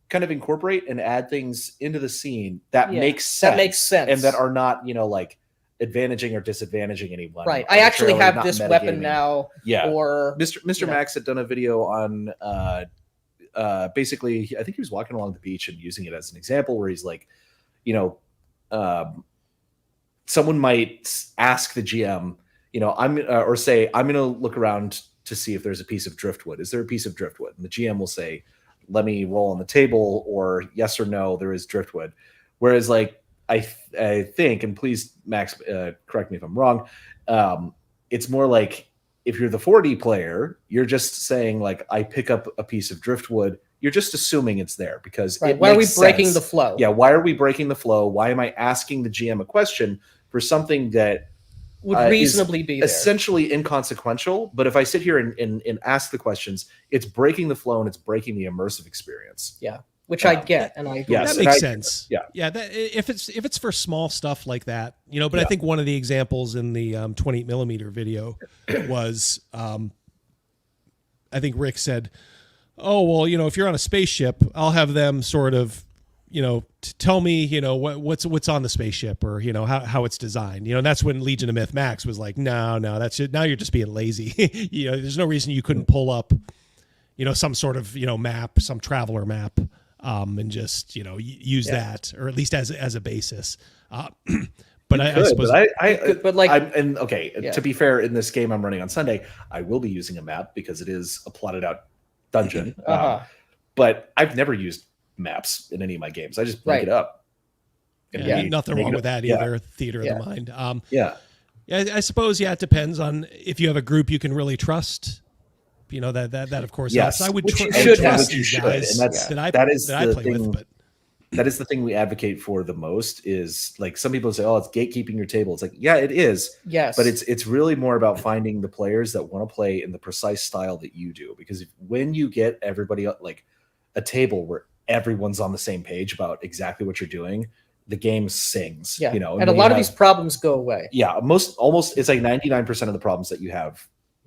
S3: kind of incorporate and add things into the scene that makes sense, and that are not like advantaging or disadvantaging anyone.
S22: Right. I actually have this weapon now.
S3: Yeah.
S22: Or
S3: Mr. Max had done a video on basically, I think he was walking along the beach and using it as an example where he's like, someone might ask the GM, or say, I'm going to look around to see if there's a piece of driftwood. Is there a piece of driftwood? And the GM will say, let me roll on the table, or yes or no, there is driftwood. Whereas like, I think, and please, Max, correct me if I'm wrong. It's more like if you're the 4D player, you're just saying like, I pick up a piece of driftwood. You're just assuming it's there because
S22: why are we breaking the flow?
S3: Yeah, why are we breaking the flow? Why am I asking the GM a question for something that
S22: would reasonably be there?
S3: Essentially inconsequential? But if I sit here and ask the questions, it's breaking the flow and it's breaking the immersive experience.
S22: Yeah. which I get, and I
S2: that makes sense.
S3: Yeah.
S2: That, if it's for small stuff like that, but I think one of the examples in the 28mm video was, I think Rick said, "Oh well, if you're on a spaceship, I'll have them sort of, tell me, what's on the spaceship or how it's designed." And that's when Legion of Myth Max was like, no, that's it. Now you're just being lazy. There's no reason you couldn't pull up, some sort of map, some traveler map. And just use that, or at least as a basis. But I suppose,
S3: to be fair, in this game I'm running on Sunday, I will be using a map because it is a plotted out dungeon. But I've never used maps in any of my games. I just make it up.
S2: Nothing wrong with that either. Theater of the mind. I suppose it depends on if you have a group you can really trust. That of course helps. I would trust these guys that I play with, but
S3: that is the thing we advocate for the most. Is like some people say, "Oh, it's gatekeeping your table." It's like, yeah, it is.
S22: Yes,
S3: but it's really more about finding the players that want to play in the precise style that you do. Because when you get everybody like a table where everyone's on the same page about exactly what you're doing, the game sings.
S22: Yeah, and a lot of these problems go away.
S3: Yeah, almost it's like 99% of the problems that you have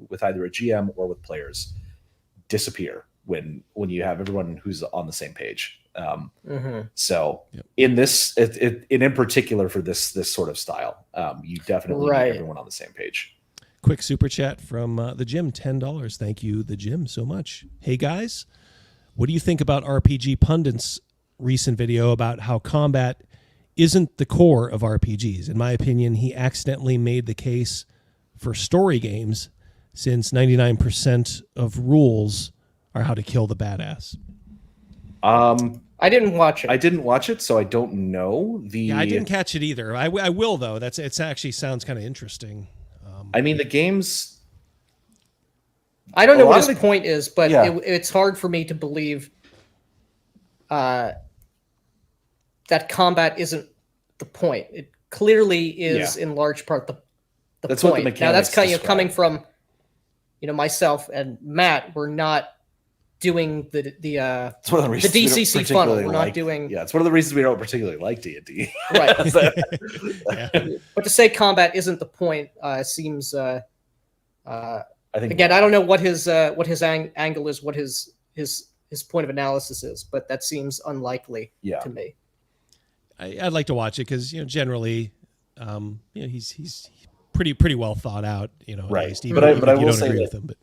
S3: with either a GM or with players disappear when you have everyone who's on the same page. So in this, in particular for this sort of style, you definitely need everyone on the same page.
S2: Quick super chat from the Jim, $10. Thank you, the Jim, so much. Hey guys, what do you think about RPG Pundit's recent video about how combat isn't the core of RPGs? In my opinion, he accidentally made the case for story games, since 99% of rules are how to kill the badass.
S22: I didn't watch it.
S3: I didn't watch it, so I don't know.
S2: I didn't catch it either. I will though. It actually sounds kind of interesting.
S3: I mean, the games.
S22: I don't know what his point is, but it's hard for me to believe that combat isn't the point. It clearly is in large part the
S3: that's
S22: point.
S3: What the mechanics
S22: now that's kind of
S3: describe.
S22: coming from myself and Matt. We're not doing the
S3: it's one of the reasons
S22: DCC funnel. We're not doing.
S3: Yeah, it's one of the reasons we don't particularly like D&D.
S22: Right. But to say combat isn't the point seems. I think again, I don't know what his angle is, what his point of analysis is, but that seems unlikely to me.
S2: I'd like to watch it because generally, he's pretty well thought out,
S3: right.
S2: At least,
S3: but I will say
S2: agree
S3: that,
S2: with him, but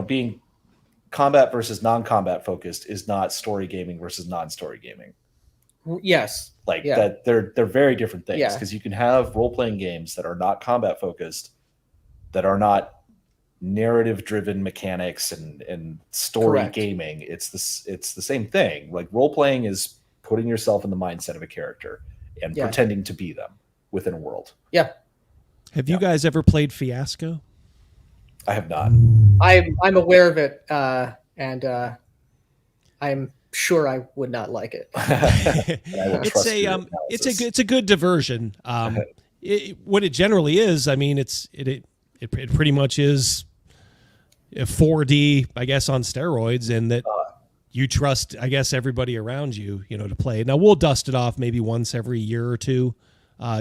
S3: being combat versus non-combat focused is not story gaming versus non-story gaming.
S22: Yes.
S3: That they're very different things because you can have role-playing games that are not combat focused, that are not narrative driven mechanics and story gaming. It's the same thing. Like role-playing is putting yourself in the mindset of a character and pretending to be them within a world.
S22: Yeah.
S2: Have you guys ever played Fiasco?
S3: I have not.
S22: I'm aware of it, and I'm sure I would not like it.
S2: It's a good diversion. What it generally is, I mean, it pretty much is a 4D, I guess, on steroids, and that you trust, I guess, everybody around you, to play it. Now we'll dust it off maybe once every year or two,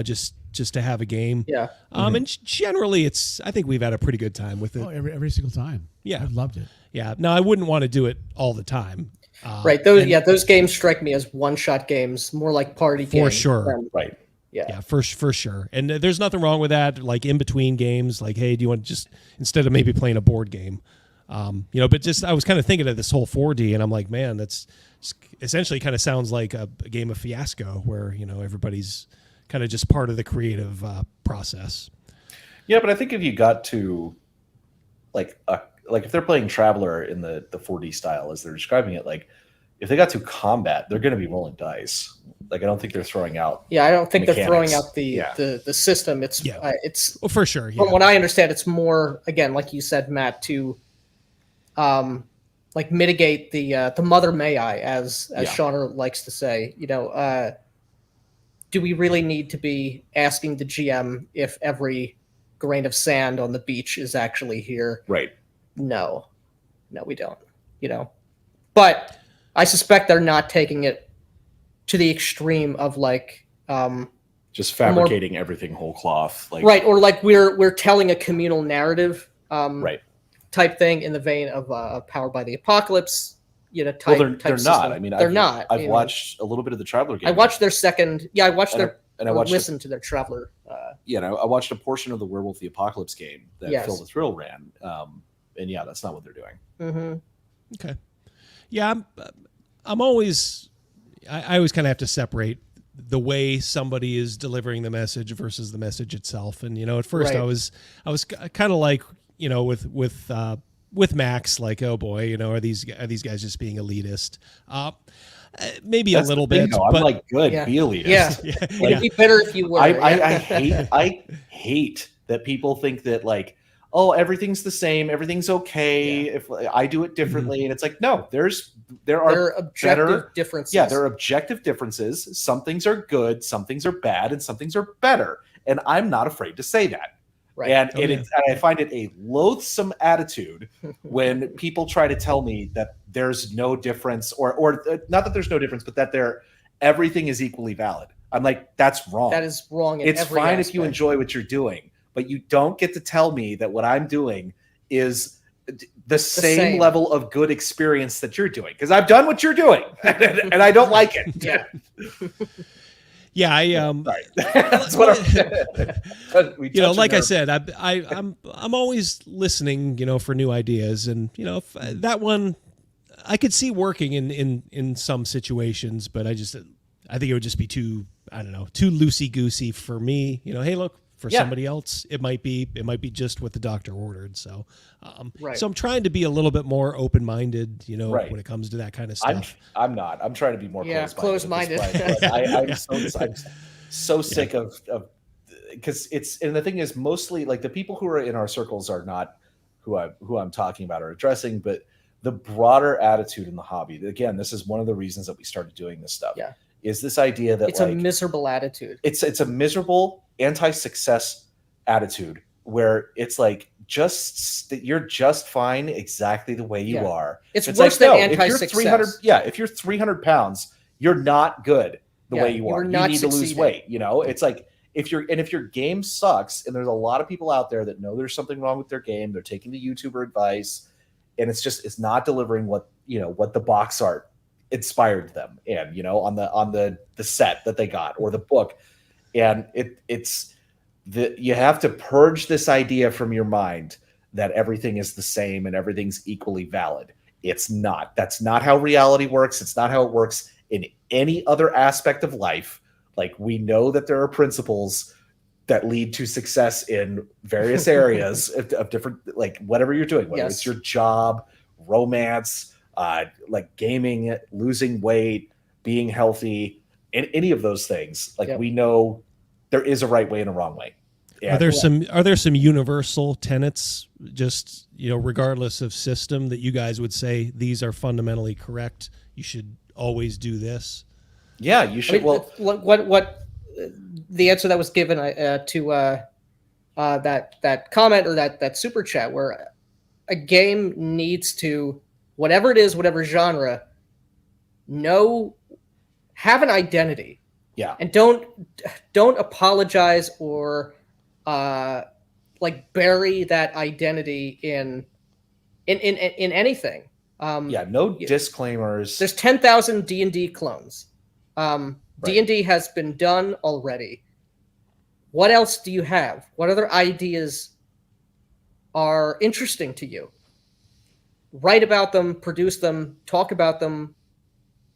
S2: just to have a game.
S22: Yeah.
S2: And generally I think we've had a pretty good time with it.
S7: Oh, every single time.
S2: Yeah.
S7: I've loved it.
S2: Yeah. Now I wouldn't want to do it all the time.
S22: Right. Those games strike me as one-shot games, more like party games.
S2: For sure.
S3: Right.
S22: Yeah.
S2: For sure. And there's nothing wrong with that. Like in between games, like, hey, do you want to just, instead of maybe playing a board game, but just, I was kind of thinking of this whole 4D and I'm like, man, that's essentially kind of sounds like a game of Fiasco where, everybody's kind of just part of the creative process.
S3: Yeah. But I think if you got to like if they're playing Traveler in the 4D style, as they're describing it, like if they got to combat, they're going to be rolling dice. Like, I don't think they're throwing out.
S22: Yeah. I don't think
S3: mechanics.
S22: they're throwing out the system. It's,
S2: well, for sure.
S22: From what I understand, it's more, again, like you said, Matt, to, like mitigate the mother may I, as Shauna likes to say, do we really need to be asking the GM if every grain of sand on the beach is actually here?
S3: Right.
S22: No, we don't, but I suspect they're not taking it to the extreme of like
S3: just fabricating everything whole cloth, like
S22: right, or like we're telling a communal narrative,
S3: right,
S22: type thing in the vein of Powered by the Apocalypse. You know, type,
S3: well, they're
S22: system.
S3: not. I mean,
S22: they're not.
S3: I've watched a little bit of the Traveler game.
S22: I watched their second. Yeah, I watched
S3: and I watched
S22: listened to their Traveler.
S3: I watched a portion of the Werewolf the Apocalypse game that
S22: Yes.
S3: Phil the Thrill ran, and yeah, that's not what they're doing.
S22: Mm-hmm.
S2: Okay. Yeah, I'm always. I always kind of have to separate the way somebody is delivering the message versus the message itself. And at first
S22: Right.
S2: I was kind of like with Max, like, oh boy, are these guys just being elitist? Maybe
S3: That's
S2: a little
S3: the thing,
S2: bit.
S3: though. I'm
S2: but
S3: like, good,
S22: Yeah.
S3: be elitist.
S22: Yeah.
S3: Like,
S22: It'd be better if you were.
S3: I hate that people think that like, oh, everything's the same, everything's okay if I do it differently, and it's like, no, there are
S22: objective differences.
S3: Yeah, there are objective differences. Some things are good, some things are bad, and some things are better, and I'm not afraid to say that.
S22: Right.
S3: And and I find it a loathsome attitude when people try to tell me that there's no difference, or not that there's no difference, but that everything is equally valid. I'm like, that's wrong.
S22: That is wrong. In
S3: It's
S22: every
S3: fine
S22: aspect.
S3: if you enjoy what you're doing, but you don't get to tell me that what I'm doing is the same level of good experience that you're doing, because I've done what you're doing and I don't like it.
S22: Yeah.
S2: Yeah,
S3: That's what I'm.
S2: Like I said, I'm always listening, for new ideas, and if that one I could see working in some situations, but I think it would just be too loosey goosey for me. Hey, look, for somebody else, it might be just what the doctor ordered. So,
S22: Right.
S2: so I'm trying to be a little bit more open minded,
S3: Right.
S2: when it comes to that kind of stuff.
S3: I'm not. I'm trying to be more
S22: close-minded.
S3: I'm so sick of because and the thing is, mostly like the people who are in our circles are not who I'm talking about or addressing, but the broader attitude in the hobby. Again, this is one of the reasons that we started doing this stuff.
S22: Yeah.
S3: Is this idea that
S22: It's a miserable attitude.
S3: It's a miserable anti-success attitude where it's like you're just fine exactly the way you are.
S22: It's worse than
S3: anti-success. If you're 300 pounds, you're not good the way you are. You need to lose weight. It's like if your game sucks, and there's a lot of people out there that know there's something wrong with their game, they're taking the YouTuber advice, and it's not delivering what the box art inspired them, and on the set that they got or the book, and you have to purge this idea from your mind that everything is the same and everything's equally valid. It's not. That's not how reality works. It's not how it works in any other aspect of life. Like, we know that there are principles that lead to success in various areas of different, like whatever you're doing, whether it's your job, romance, like gaming, losing weight, being healthy, and any of those things. Like, we know there is a right way and a wrong way.
S2: Are there some universal tenets, just regardless of system, that you guys would say these are fundamentally correct? You should always do this.
S3: Yeah, you should.
S22: What the answer that was given to that comment or that super chat, where a game needs to, whatever it is, whatever genre, have an identity.
S3: Yeah,
S22: and don't apologize or like bury that identity in anything.
S3: No disclaimers.
S22: There's 10,000 D&D clones. D&D has been done already. What else do you have? What other ideas are interesting to you? Write about them, produce them, talk about them,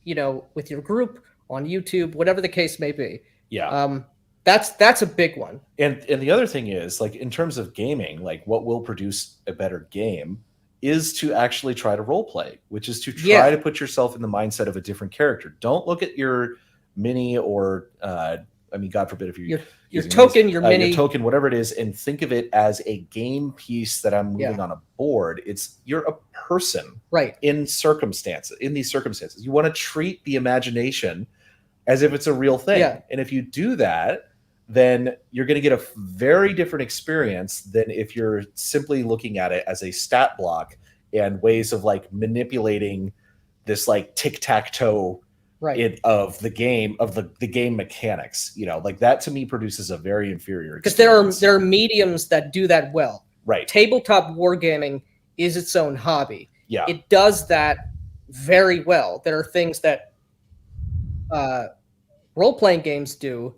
S22: with your group, on YouTube, whatever the case may be.
S3: Yeah.
S22: That's a big one.
S3: And the other thing is, like, in terms of gaming, like, what will produce a better game is to actually try to role play, which is to try to put yourself in the mindset of a different character. Don't look at your mini or God forbid if you're
S22: your token, your mini,
S3: your token, whatever it is, and think of it as a game piece that I'm moving on a board. You're a person,
S22: right?
S3: In these circumstances, you want to treat the imagination as if it's a real thing.
S22: Yeah.
S3: And if you do that, then you're going to get a very different experience than if you're simply looking at it as a stat block and ways of like manipulating this like tic-tac-toe of the game, of the game mechanics. You know, like that to me produces a very inferior experience.
S22: Because there are mediums that do that well.
S3: Right.
S22: Tabletop wargaming is its own hobby.
S3: Yeah.
S22: It does that very well. There are things that role-playing games do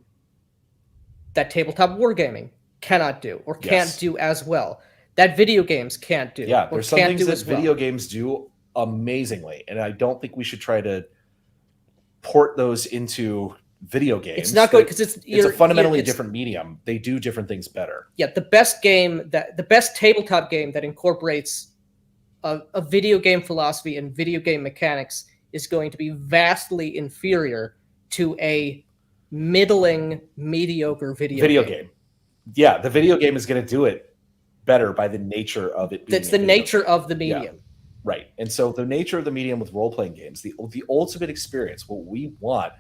S22: that tabletop wargaming cannot do or can't do as well. That video games can't do.
S3: Yeah, there's some things that
S22: well.
S3: video games do amazingly, and I don't think we should try to port those into video games.
S22: It's not good because it's
S3: a fundamentally different medium. They do different things better.
S22: Yeah, the best tabletop game that incorporates a video game philosophy and video game mechanics is going to be vastly inferior to a middling, mediocre video game.
S3: Yeah, the video game is going to do it better by the nature of it.
S22: That's the nature of the medium.
S3: Yeah. Right. And so the nature of the medium with role-playing games, the ultimate experience, what we want,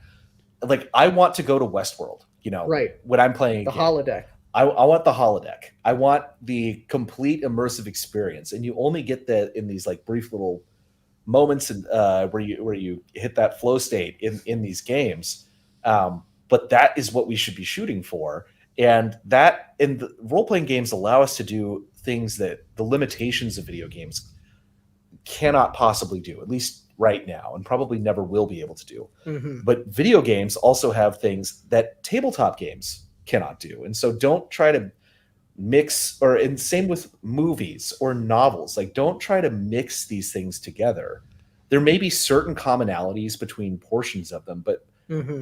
S3: like I want to go to Westworld, you know, when I'm playing
S22: the holodeck.
S3: I want the holodeck. I want the complete immersive experience. And you only get that in these like brief little moments and where you hit that flow state in these games. But that is what we should be shooting for. And the role-playing games allow us to do things that the limitations of video games cannot possibly do, at least right now, and probably never will be able to do.
S22: Mm-hmm.
S3: But video games also have things that tabletop games cannot do. And so don't try to mix, and same with movies or novels, like don't try to mix these things together. There may be certain commonalities between portions of them, but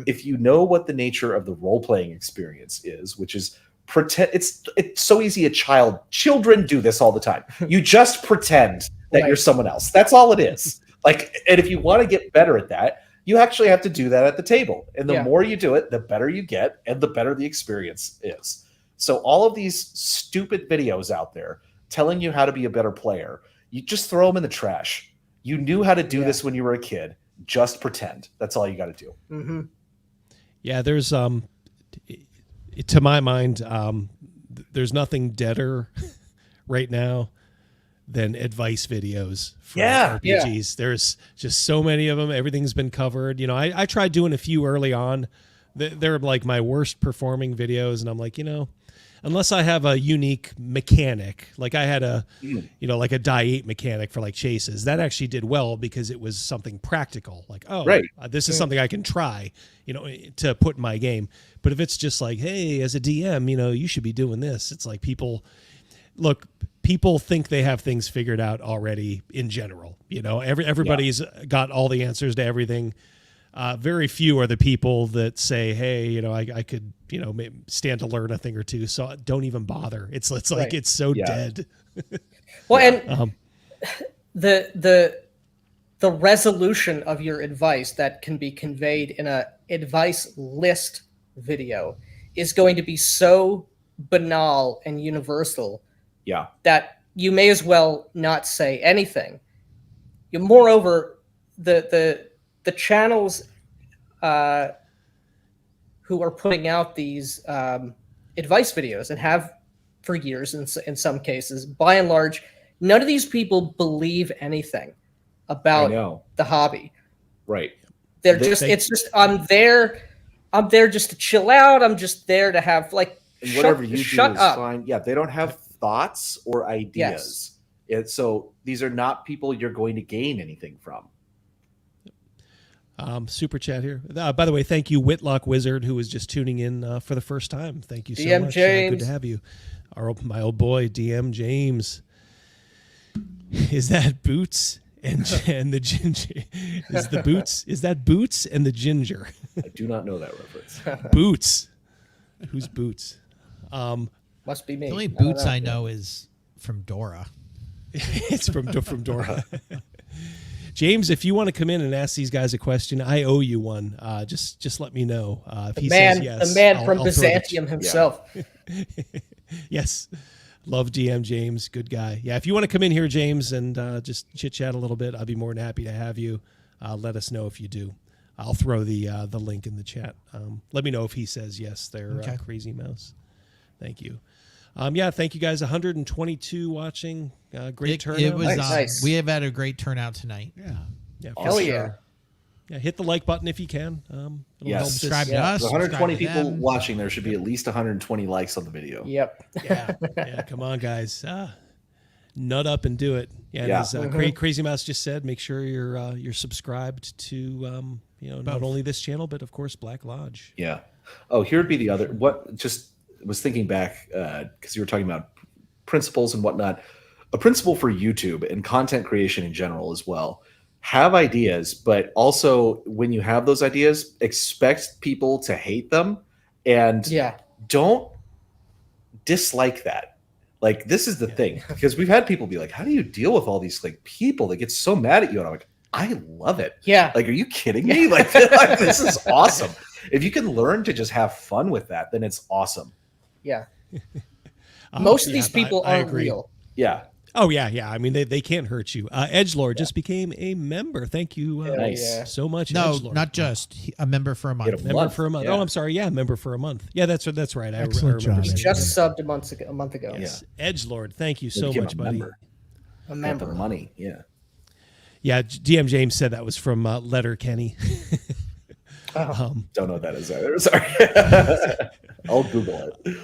S3: if you know what the nature of the role-playing experience is, which is pretend, it's so easy. Children do this all the time. You just pretend that you're someone else. That's all it is. Like, and if you want to get better at that, you actually have to do that at the table. And the more you do it, the better you get and the better the experience is. So all of these stupid videos out there telling you how to be a better player, you just throw them in the trash. You knew how to do this when you were a kid. Just pretend. That's all you got to do.
S22: Mm-hmm.
S2: Yeah, there's to my mind, there's nothing deader right now than advice videos for RPGs.
S3: Yeah.
S2: There's just so many of them. Everything's been covered. You know, I tried doing a few early on. They're like my worst performing videos, and I'm like, you know, unless I have a unique mechanic, like I had like a die 8 mechanic for like chases, that actually did well because it was something practical. Like, this is something I can try, you know, to put in my game. But if it's just like, hey, as a DM, you know, you should be doing this. It's like people think they have things figured out already in general. You know, everybody's got all the answers to everything. Very few are the people that say, hey, you know, I could, you know, stand to learn a thing or two. So don't even bother. It's like, it's so dead.
S22: Well, and the resolution of your advice that can be conveyed in a advice list video is going to be so banal and universal that you may as well not say anything. Moreover, the channels who are putting out these advice videos and have for years in some cases, by and large, none of these people believe anything about the hobby.
S3: Right.
S22: I'm there just to chill out. I'm just there to have like
S3: whatever you
S22: shut
S3: do is
S22: up.
S3: fine. Yeah, they don't have thoughts or ideas. So these are not people you're going to gain anything from.
S2: Super chat here. By the way, thank you, Whitlock Wizard, who was just tuning in for the first time. Thank you so
S22: DM
S2: much.
S22: James.
S2: Good to have you. My old boy, DM James. Is that Boots and the Ginger? Is that Boots and the Ginger?
S3: I do not know that reference.
S2: Boots. Who's Boots?
S22: Must be me.
S20: The only Boots I know is from Dora.
S2: It's from Dora. James, if you want to come in and ask these guys a question, I owe you one. Just let me know. If he says yes,
S22: the man
S2: I'll
S22: from
S2: throw
S22: Byzantium himself.
S2: Yes. Love DM James. Good guy. Yeah. If you want to come in here, James, and just chit chat a little bit, I'd be more than happy to have you. Let us know if you do. I'll throw the link in the chat. Let me know if he says yes there, Crazy Mouse. Thank you. Thank you guys. 122 watching. Great turnout.
S20: It was
S22: nice.
S20: We have had a great turnout tonight.
S7: Yeah.
S2: Yeah,
S22: Hell yeah.
S2: Yeah, hit the like button if you can. It'll help
S20: subscribe
S2: us.
S20: to us.
S3: 120
S20: subscribe to
S3: people
S20: them.
S3: watching. There should be at least 120 likes on the video.
S22: Yep.
S2: Yeah, come on, guys. Nut up and do it. Yeah, and
S3: Yeah.
S2: as Crazy Mouse just said, make sure you're subscribed to not only this channel but of course Black Lodge.
S3: Yeah. Oh, here would be the other. What just was thinking back because you were talking about principles and whatnot. A principle for YouTube and content creation in general as well. Have ideas, but also when you have those ideas, expect people to hate them, and don't dislike that. Like, this is the thing, because we've had people be like, "How do you deal with all these like people that get so mad at you?" And I'm like, "I love it."
S22: Yeah.
S3: Like, are you kidding me? Like this is awesome. If you can learn to just have fun with that, then it's awesome.
S22: Yeah. Most of these people
S2: I
S22: aren't
S2: agree.
S22: real.
S3: Yeah.
S2: Oh yeah. I mean, they can't hurt you. Edgelord just became a member. Thank you so much.
S20: No,
S2: Edgelord.
S20: not just a member for a month.
S2: Member for a month.
S3: Yeah.
S2: Oh, I'm sorry. Yeah, member for a month. Yeah, that's right. I
S7: Excellent
S2: remember.
S7: job.
S2: saying
S22: Just
S2: that.
S22: subbed a month ago.
S2: Yes. Edgelord, thank you
S3: They
S2: so
S3: became
S2: much,
S3: a
S2: buddy.
S3: member.
S22: A
S3: Got
S22: member.
S3: the money. Yeah.
S2: Yeah, DM James said that was from Letter Kenny.
S3: Don't know what that is either. Sorry. I'll Google it.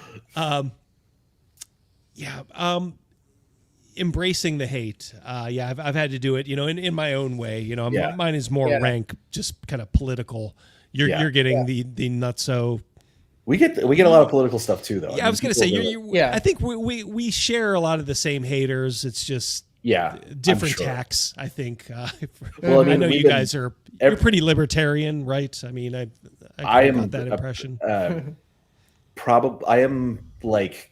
S2: Embracing the hate. I've had to do it, in my own way.
S3: Yeah.
S2: Mine is more rank, just kind of political. You're getting the nutso.
S3: We get a lot of political stuff too, though.
S2: Yeah, I was going to say,
S3: people
S2: I think we share a lot of the same haters. It's just different tacks, I think.
S3: Well, I mean,
S2: know
S3: we've
S2: you
S3: been-
S2: guys you're pretty libertarian, right? I mean, I
S3: am
S2: got that impression.
S3: I am like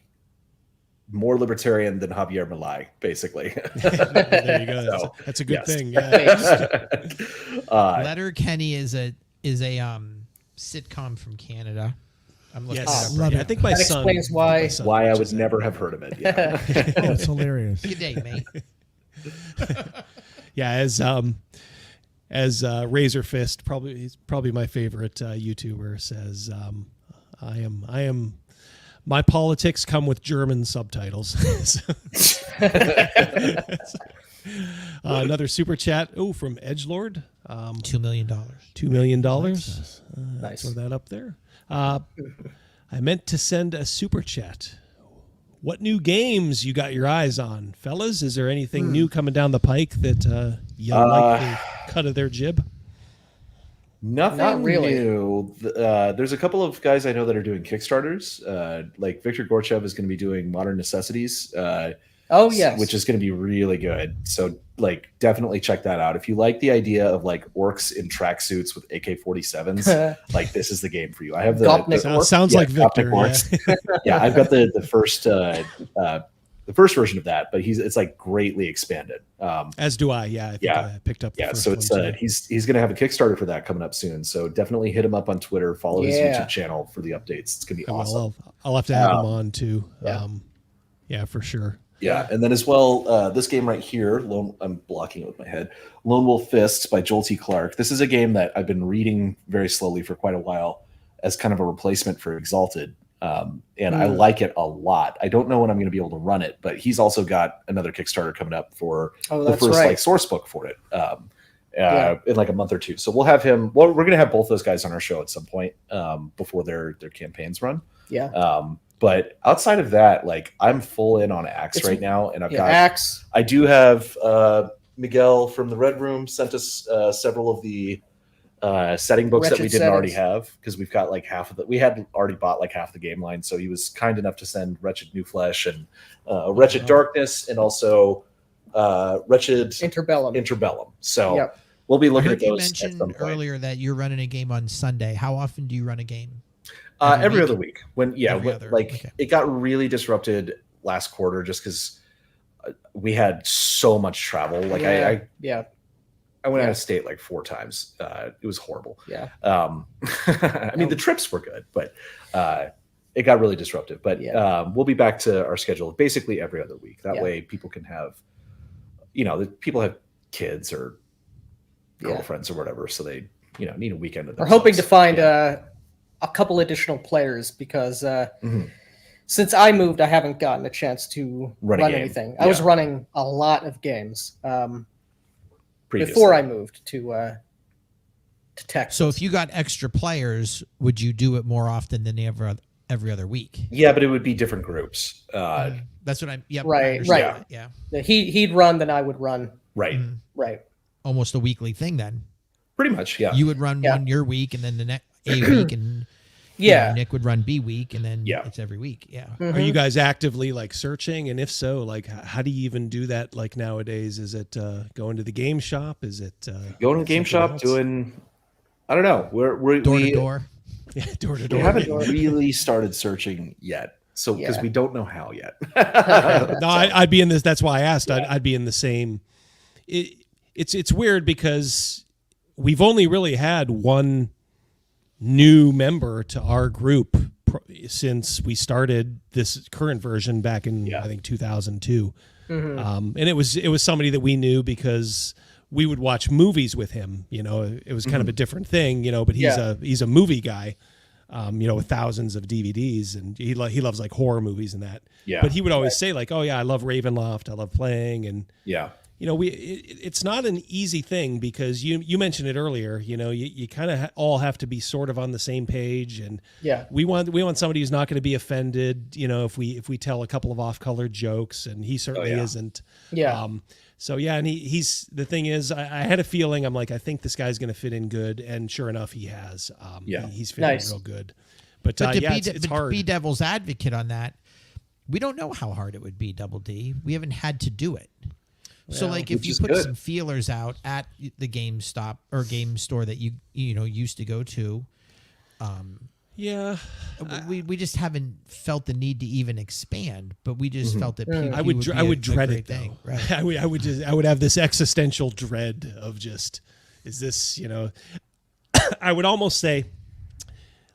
S3: more libertarian than Javier Milei, basically.
S2: There you go.
S3: So,
S2: that's a good
S3: yes.
S2: thing. Yeah.
S20: Letter Kenny is a sitcom from Canada. I'm looking
S2: Yes.
S20: it up.
S2: Yeah, I think my
S22: That
S2: son.
S22: explains why-
S3: Why I would never have heard of it. Yeah.
S7: Oh, it's hilarious.
S20: Good day, mate.
S2: Yeah, as Razor Fist, he's probably my favorite YouTuber, says, I am. My politics come with German subtitles. Another super chat. Oh, from Edgelord.
S20: $2 million.
S2: $2 million.
S22: Nice.
S2: Throw that up there. I meant to send a super chat. What new games you got your eyes on, fellas? Is there anything new coming down the pike that you like the cut of their jib?
S3: Nothing
S22: Not really.
S3: new. There's a couple of guys I know that are doing Kickstarters. Like Victor Gorchev is going to be doing Modern Necessities.
S22: Oh, yes.
S3: Which is going to be really good. So, like, definitely check that out. If you like the idea of like orcs in tracksuits with AK-47s, like this is the game for you. I have the
S22: Gopnik orc.
S2: Sounds like Victor.
S3: Gopnik orcs. Yeah, I've got the first version of that, but it's like greatly expanded.
S2: As do I. Yeah, I think I picked up. The first
S3: so it's
S2: one too.
S3: he's going to have a Kickstarter for that coming up soon. So definitely hit him up on Twitter. Follow his YouTube channel for the updates. It's going to be awesome.
S2: I'll have to add him on too.
S3: Yeah.
S2: Yeah, for sure.
S3: Yeah, and then as well, this game right here, I'm blocking it with my head. Lone Wolf Fists by Joel T. Clark. This is a game that I've been reading very slowly for quite a while as kind of a replacement for Exalted. And I like it a lot. I don't know when I'm going to be able to run it, but he's also got another Kickstarter coming up for the first like source book for it in like a month or two. So we'll have him. Well, we're going to have both those guys on our show at some point before their campaigns run.
S22: Yeah.
S3: But outside of that, like I'm full in on Axe right now, and I've got
S22: Axe.
S3: I do have Miguel from the Red Room sent us several of the setting books that we didn't already have because we've got like half of the. We had already bought like half the game line, so he was kind enough to send Wretched New Flesh and Wretched Darkness, and also Wretched Interbellum. So we'll be looking at those.
S20: You mentioned earlier that you're running a game on Sunday. How often do you run a game?
S3: Every other week.
S20: Okay.
S3: It got really disrupted last quarter just because we had so much travel. Like I went out of state like 4 times. It was horrible.
S22: Yeah.
S3: I mean the trips were good, but it got really disruptive. But we'll be back to our schedule basically every other week. That way people can have, people have kids or girlfriends or whatever, so they need a weekend of
S22: We're hoping to find a couple additional players because since I moved, I haven't gotten a chance to run anything. I was running a lot of games. before I moved to Texas.
S20: So if you got extra players, would you do it more often than every other week?
S3: Yeah, but it would be different groups.
S20: That's what I'm. Yep,
S22: right.
S20: Yeah.
S22: He'd run, then I would run.
S3: Right.
S22: Right.
S20: Almost a weekly thing then.
S3: Pretty much, yeah.
S20: You would run one your week, and then the next A week, and Nick would run B week, and then it's every week. Yeah.
S2: Are you guys actively like searching? And if so, like how do you even do that? Like nowadays, is it going to the game shop? Is it
S3: going to the game shop doing? I don't know. We're
S20: door to door.
S2: Yeah, door to door.
S3: We haven't really started searching yet, so because we don't know how yet.
S2: No, I'd be in this. That's why I asked. I'd be in the same. It's weird because we've only really had one new member to our group since we started this current version back in I think 2002, and it was somebody that we knew because we would watch movies with him. You know, it was kind of a different thing. You know, but he's a movie guy. You know, with thousands of DVDs, and he loves like horror movies and that. Yeah. But he would always say like, "Oh yeah, I love Ravenloft. I love playing." And you know, it's not an easy thing because you mentioned it earlier. You know, you kind of all have to be sort of on the same page, and we want somebody who's not going to be offended. You know, if we tell a couple of off-color jokes, and he certainly isn't. Yeah. So yeah, and he's the thing is, I had a feeling. I'm like, I think this guy's going to fit in good, and sure enough, he has. He's fitting in real good. But it's hard.
S20: Be devil's advocate on that. We don't know how hard it would be, Double D. We haven't had to do it. So like if you put some feelers out at the GameStop or game store that you used to go to, we just haven't felt the need to even expand, but we just felt that
S2: I would dread it though. Right. I would have this existential dread of just, is this, you know, I would almost say,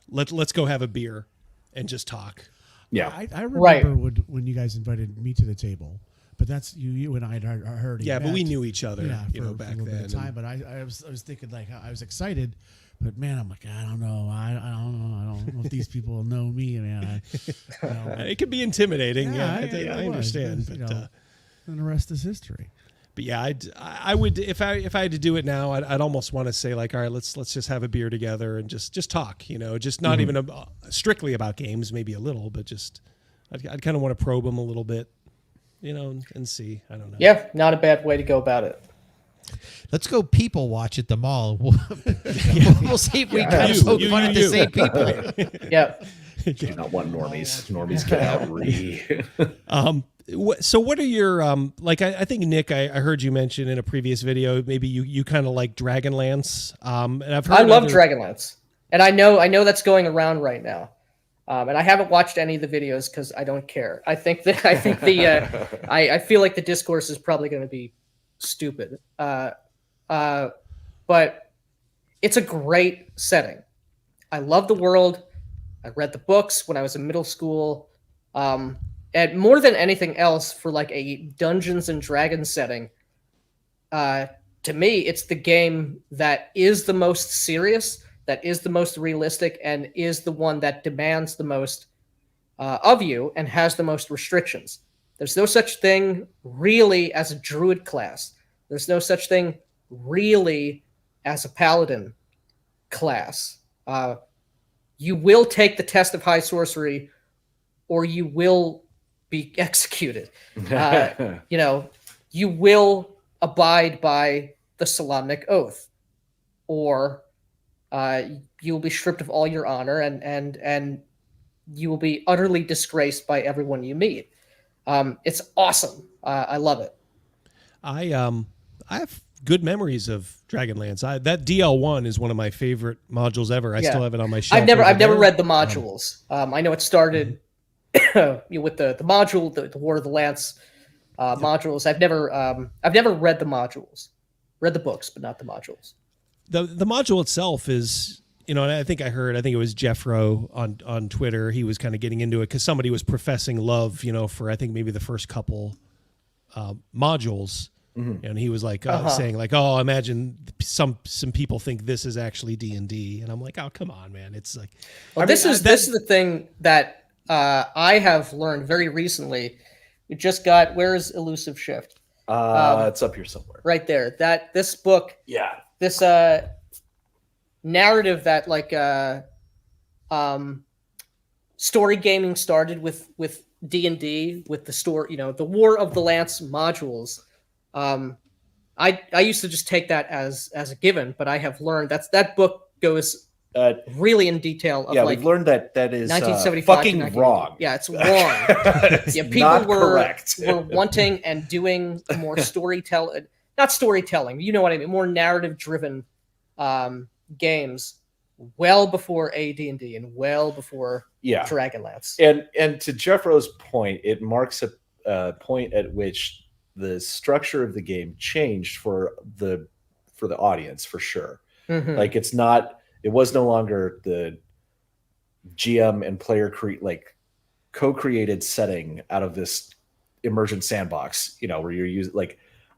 S2: let's go have a beer and just talk.
S3: Yeah,
S7: I remember when you guys invited me to the table. But that's you and I had heard.
S2: Yeah, but we knew each other,
S7: for
S2: back
S7: a
S2: then.
S7: Bit of time, but I was thinking like I was excited, but man, I'm like I don't know. I don't know if these people know me, man.
S2: It could be intimidating. I understand, but
S7: and the rest is history.
S2: But yeah, I would if I had to do it now, I'd almost want to say like, all right, let's just have a beer together and just talk. You know, just not even strictly about games, maybe a little, but just I'd kind of want to probe them a little bit. You know, and see. I don't know.
S22: Yeah, not a bad way to go about it.
S20: Let's go people watch at the mall. We'll see if we can poke fun at the same people.
S22: Yeah.
S3: Do not want normies. Normies get out.
S2: So what are your like? I think Nick, I heard you mention in a previous video. Maybe you kind of like Dragonlance. And I've heard
S22: I love Dragonlance, and I know that's going around right now. And I haven't watched any of the videos because I don't care. I feel like the discourse is probably going to be stupid. But it's a great setting. I love the world. I read the books when I was in middle school. And more than anything else, for like a Dungeons and Dragons setting, to me, it's the game that is the most serious, that is the most realistic, and is the one that demands the most of you and has the most restrictions. There's no such thing really as a druid class. There's no such thing really as a paladin class. You will take the test of high sorcery or you will be executed. You will abide by the Solemnic Oath, or you will be stripped of all your honor, and you will be utterly disgraced by everyone you meet. It's awesome. I love it.
S2: I have good memories of Dragonlance. That DL1 is one of my favorite modules ever. I still have it on my shelf.
S22: I've never read the modules. I know it started with the module, the War of the Lance modules. I've never read the modules. Read the books, but not the modules.
S2: The module itself is, and I think it was Jeffro on Twitter. He was kind of getting into it because somebody was professing love, for I think maybe the first couple modules. Mm-hmm. And he was like saying like, oh, imagine some people think this is actually D&D. And I'm like, oh, come on, man. It's like,
S22: this is the thing that I have learned very recently. We just got, where is Elusive Shift?
S3: It's up here somewhere.
S22: Right there. This book.
S3: Yeah.
S22: This narrative that story gaming started with D&D, with the story, the War of the Lance modules. I used to just take that as a given, but I have learned that book goes really in detail.
S3: We've learned that is
S22: 1975
S3: fucking wrong.
S22: Yeah, it's wrong.
S3: It's
S22: People were
S3: correct.
S22: wanting and doing more not storytelling. You know what I mean? More narrative-driven games, well before AD&D and well before Dragonlance.
S3: And to Jeffro's point, it marks a point at which the structure of the game changed for the audience, for sure.
S22: Mhm.
S3: Like it was no longer the GM and player co-created setting out of this immersion sandbox, where you're using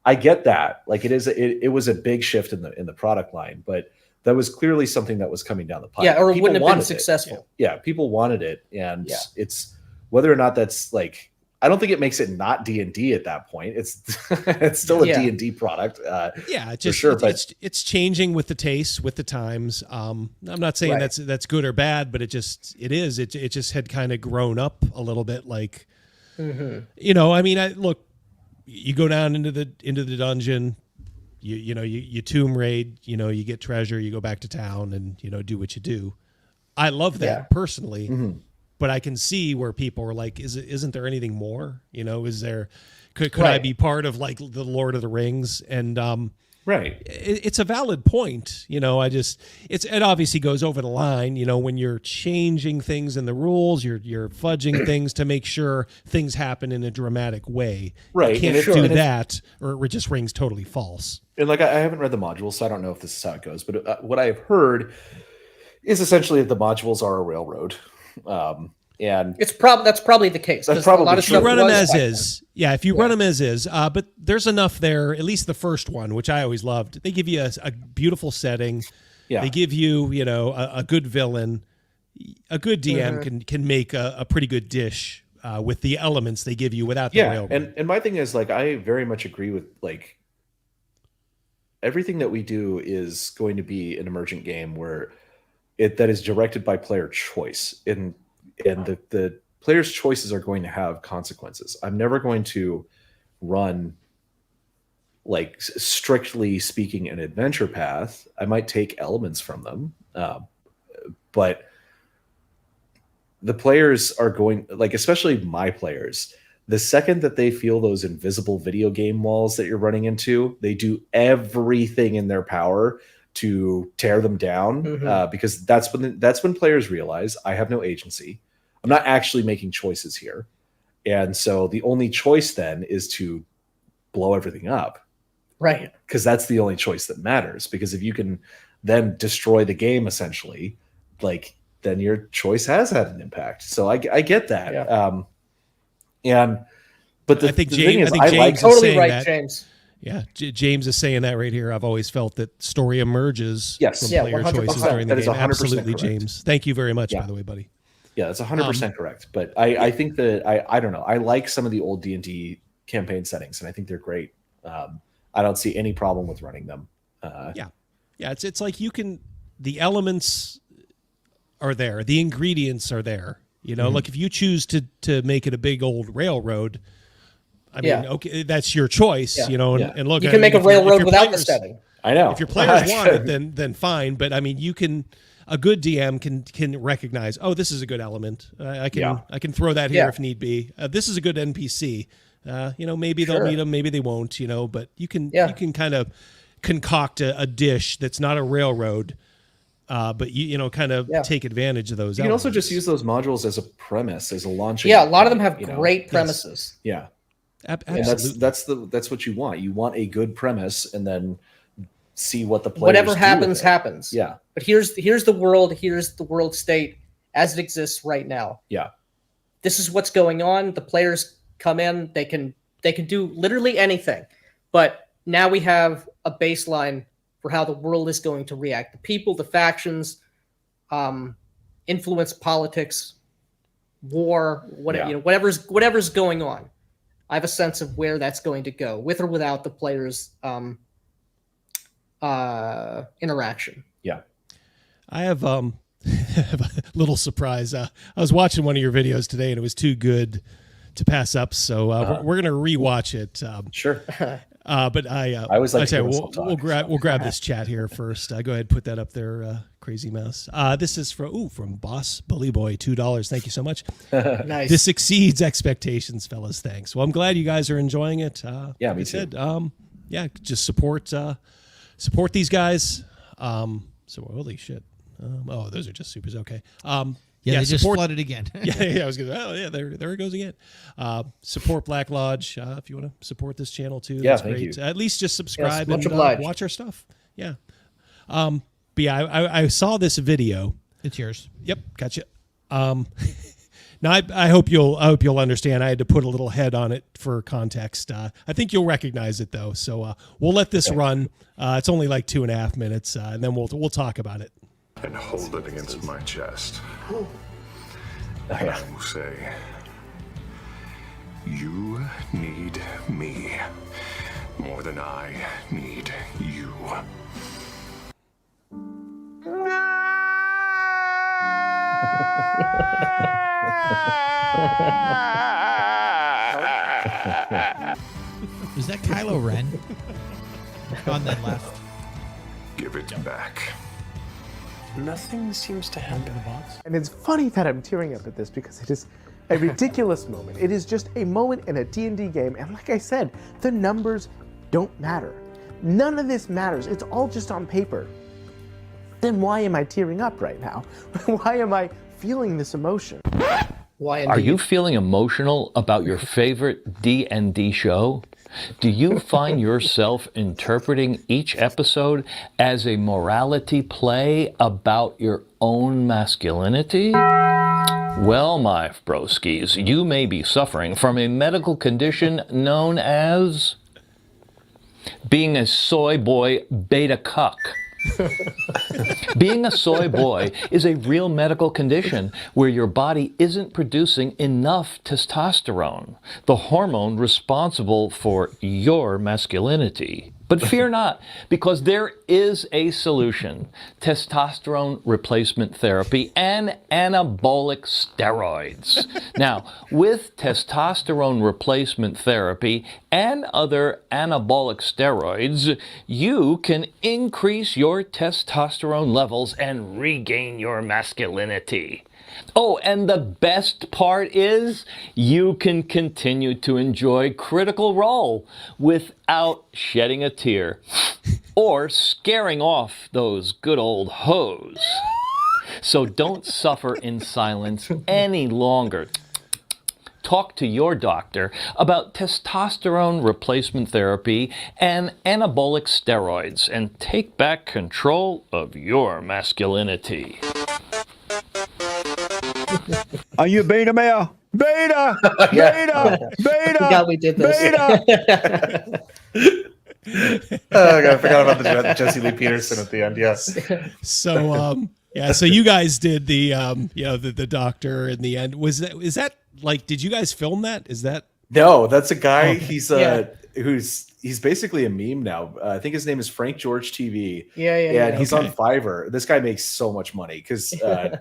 S3: I get that. It was a big shift in the product line, but that was clearly something that was coming down the pipe.
S22: Yeah, or it
S3: People
S22: wouldn't have been
S3: wanted it.
S22: successful.
S3: Yeah, people wanted it, and it's whether or not that's I don't think it makes it not D&D at that point. It's it's still a D&D product.
S2: Just
S3: for sure,
S2: it's changing with the taste, with the times. I'm not saying that's good or bad, but it just had kind of grown up a little bit. Look, you go down into the dungeon, you tomb raid, you get treasure, you go back to town, and do what you do. I love that personally.
S3: Mm-hmm.
S2: But I can see where people are like, isn't there anything more? Is there, could I be part of the Lord of the Rings? And it's a valid point. It obviously goes over the line, when you're changing things in the rules, you're fudging things to make sure things happen in a dramatic way.
S3: Right.
S2: You can't do that or it just rings totally false.
S3: And I haven't read the modules, so I don't know if this is how it goes, but what I have heard is essentially that the modules are a railroad. And
S22: that's probably the case.
S3: That's probably
S22: a lot of
S2: if you run them as is.
S22: Yeah,
S2: if you run them as is, but there's enough there. At least the first one, which I always loved. They give you a beautiful setting. Yeah. They give you a good villain. A good DM can make a pretty good dish with the elements they give you without the railroad.
S3: And my thing is I very much agree with everything that we do is going to be an emergent game where that is directed by player choice, and the player's choices are going to have consequences. I'm never going to run strictly speaking an adventure path. I might take elements from them, but the players are going, especially my players, the second that they feel those invisible video game walls that you're running into, they do everything in their power to tear them down, because that's when players realize I have no agency. I'm not actually making choices here. And so the only choice then is to blow everything up.
S22: Right.
S3: Because that's the only choice that matters. Because if you can then destroy the game, essentially, then your choice has had an impact. So I get that.
S22: Yeah.
S3: But
S2: I think
S3: the
S2: James,
S3: thing is,
S2: I think James is
S22: totally
S2: saying
S22: right,
S2: that.
S22: James.
S2: Yeah, James is saying that right here. I've always felt that story emerges from player
S22: 100%.
S2: choices during the
S3: That is
S2: game.
S3: 100%
S2: Absolutely,
S3: correct.
S2: James. Thank you very much, by the way, buddy.
S3: Yeah, that's 100% correct. But I think that I don't know. I like some of the old D&D campaign settings, and I think they're great. I don't see any problem with running them.
S2: Yeah, it's like the elements are there, the ingredients are there. If you choose to make it a big old railroad, I mean, okay, that's your choice.
S22: Yeah.
S2: And look,
S22: you can make a railroad without the setting.
S3: I know.
S2: If your players want it, then fine. But I mean, a good DM can recognize, oh, this is a good element. I can throw that here if need be. This is a good NPC. Maybe they'll meet them, maybe they won't. But you can kind of concoct a dish that's not a railroad, but take advantage of those.
S3: You can also just use those modules as a premise, as a launching.
S22: Yeah, a lot of them have great premises.
S3: Yeah.
S2: Absolutely.
S3: And that's what you want. You want a good premise, and then see what the players
S22: whatever
S3: do
S22: happens
S3: with it.
S22: happens.
S3: Yeah.
S22: But here's the world. Here's the world state as it exists right now.
S3: Yeah.
S22: This is what's going on. The players come in. They can do literally anything. But now we have a baseline for how the world is going to react. The people, the factions, influence politics, war, whatever's going on. I have a sense of where that's going to go, with or without the players' interaction.
S3: Yeah.
S2: I have a little surprise. I was watching one of your videos today, and it was too good to pass up. So we're gonna rewatch it.
S3: Sure.
S2: But I
S3: always like to
S2: we'll grab this chat here first. Go ahead, put that up there, Crazy Mouse. This is from Boss Bully Boy, $2. Thank you so much.
S22: Nice.
S2: This exceeds expectations, fellas. Thanks. Well, I'm glad you guys are enjoying it.
S3: Yeah,
S2: like
S3: me
S2: I said, just support these guys. So holy shit. Those are just supers. Okay.
S20: They just flooded again.
S2: I was gonna. There it goes again. Support Black Lodge if you want to support this channel too. That's
S3: thank
S2: great.
S3: you.
S2: At least just subscribe
S22: much
S2: and
S22: obliged.
S2: watch our stuff. Yeah. But yeah, I saw this video.
S20: It's yours.
S2: Yep, gotcha. Now I hope you'll understand. I had to put a little head on it for context. I think you'll recognize it though. So we'll let this run. It's only like 2.5 minutes, and then we'll talk about it.
S11: And hold it against my chest. And I will say, you need me more than I need you.
S20: Is that Kylo Ren? On that left.
S11: Give it back.
S12: Nothing seems to happen. And it's funny that I'm tearing up at this because it is a ridiculous moment. It is just a moment in a D&D game, and like I said, the numbers don't matter. None of this matters. It's all just on paper. Then why am I tearing up right now? Why am I feeling this emotion?
S22: Why?
S23: Are you feeling emotional about your favorite D&D show? Do you find yourself interpreting each episode as a morality play about your own masculinity? Well, my broskies, you may be suffering from a medical condition known as being a soy boy beta cuck. Being a soy boy is a real medical condition where your body isn't producing enough testosterone, the hormone responsible for your masculinity. But fear not, because there is a solution: testosterone replacement therapy and anabolic steroids. Now, with testosterone replacement therapy and other anabolic steroids, you can increase your testosterone levels and regain your masculinity. Oh, and the best part is you can continue to enjoy Critical Role without shedding a tear or scaring off those good old hoes. So don't suffer in silence any longer. Talk to your doctor about testosterone replacement therapy and anabolic steroids and take back control of your masculinity.
S24: Are you beta male? Beta! Beta! Beta!
S22: God, we did this.
S24: Beta!
S3: Oh, God, I forgot about the Jesse Lee Peterson at the end. Yes.
S2: So, so you guys did the, the doctor in the end. Is that like, did you guys film that? Is that?
S3: No, that's a guy. He's basically a meme now. I think his name is Frank George TV. And he's on Fiverr. This guy makes so much money because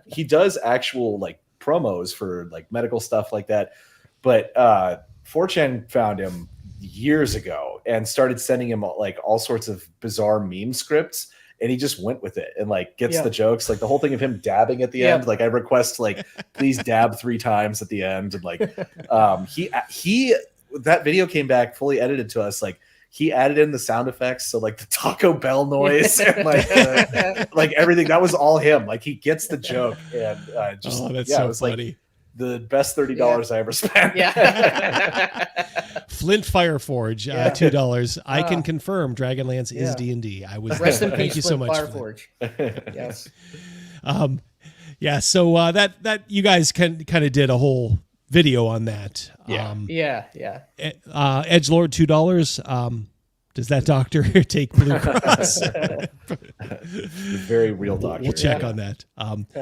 S3: he does actual like promos for like medical stuff like that. But 4chan found him years ago and started sending him like all sorts of bizarre meme scripts. And he just went with it and like gets the jokes, like the whole thing of him dabbing at the end. Like I request like, please dab 3 times at the end. And like, he that video came back fully edited to us. Like he added in the sound effects. So like the Taco Bell noise and like everything, that was all him. Like he gets the joke and
S2: that's so
S3: it was
S2: funny.
S3: Like the best $30 I ever spent.
S2: Flint Fire Forge, $2. I can confirm Dragonlance is D&D. I was
S22: rest in peace.
S2: Thank you so much.
S22: Fire Forge. Yes.
S2: So that you guys kind of did a whole video on that.
S22: Yeah.
S2: Edgelord, $2. Does that doctor take Blue Cross?
S3: Very real doctor.
S2: We'll check on that.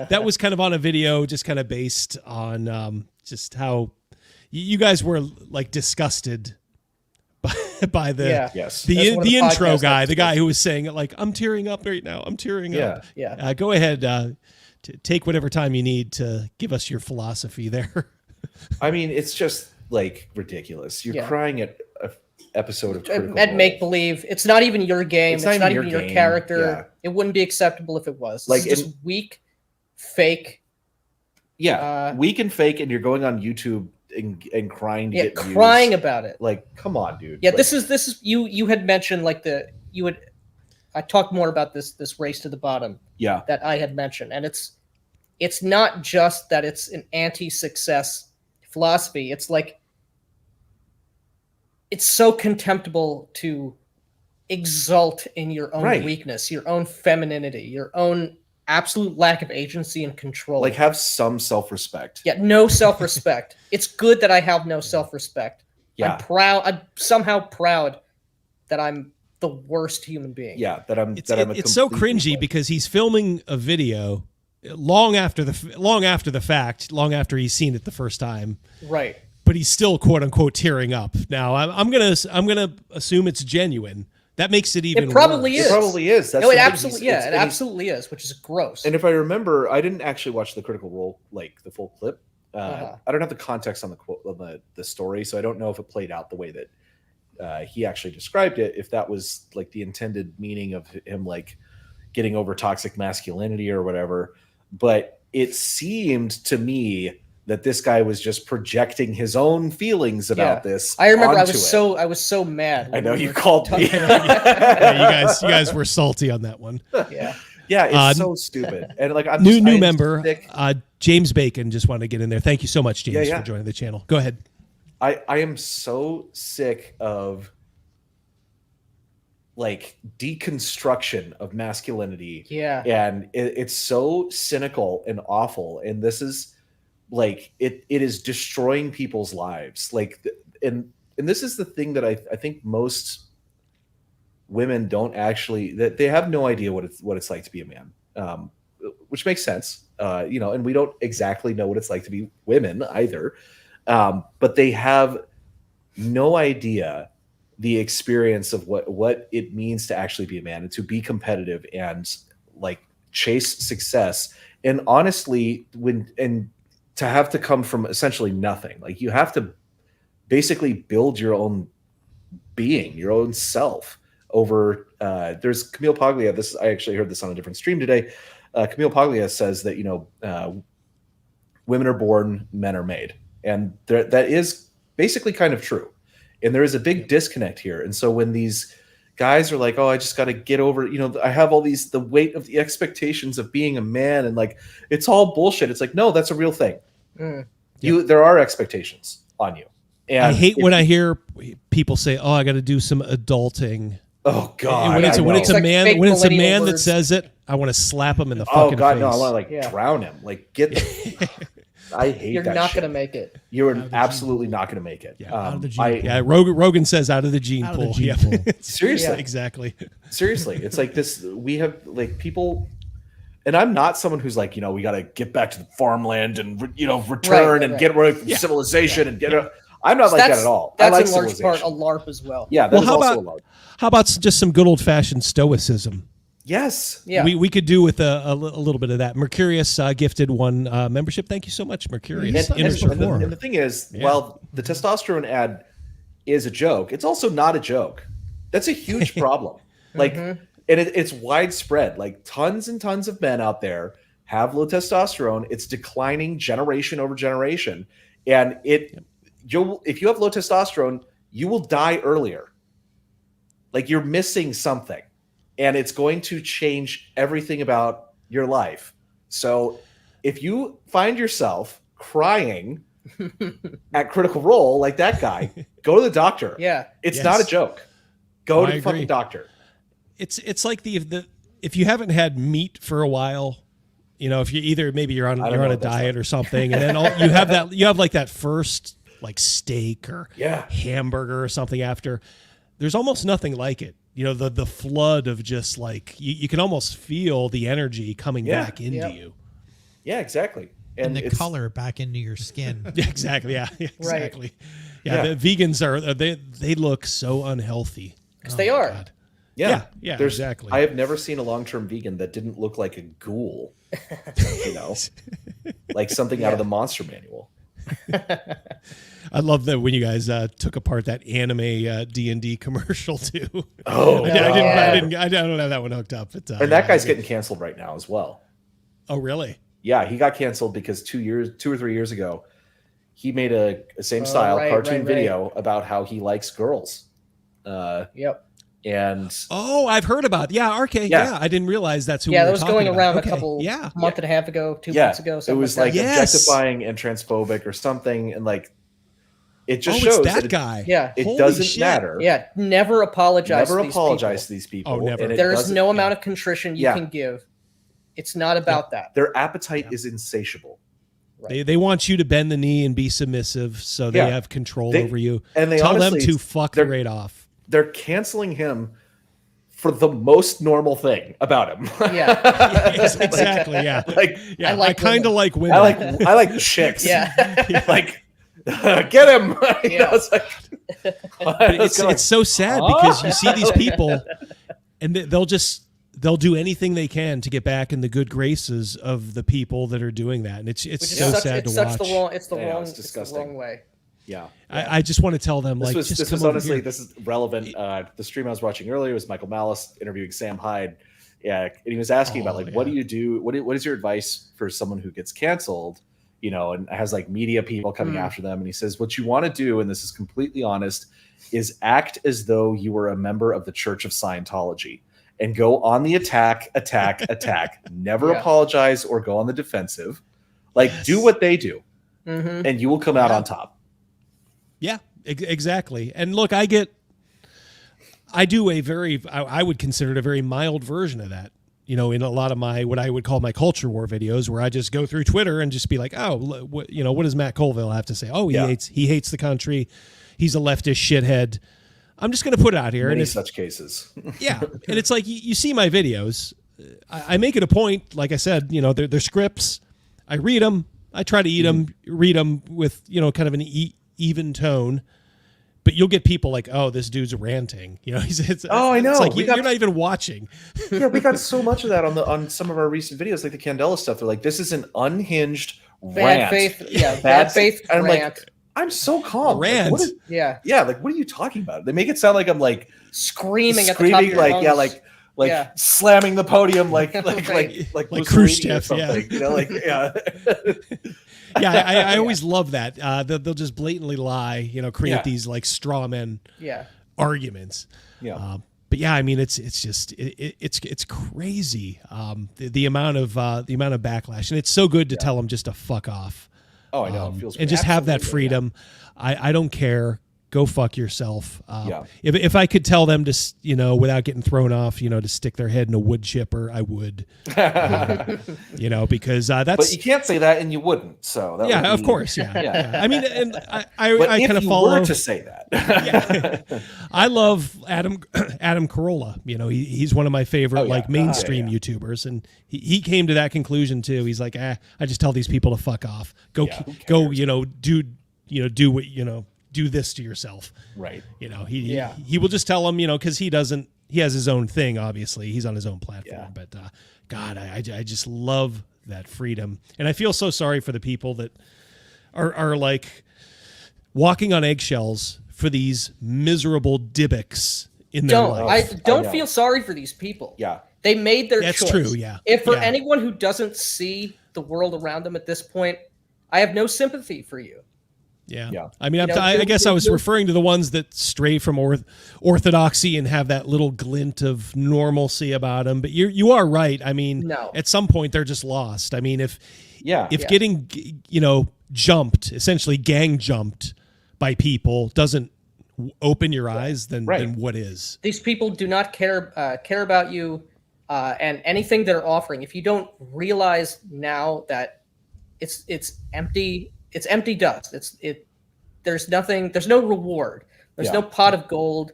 S2: That was kind of on a video, just kind of based on just how you guys were like disgusted by the
S22: the
S2: intro guy, the guy who was saying like, I'm tearing up right now. I'm tearing up.
S22: Yeah.
S2: Go ahead. Take whatever time you need to give us your philosophy there.
S3: I mean, it's just like ridiculous. You're crying at an episode of Critical
S22: at
S3: Role.
S22: make believe. It's not even your game. It's not even your
S3: game.
S22: character.
S3: Yeah.
S22: It wouldn't be acceptable if it was.
S3: Like,
S22: it's just weak, fake.
S3: Yeah, weak and fake, and you're going on YouTube and crying to get
S22: crying
S3: views.
S22: about it.
S3: Like, come on, dude.
S22: Yeah,
S3: like,
S22: this is you had mentioned like I talked more about this race to the bottom.
S3: Yeah.
S22: That I had mentioned, and it's not just that it's an anti-success philosophy. It's like it's so contemptible to exult in your own weakness, your own femininity, your own absolute lack of agency and control.
S3: Like, have some self-respect.
S22: Yeah, no self-respect. It's good that I have no self-respect.
S3: Yeah.
S22: I'm proud. I'm somehow proud that I'm the worst human being.
S3: Yeah, that I'm.
S2: It's so cringy because he's filming a video long after the fact, long after he's seen it the first time.
S22: Right.
S2: But he's still quote unquote tearing up. Now I'm gonna assume it's genuine. That makes it even.
S22: It probably
S2: worse.
S22: is.
S3: It probably is. That's
S22: no, it
S3: the thing.
S22: absolutely. Yeah, it absolutely is, which is gross.
S3: And if I remember, I didn't actually watch the Critical Role, like the full clip. I don't have the context on the quote on the story, so I don't know if it played out the way that he actually described it. If that was like the intended meaning of him, like getting over toxic masculinity or whatever. But it seemed to me that this guy was just projecting his own feelings about this.
S22: I remember I
S3: onto
S22: was so mad.
S3: I know you called me.
S2: Yeah, you guys were salty on that one.
S22: Yeah.
S3: Yeah, it's so stupid. And like I'm
S2: new
S3: I'm
S2: member,
S3: sick.
S2: James Bacon just wanted to get in there. Thank you so much, James,
S3: Yeah.
S2: for joining the channel. Go ahead.
S3: I am so sick of like deconstruction of masculinity.
S22: Yeah.
S3: And it's so cynical and awful. And this is like it is destroying people's lives. Like and this is the thing that I think most women don't actually, that they have no idea what it's like to be a man. Which makes sense. And we don't exactly know what it's like to be women either. But they have no idea the experience of what it means to actually be a man and to be competitive and like chase success. And honestly, to have to come from essentially nothing, like you have to basically build your own being, your own self over, there's Camille Paglia. I actually heard this on a different stream today. Camille Paglia says that, women are born, men are made. And that is basically kind of true. And there is a big disconnect here. And so when these guys are like, oh, I just got to get over, I have all the weight of the expectations of being a man. And like, it's all bullshit. It's like, no, that's a real thing. There are expectations on you. And
S2: I hate when I hear people say, oh, I got to do some adulting.
S3: Oh God!
S2: And when it's
S22: like
S2: a man that
S22: words.
S2: says it, I want to slap him in the fucking face.
S3: No, I want to drown him. Like I hate
S22: You're
S3: that
S22: not
S3: shit.
S22: going to make it.
S3: You're absolutely not going to make it.
S7: Yeah, out of the gene pool.
S2: Rogan says out of the gene
S7: Out of the
S2: pool.
S7: gene
S2: Yeah.
S7: pool.
S3: Seriously.
S2: Yeah, exactly.
S3: Seriously, it's like this. We have like people, and I'm not someone who's like, we got to get back to the farmland and return and get rid of civilization and get. I'm not like that at all.
S22: That's
S3: I like
S22: in large part a
S3: civilization.
S22: LARP as well.
S3: Yeah, that is also a LARP.
S2: How about just some good old fashioned stoicism?
S3: Yes.
S22: Yeah.
S2: We could do with a little bit of that. Mercurius gifted one membership. Thank you so much, Mercurius.
S3: And the thing is, while the testosterone ad is a joke, it's also not a joke. That's a huge problem. Like, and it's widespread. Like, tons and tons of men out there have low testosterone. It's declining generation over generation, and if you have low testosterone, you will die earlier. Like, you're missing something. And it's going to change everything about your life. So if you find yourself crying at Critical Role like that guy, go to the doctor.
S22: Yeah.
S3: It's not a joke. Go to the fucking doctor.
S2: It's like if you haven't had meat for a while, if you either maybe you're on a diet or something, and then you have like that first like steak or hamburger or something after. There's almost nothing like it. The flood of just like you can almost feel the energy coming back into you.
S3: Yeah, exactly. and
S20: the color back into your skin.
S2: Exactly. Yeah. Exactly. Yeah. The vegans they look so unhealthy.
S22: Because they are.
S2: God.
S3: Yeah.
S2: Exactly.
S3: I have never seen a long-term vegan that didn't look like a ghoul. Like something out of the Monster Manual.
S2: I love that when you guys took apart that anime D&D commercial too.
S3: Oh,
S2: I don't have that one hooked up. But,
S3: and that guy's getting canceled right now as well.
S2: Oh, really?
S3: Yeah, he got canceled because 2 or 3 years ago, he made a same style cartoon video about how he likes girls.
S22: Yep.
S3: And
S2: I've heard about RK. Yeah, I didn't realize that's who.
S22: That was going around a month and a half ago, 2 months ago.
S3: It was like objectifying and transphobic or something, and like it just shows
S2: it's that guy.
S22: Yeah,
S3: it doesn't matter.
S22: Yeah, never apologize.
S3: To these people.
S2: Oh, never.
S22: There is no amount of contrition you can give. It's not about that.
S3: Their appetite is insatiable.
S2: Right. They want you to bend the knee and be submissive, so they have control over you.
S3: And they
S2: tell them to fuck the right off.
S3: They're canceling him for the most normal thing about him.
S22: Yeah,
S2: exactly. Yeah, I kind of like women.
S3: I like chicks. Like get him.
S2: It's so sad because you see these people, and they'll do anything they can to get back in the good graces of the people that are doing that, and it's so sad to watch.
S22: It's the wrong way.
S3: Yeah.
S2: I just want to tell them, like,
S3: this was honestly, this is relevant. The stream I was watching earlier was Michael Malice interviewing Sam Hyde. Yeah. And he was asking about, like, what do you do? What is your advice for someone who gets canceled, and has like media people coming after them? And he says, what you want to do, and this is completely honest, is act as though you were a member of the Church of Scientology and go on the attack. Never apologize or go on the defensive. Like, do what they do, and you will come out on top.
S2: Yeah, exactly. And look, I do I would consider it a very mild version of that, in a lot of my, what I would call my culture war videos, where I just go through Twitter and just be like, what does Matt Colville have to say? Oh, he hates the country. He's a leftist shithead. I'm just going to put it out here.
S3: Many such cases.
S2: Yeah. And it's like, you see my videos. I make it a point, like I said, they're scripts. I read them. I try to read them with, kind of an even tone, but you'll get people like, oh, this dude's ranting. I know.
S3: It's
S2: like you're not even watching.
S3: Yeah, we got so much of that on some of our recent videos, like the Candela stuff. They're like, this is an unhinged
S22: bad
S3: rant.
S22: Bad faith
S3: and I'm
S22: rant.
S3: Like, I'm so calm.
S2: Rant.
S3: Like, like, what are you talking about? They make it sound like I'm like
S22: screaming at the top of your lungs.
S3: Slamming the podium like
S2: Khrushchev. I always love that. They'll just blatantly lie, create these like straw men arguments.
S3: Yeah.
S2: But yeah, I mean, it's just it's crazy. The amount of backlash, and it's so good to tell them just to fuck off.
S3: Oh, I know. It feels
S2: and just have that freedom. I don't care. Go fuck yourself. If I could tell them to, without getting thrown off, to stick their head in a wood chipper, I would. Because that's.
S3: But you can't say that, and you wouldn't. So that
S2: of course, yeah. I mean, and I kind of
S3: follow. Were to say that.
S2: I love Adam Carolla. He's one of my favorite mainstream YouTubers, and he came to that conclusion too. He's like, I just tell these people to fuck off. Go, do what do this to yourself.
S3: Right.
S2: He will just tell them, because he has his own thing, obviously. He's on his own platform. But God, I just love that freedom. And I feel so sorry for the people that are like walking on eggshells for these miserable dibbicks in their life.
S22: I don't feel sorry for these people.
S3: Yeah.
S22: They made their choice.
S2: That's true, yeah.
S22: If for anyone who doesn't see the world around them at this point, I have no sympathy for you.
S2: Yeah. I mean, I guess I was referring to the ones that stray from orthodoxy and have that little glint of normalcy about them. But you are right. I mean, at some point they're just lost. I mean, if getting, jumped, essentially gang jumped by people doesn't open your eyes, then what is?
S22: These people do not care about you and anything they're offering. If you don't realize now that it's empty. It's empty dust. There's nothing. There's no reward. There's no pot of gold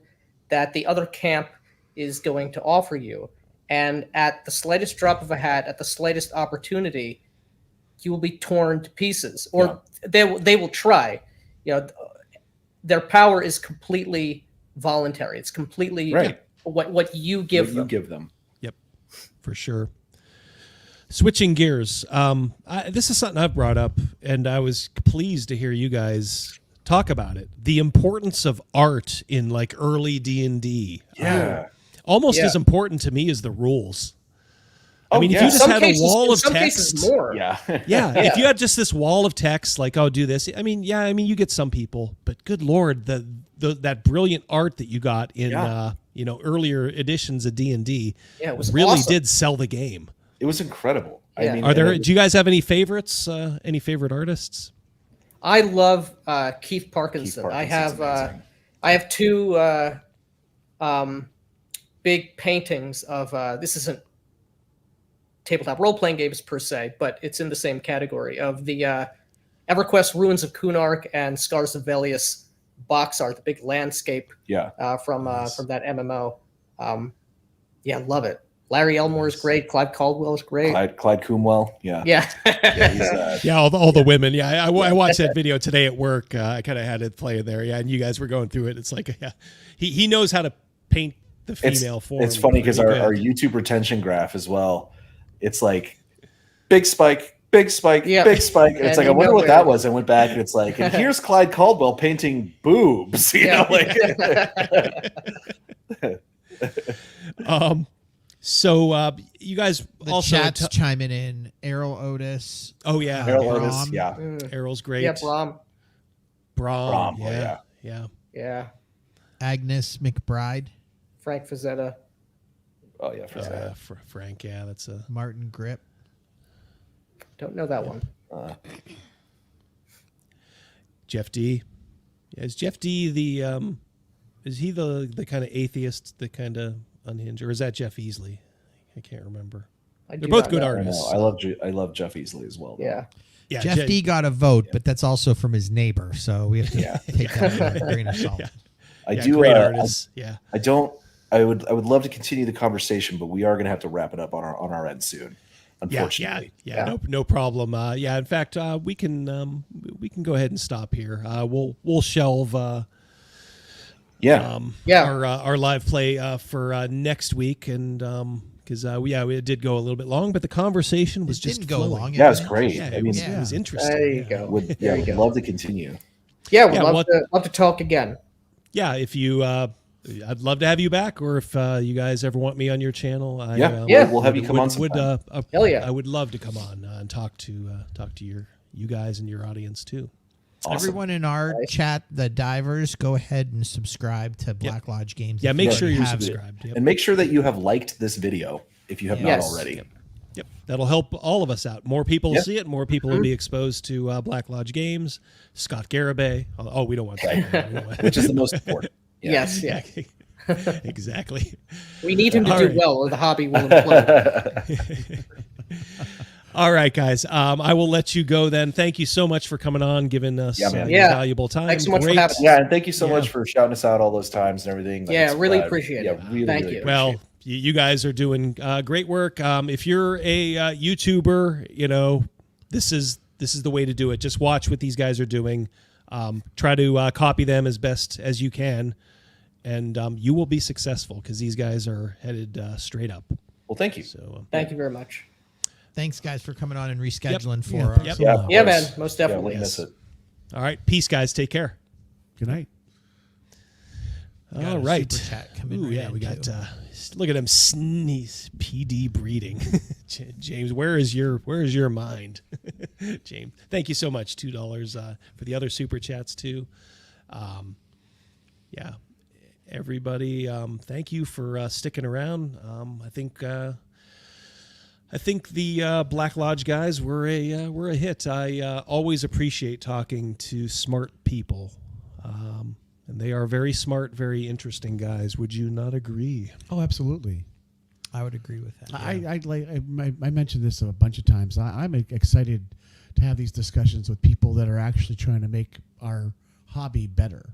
S22: that the other camp is going to offer you. And at the slightest drop of a hat, at the slightest opportunity, you will be torn to pieces, or they will try. Their power is completely voluntary. It's completely what you give them.
S3: You give them.
S2: Yep, for sure. Switching gears, this is something I've brought up, and I was pleased to hear you guys talk about it. The importance of art in like early D&D. Almost as important to me as the rules. I mean, if you just had a wall of text, if you had just this wall of text, like, oh, do this. I mean, you get some people, but good Lord, that brilliant art that you got in earlier editions of D&D, really did sell the game.
S3: It was incredible. I mean,
S2: do you guys have any favorites? Any favorite artists?
S22: I love Keith Parkinson. I have two big paintings of this isn't tabletop role-playing games per se, but it's in the same category of the EverQuest Ruins of Kunark and Scars of Velius box art, the big landscape from that MMO. Love it. Larry Elmore is great. Clive Caldwell is great.
S3: Clyde Coomwell.
S2: All the women. I watched that video today at work. I kind of had it play there. And you guys were going through it. It's like, he knows how to paint the female form.
S3: It's funny because our YouTube retention graph as well. It's like big spike, big spike, big spike. And it's like, I wonder what that was. I went back and it's like, and here's Clyde Caldwell painting boobs. You know, like.
S2: So you guys
S20: the
S2: also
S20: chat's chiming in. Errol Otis.
S2: Oh yeah,
S3: Errol Otis.
S2: Errol's great.
S22: Yeah, Brom.
S2: Yeah.
S20: Agnes McBride.
S22: Frank Frazetta.
S3: Oh yeah, Frazetta.
S2: Frank. Yeah, that's a
S20: Martin Grip.
S22: Don't know that one.
S2: Jeff D. Yeah, is Jeff D the is he the kind of atheist, the kind of unhinged, or is that Jeff Easley? I can't remember. They're both good artists.
S3: I love Jeff Easley as well.
S22: Yeah.
S20: Jeff D got a vote, but that's also from his neighbor, so we have to take that with a grain of salt.
S3: I do.
S2: Great artists.
S3: I would love to continue the conversation, but we are going to have to wrap it up on our end soon. Unfortunately.
S2: No problem. In fact, we can go ahead and stop here. We'll shelve. Our live play for next week, and because we did go a little bit long, but the conversation was just
S20: go long.
S3: Yeah, it was great.
S2: It was interesting.
S22: There you go.
S3: Would love to continue.
S22: Yeah, we'd love to talk again.
S2: Yeah, if you, I'd love to have you back, or if you guys ever want me on your channel,
S3: we'll have you come on sometime.
S22: Hell yeah,
S2: I would love to come on and talk to you guys and your audience too.
S20: Awesome. Everyone in our chat, the divers, go ahead and subscribe to Black Lodge Games.
S2: Yeah, make sure you're subscribed.
S3: And make sure that you have liked this video if you have not already.
S2: Yep. That'll help all of us out. More people will see it. More people will be exposed to Black Lodge Games. Scott Garibay. Oh, we don't want that.
S3: Which is the most important.
S22: Yes.
S2: Exactly.
S22: We need him to do well, or the hobby will implode.
S2: All right, guys. I will let you go then. Thank you so much for coming on, giving us your valuable time.
S22: Thanks so much for having us.
S3: Yeah, and thank you so much for shouting us out all those times and everything.
S22: Really appreciate it.
S3: Really,
S22: thank
S3: really
S22: you.
S2: Well, you guys are doing great work. If you're a YouTuber, this is the way to do it. Just watch what these guys are doing. Try to copy them as best as you can, and you will be successful because these guys are headed straight up.
S3: Well, thank you.
S2: So
S22: thank you very much.
S20: Thanks, guys, for coming on and rescheduling for us.
S22: Yeah, man. Most definitely.
S3: Miss it.
S2: All right. Peace, guys. Take care.
S7: Good night.
S2: All right.
S20: Super chat coming
S2: we got look at him sneeze PD breeding. James, where is your mind? James, thank you so much. $2 for the other super chats too. Everybody, thank you for sticking around. I think the Black Lodge guys were a hit. I always appreciate talking to smart people, and they are very smart, very interesting guys. Would you not agree?
S7: Oh, absolutely.
S20: I would agree with that.
S7: I mentioned this a bunch of times. I'm excited to have these discussions with people that are actually trying to make our hobby better.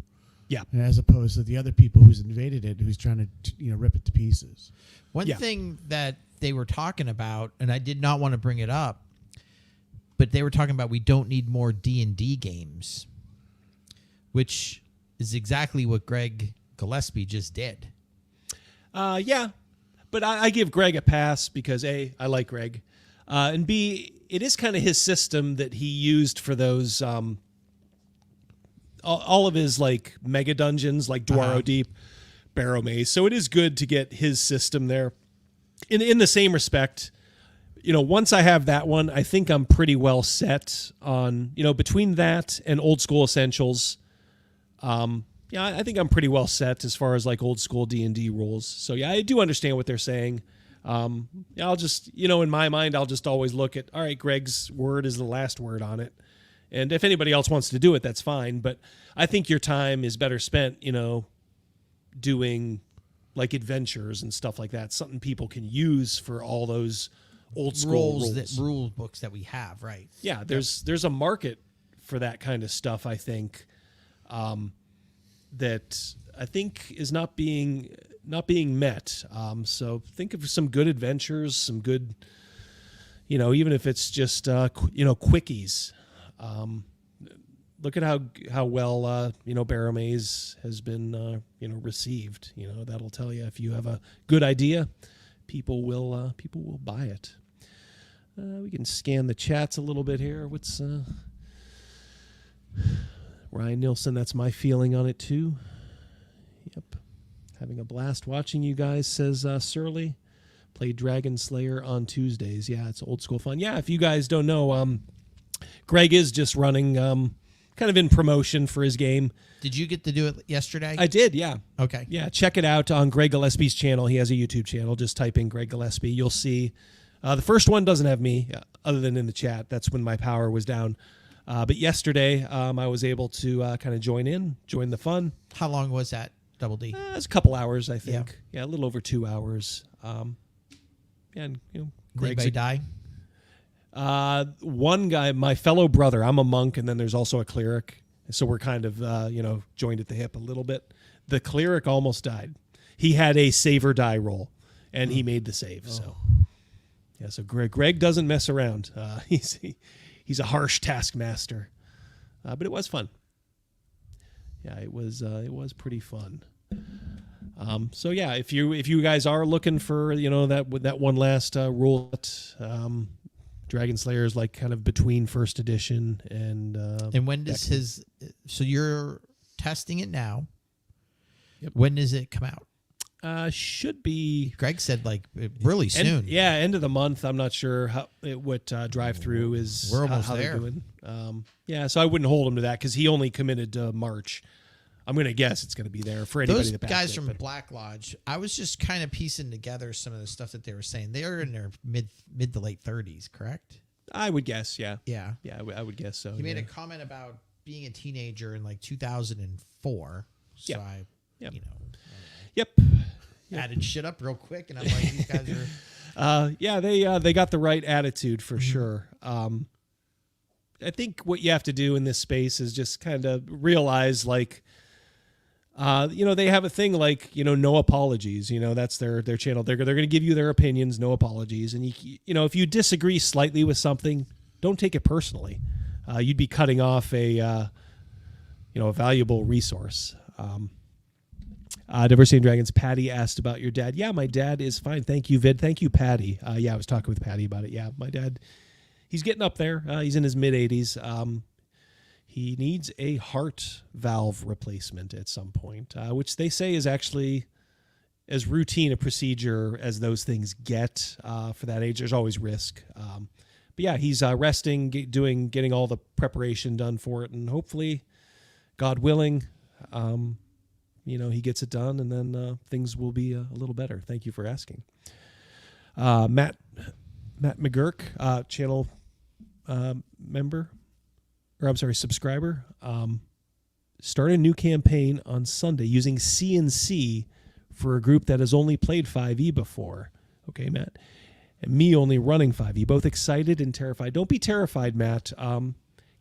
S2: Yeah,
S7: as opposed to the other people who's invaded it, who's trying to rip it to pieces.
S20: One thing that they were talking about, and I did not want to bring it up, but they were talking about we don't need more D&D games, which is exactly what Greg Gillespie just did.
S2: Yeah, but I give Greg a pass because A, I like Greg, and B, it is kind of his system that he used for those all of his like mega dungeons, like Dwaro Deep, Barrow Maze. So it is good to get his system there. In the same respect, you know, once I have that one, I think I'm pretty well set on, you know, between that and Old School Essentials. Yeah, I think I'm pretty well set as far as like old school D&D rules. So yeah, I do understand what they're saying. I'll just, you know, in my mind, I'll just always look at, all right, Greg's word is the last word on it. And if anybody else wants to do it, that's fine. But I think your time is better spent, you know, doing like adventures and stuff like that. Something people can use for all those old school rules.
S20: Rule books that we have, right?
S2: Yeah, there's a market for that kind of stuff, I think. That I think is not being met. So think of some good adventures, some good, you know, even if it's just you know, quickies. Look at how well you know, Barrow Maze has been you know, received. You know, that'll tell you if you have a good idea, people will buy it. We can scan the chats a little bit here. What's Ryan Nilsson, that's my feeling on it too. Yep. Having a blast watching you guys, says Surly. Played Dragon Slayer on Tuesdays. Yeah, it's old school fun. Yeah, if you guys don't know, Greg is just running kind of in promotion for his game.
S20: Did you get to do it yesterday?
S2: I did, yeah.
S20: Okay.
S2: Yeah, check it out on Greg Gillespie's channel. He has a YouTube channel. Just type in Greg Gillespie. You'll see. The first one doesn't have me, other than in the chat. That's when my power was down. But yesterday, I was able to kind of join the fun.
S20: How long was that, Double D?
S2: It was a couple hours, I think. Yeah, a little over 2 hours. And you know, Greg's
S20: Anybody die?
S2: One guy, my fellow brother. I'm a monk, and then there's also a cleric. So we're kind of you know, joined at the hip a little bit. The cleric almost died. He had a save or die roll, and he made the save. So yeah, so Greg doesn't mess around. He's a harsh taskmaster, but it was fun. Yeah, it was pretty fun. So yeah, if you guys are looking for, you know, that one last rule, Dragon Slayer is like kind of between first edition and
S20: when does his? So you're testing it now. Yep. When does it come out?
S2: Should be.
S20: Greg said like really soon.
S2: End of the month. I'm not sure what drive through is.
S20: We're almost
S2: how
S20: there.
S2: They're doing. Yeah, so I wouldn't hold him to that because he only committed to March. I'm going to guess it's going to be there for anybody.
S20: Those
S2: that
S20: guys from Black Lodge, I was just kind of piecing together some of the stuff that they were saying. They are in their mid to late 30s, correct?
S2: I would guess, yeah.
S20: Yeah.
S2: Yeah, I would guess so.
S20: He made a comment about being a teenager in like 2004. So I, you know.
S2: Yep.
S20: Added shit up real quick, and I'm like, these guys are.
S2: Yeah, they got the right attitude for sure. I think what you have to do in this space is just kind of realize, like, you know, they have a thing like, you know, no apologies. You know, that's their channel. They're going to give you their opinions, no apologies. And you know, if you disagree slightly with something, don't take it personally. You'd be cutting off a valuable resource. Diversity in Dragons. Patty asked about your dad. Yeah, my dad is fine. Thank you, Vid. Thank you, Patty. Yeah, I was talking with Patty about it. Yeah, my dad, he's getting up there. He's in his mid 80s. He needs a heart valve replacement at some point, which they say is actually as routine a procedure as those things get for that age. There's always risk. But yeah, he's resting, getting all the preparation done for it, and hopefully, God willing, you know, he gets it done, and then things will be a little better. Thank you for asking. Matt McGurk, channel member, or I'm sorry, subscriber. Start a new campaign on Sunday using CNC for a group that has only played 5e before. Okay, Matt. And me only running 5e. Both excited and terrified. Don't be terrified, Matt.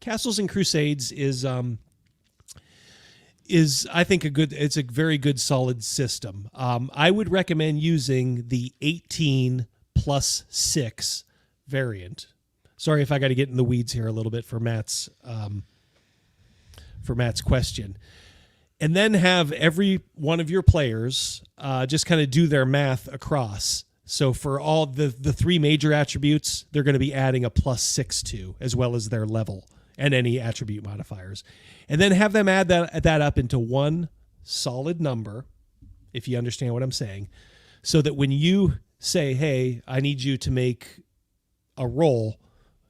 S2: Castles and Crusades is I think it's a very good solid system. I would recommend using the 18 plus 6 variant. Sorry if I got to get in the weeds here a little bit for Matt's question. And then have every one of your players just kind of do their math across. So for all the three major attributes, they're going to be adding a +6 to, as well as their level and any attribute modifiers. And then have them add that up into one solid number, if you understand what I'm saying, so that when you say, hey, I need you to make a roll,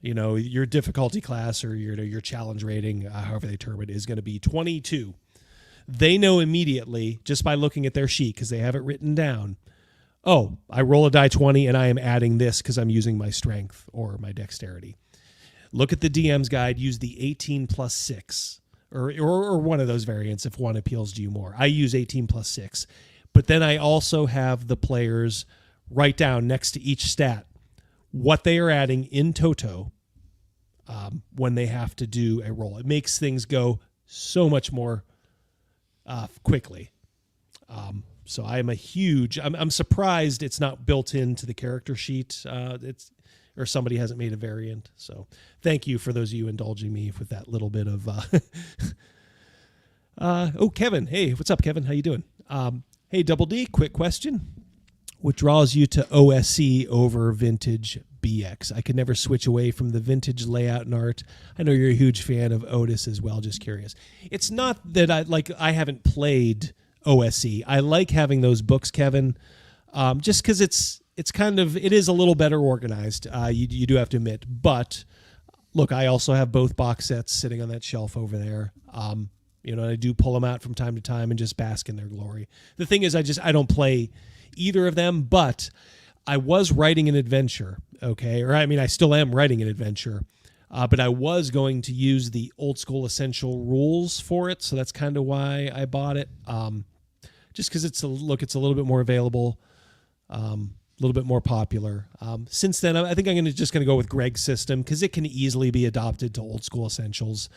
S2: your difficulty class or your challenge rating, however they term it, is going to be 22. They know immediately, just by looking at their sheet, because they have it written down, oh, I roll a die 20 and I am adding this because I'm using my strength or my dexterity. Look at the DM's guide, use the 18 + 6, or one of those variants if one appeals to you more. I use 18 + 6. But then I also have the players write down next to each stat what they are adding in toto when they have to do a roll. It makes things go so much more quickly. So I am I'm surprised it's not built into the character sheet. Or somebody hasn't made a variant. So thank you for those of you indulging me with that little bit of Kevin. Hey, what's up, Kevin? How you doing? Hey, Double D, quick question. What draws you to OSC over Vintage BX? I could never switch away from the vintage layout and art. I know you're a huge fan of Otis as well. Just curious. It's not that I haven't played OSC. I like having those books, Kevin, just because it is a little better organized. You do have to admit. But look, I also have both box sets sitting on that shelf over there. I do pull them out from time to time and just bask in their glory. The thing is, I don't play either of them, but I was writing an adventure, okay? I still am writing an adventure, but I was going to use the old school essential rules for it, so that's kind of why I bought it. Just because it's a little bit more available, a little bit more popular. Since then, I think I'm just going to go with Greg's system because it can easily be adopted to old school essentials.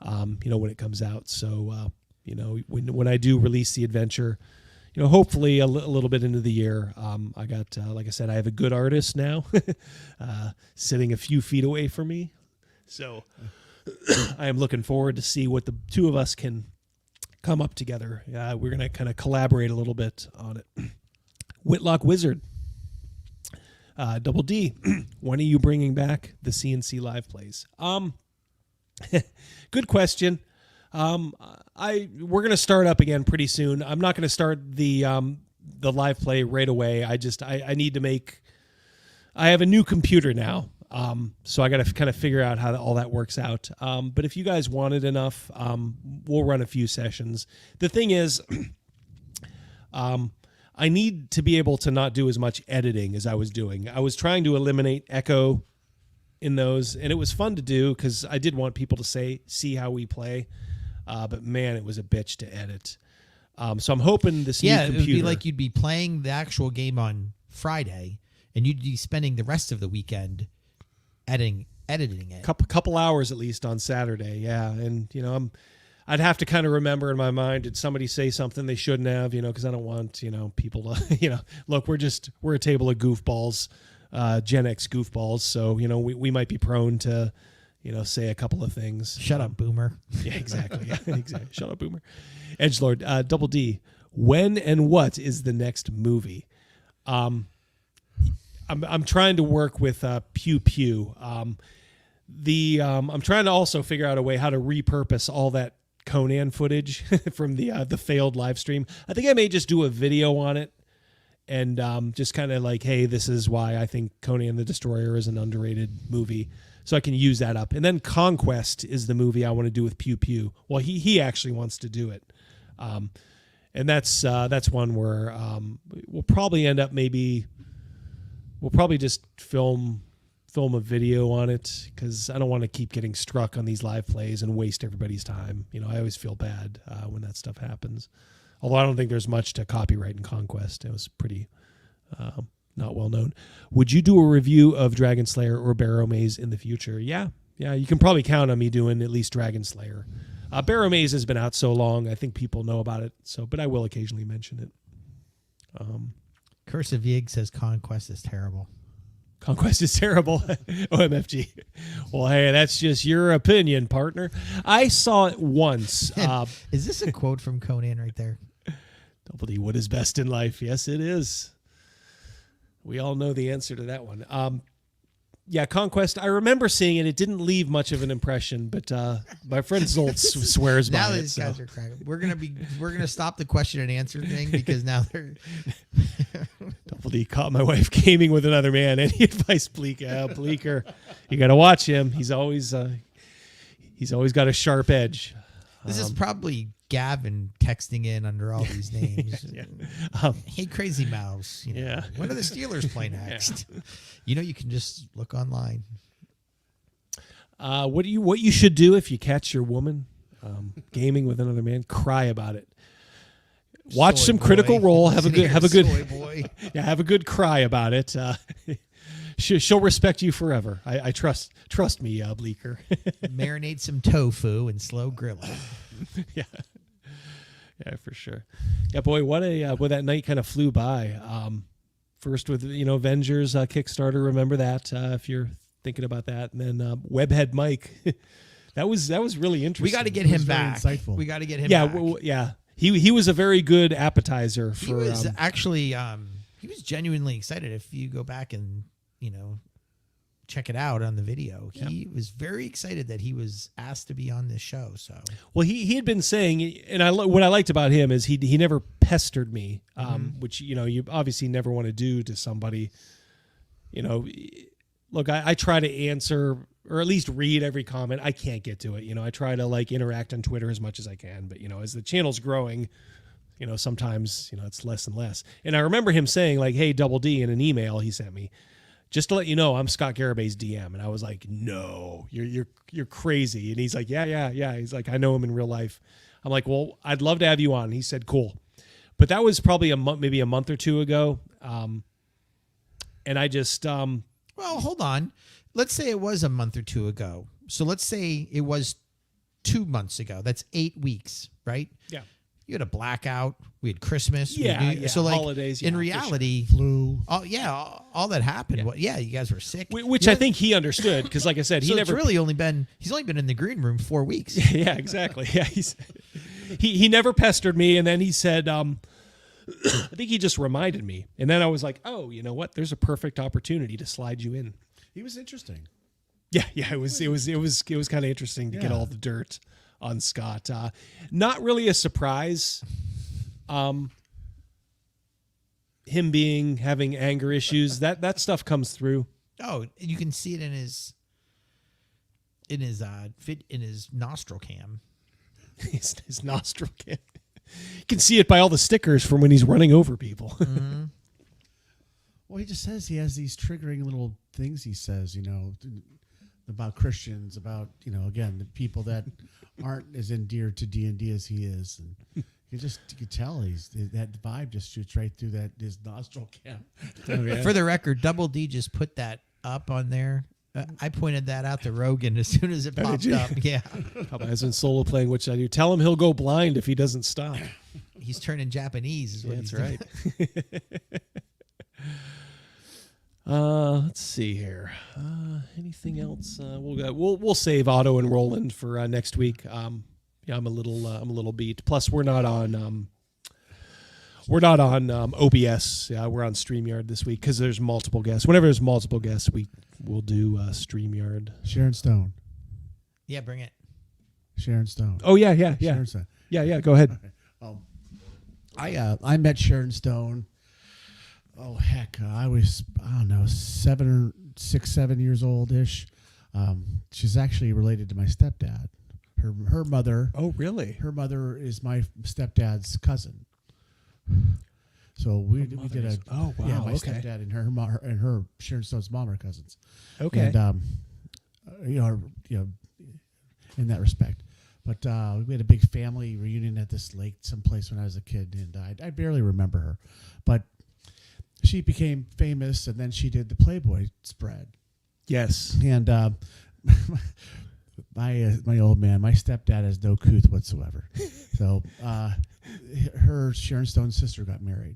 S2: When it comes out. So, when I do release the adventure, hopefully a little bit into the year, I got, like I said, I have a good artist now sitting a few feet away from me. So I am looking forward to see what the two of us can come up together. We're going to kind of collaborate a little bit on it. Whitlock Wizard, Double D, when are you bringing back the CNC live plays? Good question. We're going to start up again pretty soon. I'm not going to start the live play right away. I need to I have a new computer now. So I got to kind of figure out how all that works out. But if you guys want it enough, we'll run a few sessions. The thing is, I need to be able to not do as much editing as I was doing. I was trying to eliminate echo in those, and it was fun to do because I did want people to see how we play, but man, it was a bitch to edit. So I'm hoping this new computer...
S20: it would be like you'd be playing the actual game on Friday, and you'd be spending the rest of the weekend editing it.
S2: Couple hours at least on Saturday, yeah. And I'd have to kind of remember in my mind, did somebody say something they shouldn't have? Because I don't want people to look. We're a table of goofballs. Gen X goofballs, so we might be prone to say a couple of things.
S20: Shut up, boomer.
S2: Yeah, exactly. Exactly. Shut up, boomer. Edgelord, Double D, when and what is the next movie? I'm trying to work with Pew Pew. I'm trying to also figure out a way how to repurpose all that Conan footage from the failed live stream. I think I may just do a video on it. And just kind of like, hey, this is why I think Conan the Destroyer is an underrated movie. So I can use that up. And then Conquest is the movie I want to do with Pew Pew. Well, he actually wants to do it. And that's one where we'll probably end up we'll probably just film a video on it because I don't want to keep getting struck on these live plays and waste everybody's time. I always feel bad when that stuff happens. Although I don't think there's much to copyright in Conquest. It was pretty not well known. Would you do a review of Dragon Slayer or Barrow Maze in the future? Yeah. You can probably count on me doing at least Dragon Slayer. Barrow Maze has been out so long, I think people know about it. But I will occasionally mention it.
S20: Curse of Yig says Conquest is terrible.
S2: Conquest is terrible. OMFG. Well, hey, that's just your opinion, partner. I saw it once.
S20: Is this a quote from Conan right there?
S2: Double D, what is best in life? Yes, it is. We all know the answer to that one. Yeah, Conquest. I remember seeing it. It didn't leave much of an impression, but my friend Zolt swears by it.
S20: Now these guys are cracking. We're gonna stop the question and answer thing because now they're.
S2: Double D caught my wife gaming with another man. Any advice, Bleeker? You got to watch him. He's always got a sharp edge.
S20: This is probably Gavin texting in under all these names.
S2: Yeah.
S20: Hey, Crazy Mouse. You know,
S2: Yeah.
S20: When are the Steelers play next? You know, you can just look online.
S2: What you should do if you catch your woman gaming with another man? Cry about it. Watch
S20: Soy
S2: some
S20: boy.
S2: Critical Role. Have a good
S20: Soy boy.
S2: Yeah, have a good cry about it. She'll respect you forever. I trust me, Bleeker.
S20: Marinate some tofu and slow grill it.
S2: Yeah, for sure. Yeah, boy, what that night kind of flew by. First with Venger's Kickstarter. Remember that if you're thinking about that, and then Webhead Mike. that was really interesting.
S20: We got to get him back.
S7: Insightful.
S20: We got to get him back.
S2: Yeah. He was a very good appetizer for.
S20: He was actually he was genuinely excited. If you go back and check it out on the video, he was very excited that he was asked to be on this show. So
S2: well, he had been saying, and what I liked about him is he never pestered me, which you obviously never want to do to somebody. Look, I try to answer or at least read every comment. I can't get to it. I try to interact on Twitter as much as I can, but as the channel's growing, sometimes it's less and less. And I remember him saying hey, Double D, in an email he sent me, just to let you know, I'm Scott Garibay's DM. And I was like, no, you're crazy. And he's like, yeah. He's like, I know him in real life. I'm like, well, I'd love to have you on. And he said, cool. But that was probably maybe a month or two ago. And I just,
S20: well, hold on. Let's say it was a month or two ago. So let's say it was 2 months ago. That's 8 weeks, right?
S2: Yeah.
S20: You had a blackout. We had Christmas.
S2: Yeah.
S20: So
S2: holidays.
S20: In reality,
S7: flu.
S20: Oh yeah, all that happened.
S2: Yeah.
S20: You guys were sick.
S2: Which I think he understood because, like I said,
S20: he's only been in the green room 4 weeks.
S2: Yeah, exactly. Yeah, he never pestered me, and then he said, I think he just reminded me, and then I was like, oh, you know what? There's a perfect opportunity to slide you in.
S7: He was interesting.
S2: Yeah. It was kind of interesting to get all the dirt on Scott. Not really a surprise. Him having anger issues, that stuff comes through.
S20: Oh, you can see it in his nostril cam.
S2: his nostril cam. You can see it by all the stickers from when he's running over people.
S20: Mm-hmm.
S7: Well, he just says he has these triggering little things he says, about Christians, about, again, the people that aren't as endeared to D&D as he is. And you could tell that vibe just shoots right through his nostril cam.
S2: Oh, yeah.
S20: For the record, Double D just put that up on there. I pointed that out to Rogan as soon as it popped up. Yeah.
S2: As in solo playing, which I do. Tell him he'll go blind if he doesn't stop.
S20: He's turning Japanese. Is what he's
S2: doing. Let's see here. Anything else? We'll save Otto and Roland for next week. I'm a little beat. Plus, we're not on OBS. We're on StreamYard this week because there's multiple guests. Whenever there's multiple guests, we'll do StreamYard.
S7: Sharon Stone.
S20: Yeah, bring it.
S7: Sharon Stone.
S2: Oh yeah.
S7: Sharon Stone.
S2: Yeah. Go ahead.
S7: Okay. I met Sharon Stone. Oh heck, I was 7 years old ish. She's actually related to my stepdad. Her mother.
S2: Oh really?
S7: Her mother is my stepdad's cousin. So we did a.
S2: Oh wow.
S7: Yeah, my
S2: okay.
S7: stepdad and her Sharon Stone's mom are cousins.
S2: Okay.
S7: And in that respect. But we had a big family reunion at this lake someplace when I was a kid, and I barely remember her, but she became famous, and then she did the Playboy spread.
S2: Yes.
S7: And my old man, my stepdad has no couth whatsoever. So her Sharon Stone's sister got married.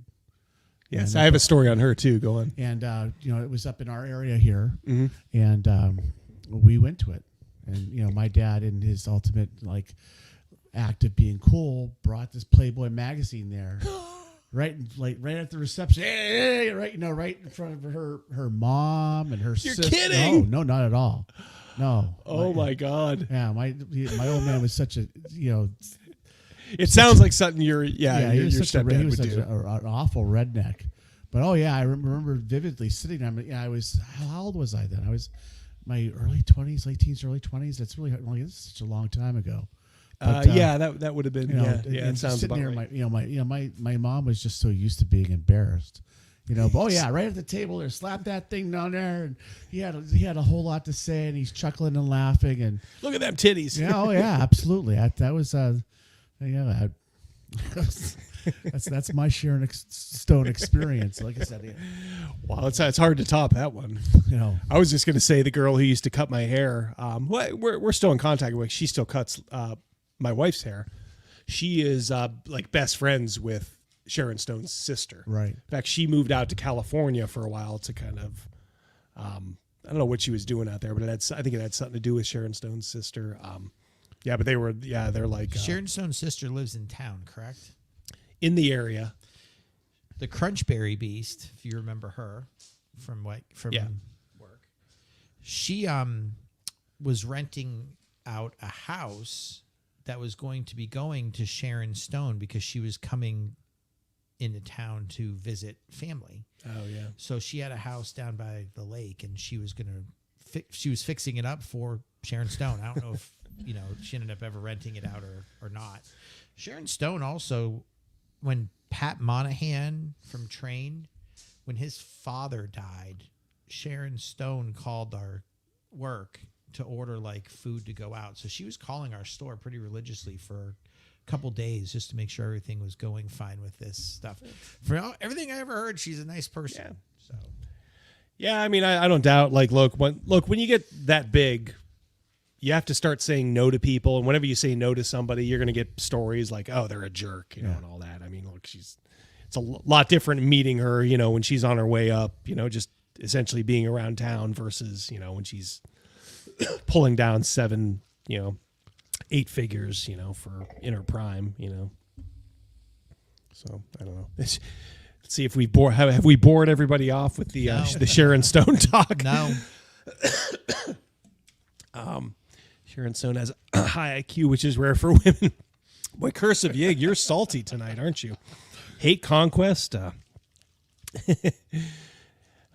S2: Yes,
S7: And,
S2: I have a story on her too. Go on.
S7: And it was up in our area here,
S2: Mhm.
S7: and we went to it. And my dad, in his ultimate act of being cool, brought this Playboy magazine there, right at the reception, right in front of her mom and her
S2: You're
S7: sister.
S2: kidding?
S7: No, not at all. No.
S2: Oh my God.
S7: Yeah, my old man was such a
S2: It sounds like something your
S7: he
S2: your
S7: was such
S2: stepdad
S7: he was
S2: would
S7: such
S2: do.
S7: an awful redneck. But I remember vividly sitting there. I was, how old was I then? I was my early 20s, late teens, early 20s. That's really this is such a long time ago. But,
S2: that would have been it sounds
S7: sitting
S2: about
S7: there,
S2: right.
S7: my mom was just so used to being embarrassed. Right at the table there, slap that thing down there, and he had a whole lot to say, and he's chuckling and laughing, and
S2: Look at them titties.
S7: absolutely. That was that's my Sharon Stone experience. Like I said,
S2: Wow, it's hard to top that one. I was just going to say the girl who used to cut my hair. We're still in contact with. She still cuts my wife's hair. She is best friends with Sharon Stone's sister.
S7: Right.
S2: In fact, she moved out to California for a while to kind of. I don't know what she was doing out there, but I think it had something to do with Sharon Stone's sister. But they're like
S20: Sharon Stone's sister lives in town, correct?
S2: In the area.
S20: The Crunchberry Beast, if you remember her from work. She was renting out a house that was going to Sharon Stone because she was coming into town to visit family.
S2: Oh yeah.
S20: So she had a house down by the lake, and she was she was fixing it up for Sharon Stone. I don't know if she ended up ever renting it out or not. Sharon Stone also, when Pat Monahan from Train, when his father died, Sharon Stone called our work to order food to go out. So she was calling our store pretty religiously for a couple days just to make sure everything was going fine with this stuff. For everything I ever heard, she's a nice person.
S2: Yeah. So yeah, I mean, I don't doubt. When you get that big, you have to start saying no to people, and whenever you say no to somebody, you're going to get stories like, "Oh, they're a jerk," and all that. I mean, it's a lot different meeting her, when she's on her way up, just essentially being around town versus, when she's pulling down 7, 8 figures, for in her prime, So I don't know. Let's see if have we bored everybody off with the Sharon Stone talk?
S20: No.
S2: Sharon Stone has a high IQ, which is rare for women. Boy, Curse of Yig, you're salty tonight, aren't you? Hate Conquest.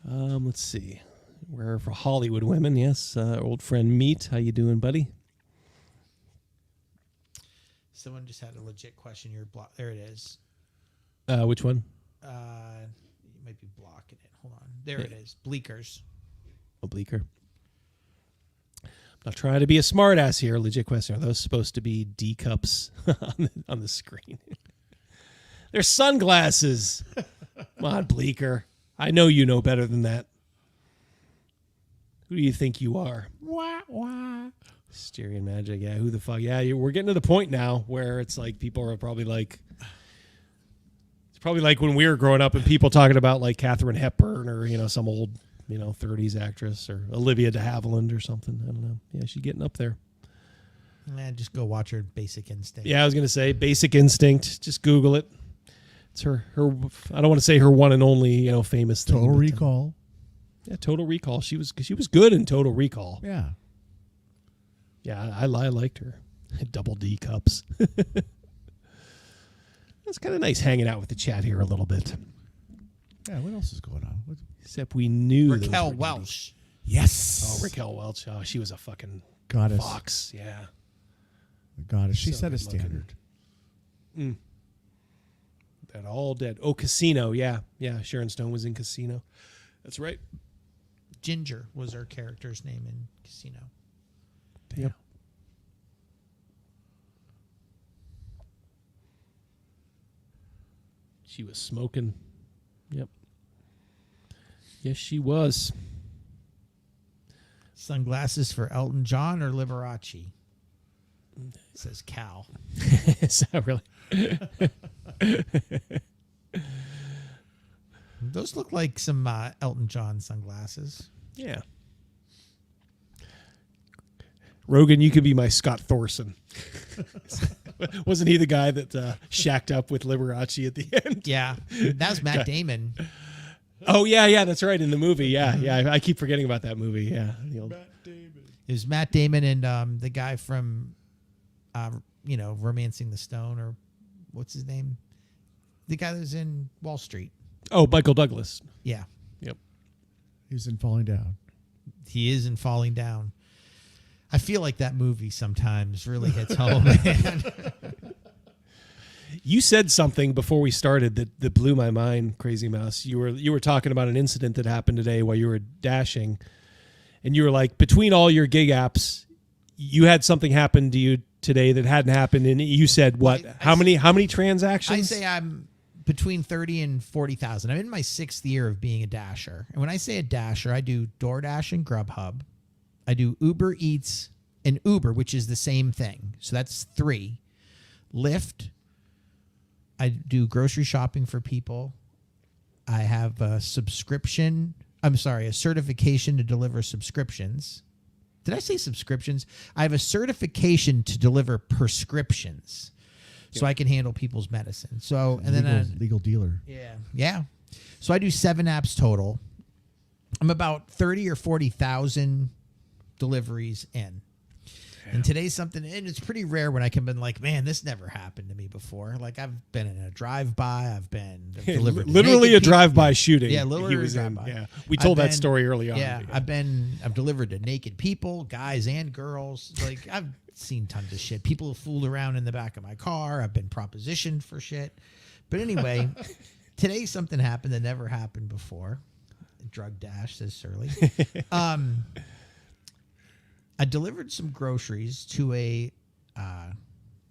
S2: Let's see. Rare for Hollywood women, yes. Old friend Meat, how you doing, buddy?
S20: Someone just had a legit question. There it is.
S2: Which one?
S20: You might be blocking it. Hold on. There it is. Bleakers.
S2: Oh, Bleaker. Not trying to be a smart ass here. Legit question. Are those supposed to be D cups on the screen? They're sunglasses. Come on, Bleaker. I know you know better than that. Who do you think you are?
S7: Wah, wah.
S2: Styrian Magic. Yeah, who the fuck? Yeah, we're getting to the point now where it's like people are probably like... It's probably like when we were growing up and people talking about like Katharine Hepburn or, some old... 30s actress or Olivia de Havilland or something. I don't know. Yeah, she's getting up there.
S20: Man, just go watch her Basic Instinct.
S2: Yeah, I was going to say Basic Instinct. Just Google it. It's her I don't want to say her one and only, famous thing.
S7: Total Recall.
S2: Yeah, Total Recall. She was good in Total Recall.
S7: Yeah.
S2: Yeah, I liked her. Double D cups. It's kind of nice hanging out with the chat here a little bit.
S7: Yeah, what else is going on?
S2: Except we knew
S20: Raquel Welch.
S7: Yes.
S2: Oh, Raquel Welch. Oh, she was a fucking
S7: goddess.
S2: Fox. Yeah.
S7: Goddess. She
S2: So
S7: set a
S2: good looking.
S7: standard.
S2: That all dead. Oh, Casino. Yeah. Yeah. Sharon Stone was in Casino. That's right.
S20: Ginger was her character's name in Casino.
S2: Yep. She was smoking. Yep. Yes, she was.
S20: Sunglasses for Elton John or Liberace? Says Cal.
S2: Is that really?
S20: Those look like some Elton John sunglasses.
S2: Yeah. Rogan, you could be my Scott Thorson. Wasn't he the guy that shacked up with Liberace at the end?
S20: Yeah, that was Matt Damon.
S2: Oh yeah, that's right, in the movie. Yeah. I keep forgetting about that movie. Yeah,
S20: Matt Damon. It was Matt Damon and the guy from, Romancing the Stone, or what's his name? The guy that was in Wall Street.
S2: Oh, Michael Douglas.
S20: Yeah.
S2: Yep.
S7: He's in Falling Down.
S20: He is in Falling Down. I feel like that movie sometimes really hits home, man.
S2: You said something before we started that blew my mind, Crazy Mouse. You were talking about an incident that happened today while you were dashing, and you were like, between all your gig apps, you had something happen to you today that hadn't happened, and you said what? How many transactions?
S20: I say I'm between 30 and 40,000. I'm in my 6th year of being a dasher, and when I say a dasher, I do DoorDash and Grubhub. I do Uber Eats and Uber, which is the same thing. So that's 3. Lyft. I do grocery shopping for people. I have a certification to deliver subscriptions. Did I say subscriptions? I have a certification to deliver prescriptions. So I can handle people's medicine. So, and then
S7: legal dealer.
S20: Yeah. So I do 7 apps total. I'm about 30 or 40,000 deliveries in. And today's something, and it's pretty rare when I can be like, man, this never happened to me before. Like I've been in a drive-by, I've delivered
S2: literally a drive-by shooting.
S20: Yeah, literally
S2: he was in.
S20: drive-by.
S2: Yeah, we told that story early on.
S20: Yeah, I've delivered to naked people, guys and girls. Like I've seen tons of shit. People have fooled around in the back of my car. I've been propositioned for shit. But anyway, today something happened that never happened before. Drug dash, says Surly. I delivered some groceries to a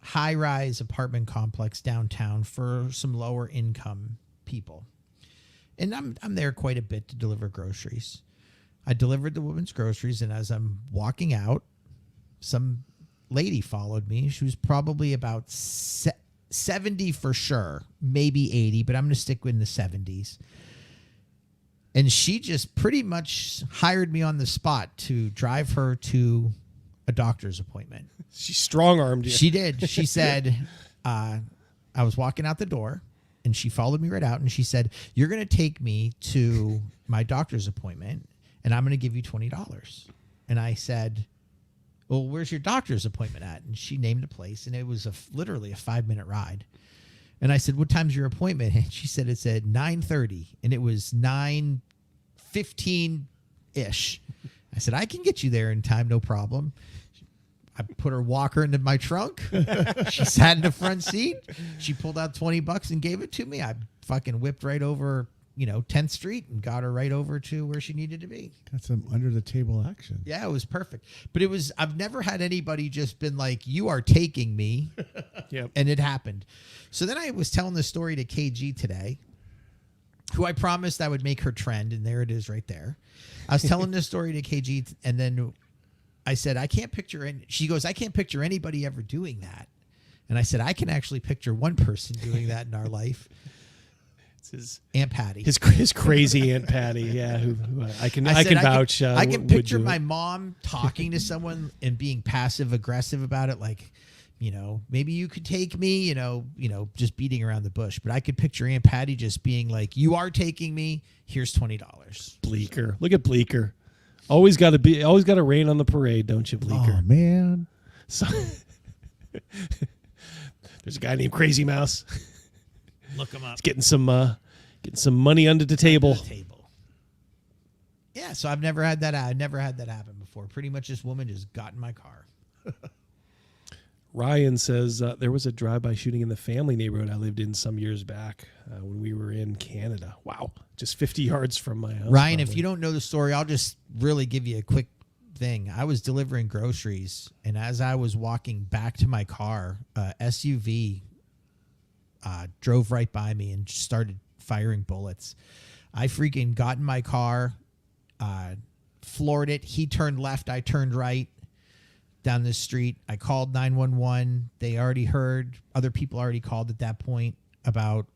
S20: high-rise apartment complex downtown for some lower income people. And I'm there quite a bit to deliver groceries. I delivered the woman's groceries, and as I'm walking out, some lady followed me. She was probably about 70 for sure, maybe 80, but I'm going to stick in the 70s. And she just pretty much hired me on the spot to drive her to a doctor's appointment.
S2: She strong-armed you.
S20: She did. She said, I was walking out the door, and she followed me right out, and she said, you're going to take me to my doctor's appointment, and I'm going to give you $20. And I said, well, where's your doctor's appointment at? And she named a place, and it was literally a 5-minute ride. And I said, what time's your appointment? And she said it's at 9:30, and it was 9:15-ish. I said, I can get you there in time, no problem. I put her walker into my trunk. She sat in the front seat. She pulled out $20 and gave it to me. I fucking whipped right over, 10th Street and got her right over to where she needed to be.
S7: Got some under the table action.
S20: Yeah, it was perfect. But I've never had anybody just been like, you are taking me.
S2: Yep.
S20: And it happened. So then I was telling this story to KG today, who I promised I would make her trend. And there it is right there. I was telling this story to KG, and then I said, she goes, I can't picture anybody ever doing that. And I said, I can actually picture one person doing that in our life. It's his Aunt Patty.
S2: His crazy Aunt Patty, yeah. Who I can vouch.
S20: I can picture my mom talking to someone and being passive aggressive about it, like, maybe you could take me, just beating around the bush. But I could picture Aunt Patty just being like, you are taking me. Here's $20.
S2: Bleecker, look at Bleecker. Always got to rain on the parade, don't you, Bleecker?
S7: Oh man.
S2: So, there's a guy named Crazy Mouse.
S20: Look him up.
S2: He's getting some money under the table.
S20: Yeah, so I've never had that. I never had that happen before. Pretty much, this woman just got in my car.
S2: Ryan says there was a drive-by shooting in the family neighborhood I lived in some years back when we were in Canada. Wow, just 50 yards from my house.
S20: Ryan,
S2: probably.
S20: If you don't know the story, I'll just really give you a quick thing. I was delivering groceries, and as I was walking back to my car, SUV drove right by me and started firing bullets. I freaking got in my car, floored it. He turned left, I turned right down this street. I called 911. They already heard. Other people already called at that point about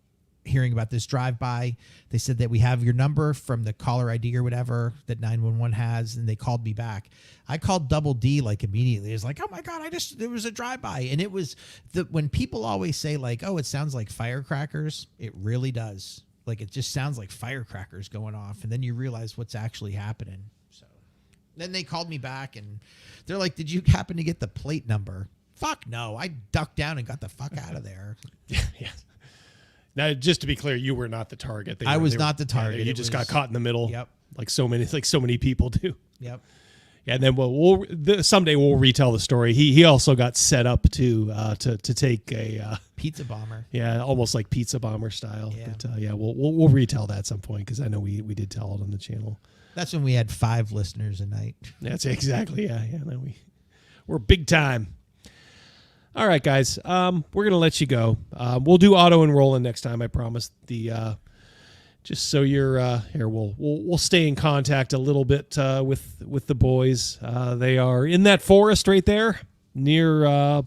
S20: hearing about this drive-by. They said that we have your number from the caller ID or whatever that 911 has, and they called me back. I called Double D like immediately. It was like, oh my God, there was a drive-by. And it was when people always say like, oh, it sounds like firecrackers, it really does. Like, it just sounds like firecrackers going off. And then you realize what's actually happening. So then they called me back and they're like, did you happen to get the plate number? Fuck no. I ducked down and got the fuck out of there.
S2: Yeah. Now, just to be clear, you were not the target.
S20: I was not the target.
S2: You just got caught in the middle.
S20: Yep.
S2: Like so many people do.
S20: Yep.
S2: Yeah, and then someday we'll retell the story. He also got set up to take a
S20: pizza bomber.
S2: Yeah, almost like pizza bomber style.
S20: Yeah.
S2: But we'll retell that at some point because I know we did tell it on the channel.
S20: That's when we had 5 listeners a night.
S2: That's exactly yeah. No, we're big time. All right, guys. We're gonna let you go. We'll do auto enrolling next time. I promise. Just so you're here, we'll stay in contact a little bit with the boys. They are in that forest right there, near right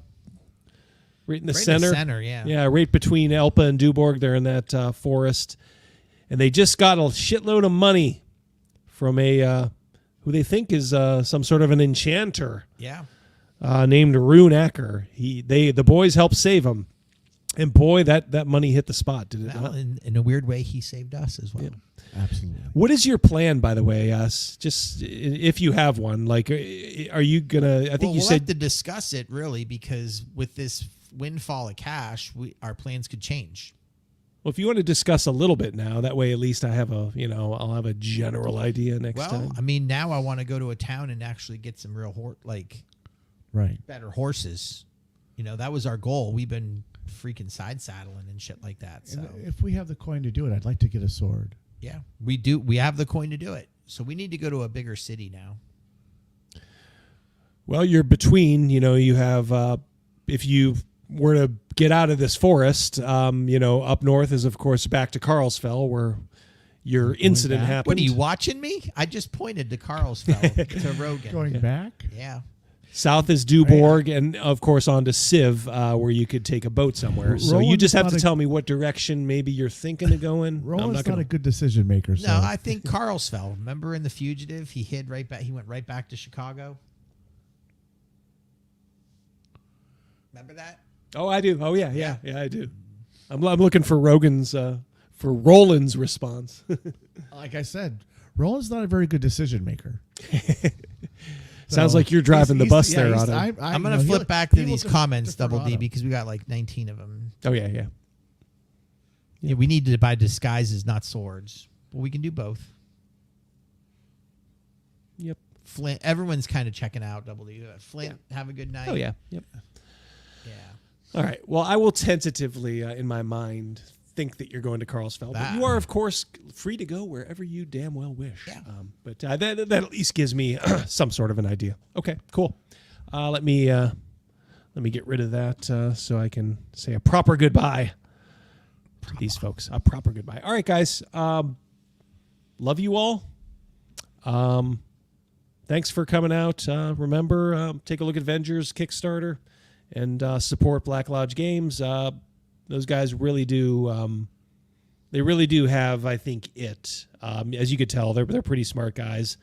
S2: in the center. Yeah, right between Elpa and Duborg. They're in that forest, and they just got a shitload of money from a who they think is some sort of an enchanter.
S20: Yeah.
S2: Named Rune Acker. The boys helped save him. And boy, that money hit the spot, did it not?
S20: In a weird way, he saved us as well.
S2: Yeah.
S7: Absolutely.
S2: What is your plan, by the way? Just if you have one, like, are you gonna? I think you
S20: we'll
S2: said
S20: have to discuss it really, because with this windfall of cash, our plans could change.
S2: Well, if you want to discuss a little bit now, that way at least I have I'll have a general idea next time.
S20: Well, I mean, now I want to go to a town and actually get some real better horses. That was our goal. We've been freaking side saddling and shit like that. So
S7: and if we have the coin to do it, I'd like to get a sword.
S20: Yeah, we do. We have the coin to do it. So we need to go to a bigger city now.
S2: Well, you're between. You have if you were to get out of this forest, up north is of course back to Carlsfell where your incident happened.
S20: What, are you watching me? I just pointed to Carlsfell to Rogan.
S7: Going back?
S20: Yeah.
S2: South is Duborg, and of course on to Civ, where you could take a boat somewhere. So you just have to tell me what direction maybe you're thinking of going.
S7: Roland's not a good decision maker. So.
S20: No, I think Carlsfell. Remember in The Fugitive, he hid right back. He went right back to Chicago. Remember that?
S2: Oh, I do. Oh, yeah, I do. I'm looking for Roland's response.
S7: Like I said, Roland's not a very good decision maker.
S2: Sounds like you're driving the bus there, Otto.
S20: I'm going to flip back to these comments, Double D, because we got like 19 of them.
S2: Oh, yeah.
S20: Yeah, we need to buy disguises, not swords. But we can do both.
S2: Yep.
S20: Flint. Everyone's kind of checking out, Double D. Flint, have a good night.
S2: Oh, yeah. Yep.
S20: Yeah.
S2: All right. Well, I will tentatively, in my mind, think that you're going to Carlsfell. But you are, of course, free to go wherever you damn well wish.
S20: Yeah.
S2: But that at least gives me some sort of an idea. Okay, cool. Let me get rid of that so I can say a proper goodbye to these folks. A proper goodbye. All right, guys. Love you all. Thanks for coming out. Remember, take a look at Venger's Kickstarter and support Black Lodge Games. Those guys really do. They really do have, I think, it. As you could tell, they're pretty smart guys.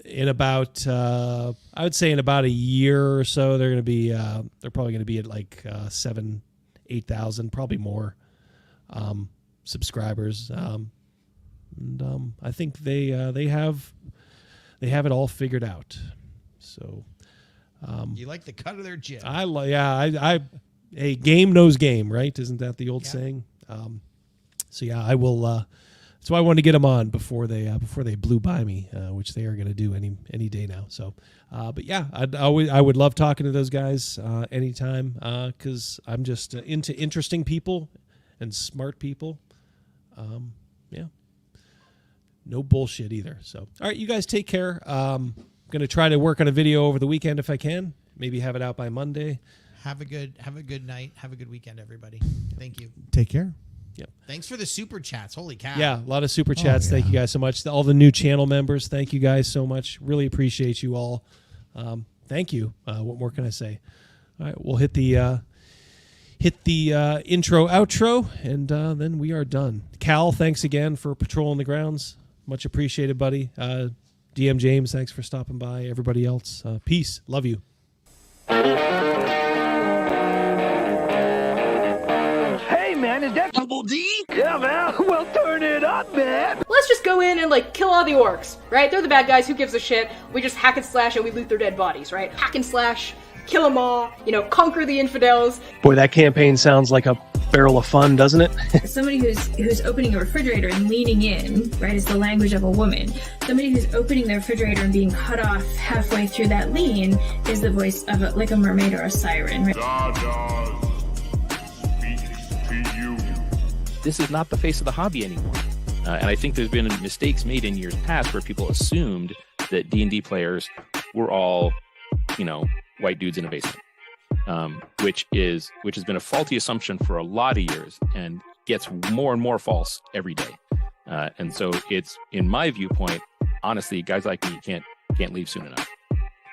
S2: In about, I would say, in about a year or so, they're going to be. They're probably going to be at like 7,000-8,000, probably more subscribers. And I think they have it all figured out. So.
S20: You like the cut of their jib.
S2: Hey, game knows game, right? Isn't that the old saying? So yeah, I will. That's why I wanted to get them on before they blew by me, which they are going to do any day now. So, but yeah, I would love talking to those guys anytime because I'm just into interesting people and smart people. Yeah, no bullshit either. So, all right, you guys take care. I'm going to try to work on a video over the weekend if I can. Maybe have it out by Monday.
S20: Have a good night. Have a good weekend, everybody. Thank you.
S7: Take care.
S2: Yep.
S20: Thanks for the super chats. Holy cow.
S2: Yeah, a lot of super chats. Thank you guys so much. All the new channel members, thank you guys so much. Really appreciate you all. Thank you. What more can I say? All right, we'll hit hit the intro, outro, and then we are done. Cal, thanks again for patrolling the grounds. Much appreciated, buddy. DM James, thanks for stopping by. Everybody else, peace. Love you.
S24: Hey, man, is that Double D? Yeah, man. Well, turn it up, man.
S4: Let's just go in and, like, kill all the orcs, right? They're the bad guys. Who gives a shit? We just hack and slash and we loot their dead bodies, right? Hack and slash, kill them all, conquer the infidels.
S18: Boy, that campaign sounds like a barrel of fun, doesn't it?
S13: Somebody who's opening a refrigerator and leaning in, right, is the language of a woman. Somebody who's opening their refrigerator and being cut off halfway through that lean is the voice of like a mermaid or a siren, right?
S14: This is not the face of the hobby anymore. And I think there's been mistakes made in years past where people assumed that D&D players were all, white dudes in a basement, which has been a faulty assumption for a lot of years and gets more and more false every day. And so it's, in my viewpoint, honestly, guys like me can't leave soon enough.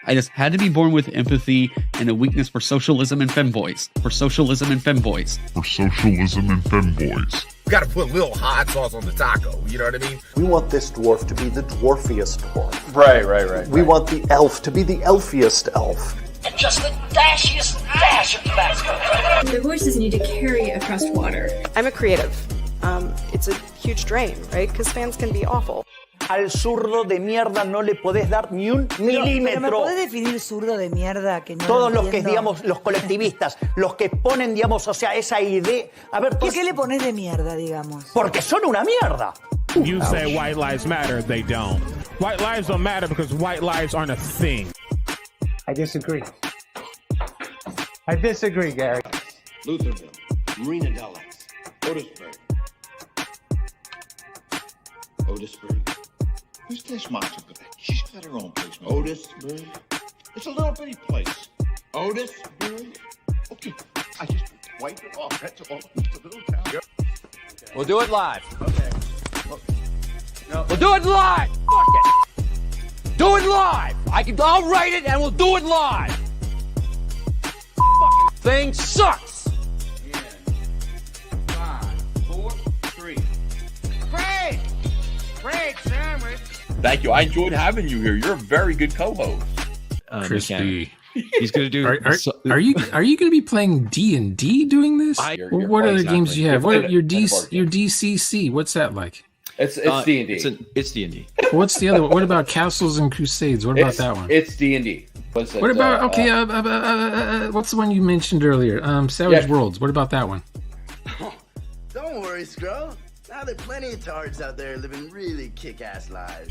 S15: I just had to be born with empathy and a weakness for socialism and femboys. For socialism and femboys.
S6: For socialism and femboys. You gotta put a little hot sauce on the taco, you know what I mean?
S12: We want this dwarf to be the dwarfiest dwarf.
S6: Right.
S12: We want the elf to be the elfiest elf.
S13: And just the dashiest dash of Tabasco. The voices need to carry across water.
S9: I'm a creative. It's a huge drain, right? Because fans can be awful.
S8: Al zurdo de mierda no le podés dar ni un milímetro.
S25: ¿Me podés definir zurdo de mierda? Que no
S8: todos los que, digamos, los colectivistas, los que ponen, digamos, o sea, esa idea... A ver,
S25: ¿por qué le pones de mierda, digamos?
S8: Porque son una mierda.
S26: You say white lives matter, they don't. White lives don't matter because white lives aren't a thing.
S12: I disagree. Gary.
S27: Lutherville, Marina Del X, Otisburg. Who's this monster? She's got her own place. Otisburg. It's a little bitty place. Otisburg. Okay, I just wipe it off. That's all. It's a little town. Yep.
S28: We'll do it live.
S27: Okay.
S28: No. We'll do it live. Fuck it. Do it live. I'll write it and we'll do it live. Fucking thing sucks.
S27: 5, 4, 3.
S28: Great sandwich.
S27: Thank you. I enjoyed having you here. You're a very good co-host.
S16: Crispy.
S27: He's gonna do.
S16: Are you going to be playing D&D doing this? What other games do you have? What your DCC? What's that like?
S29: It's D&D. It's D&D.
S16: What's the other one? What about Castles and Crusades? What about that one?
S29: It's D&D.
S16: What about what's the one you mentioned earlier? Savage Worlds. What about that one?
S17: Don't worry, Scrub. Now there are plenty of tards out there living really kick-ass lives.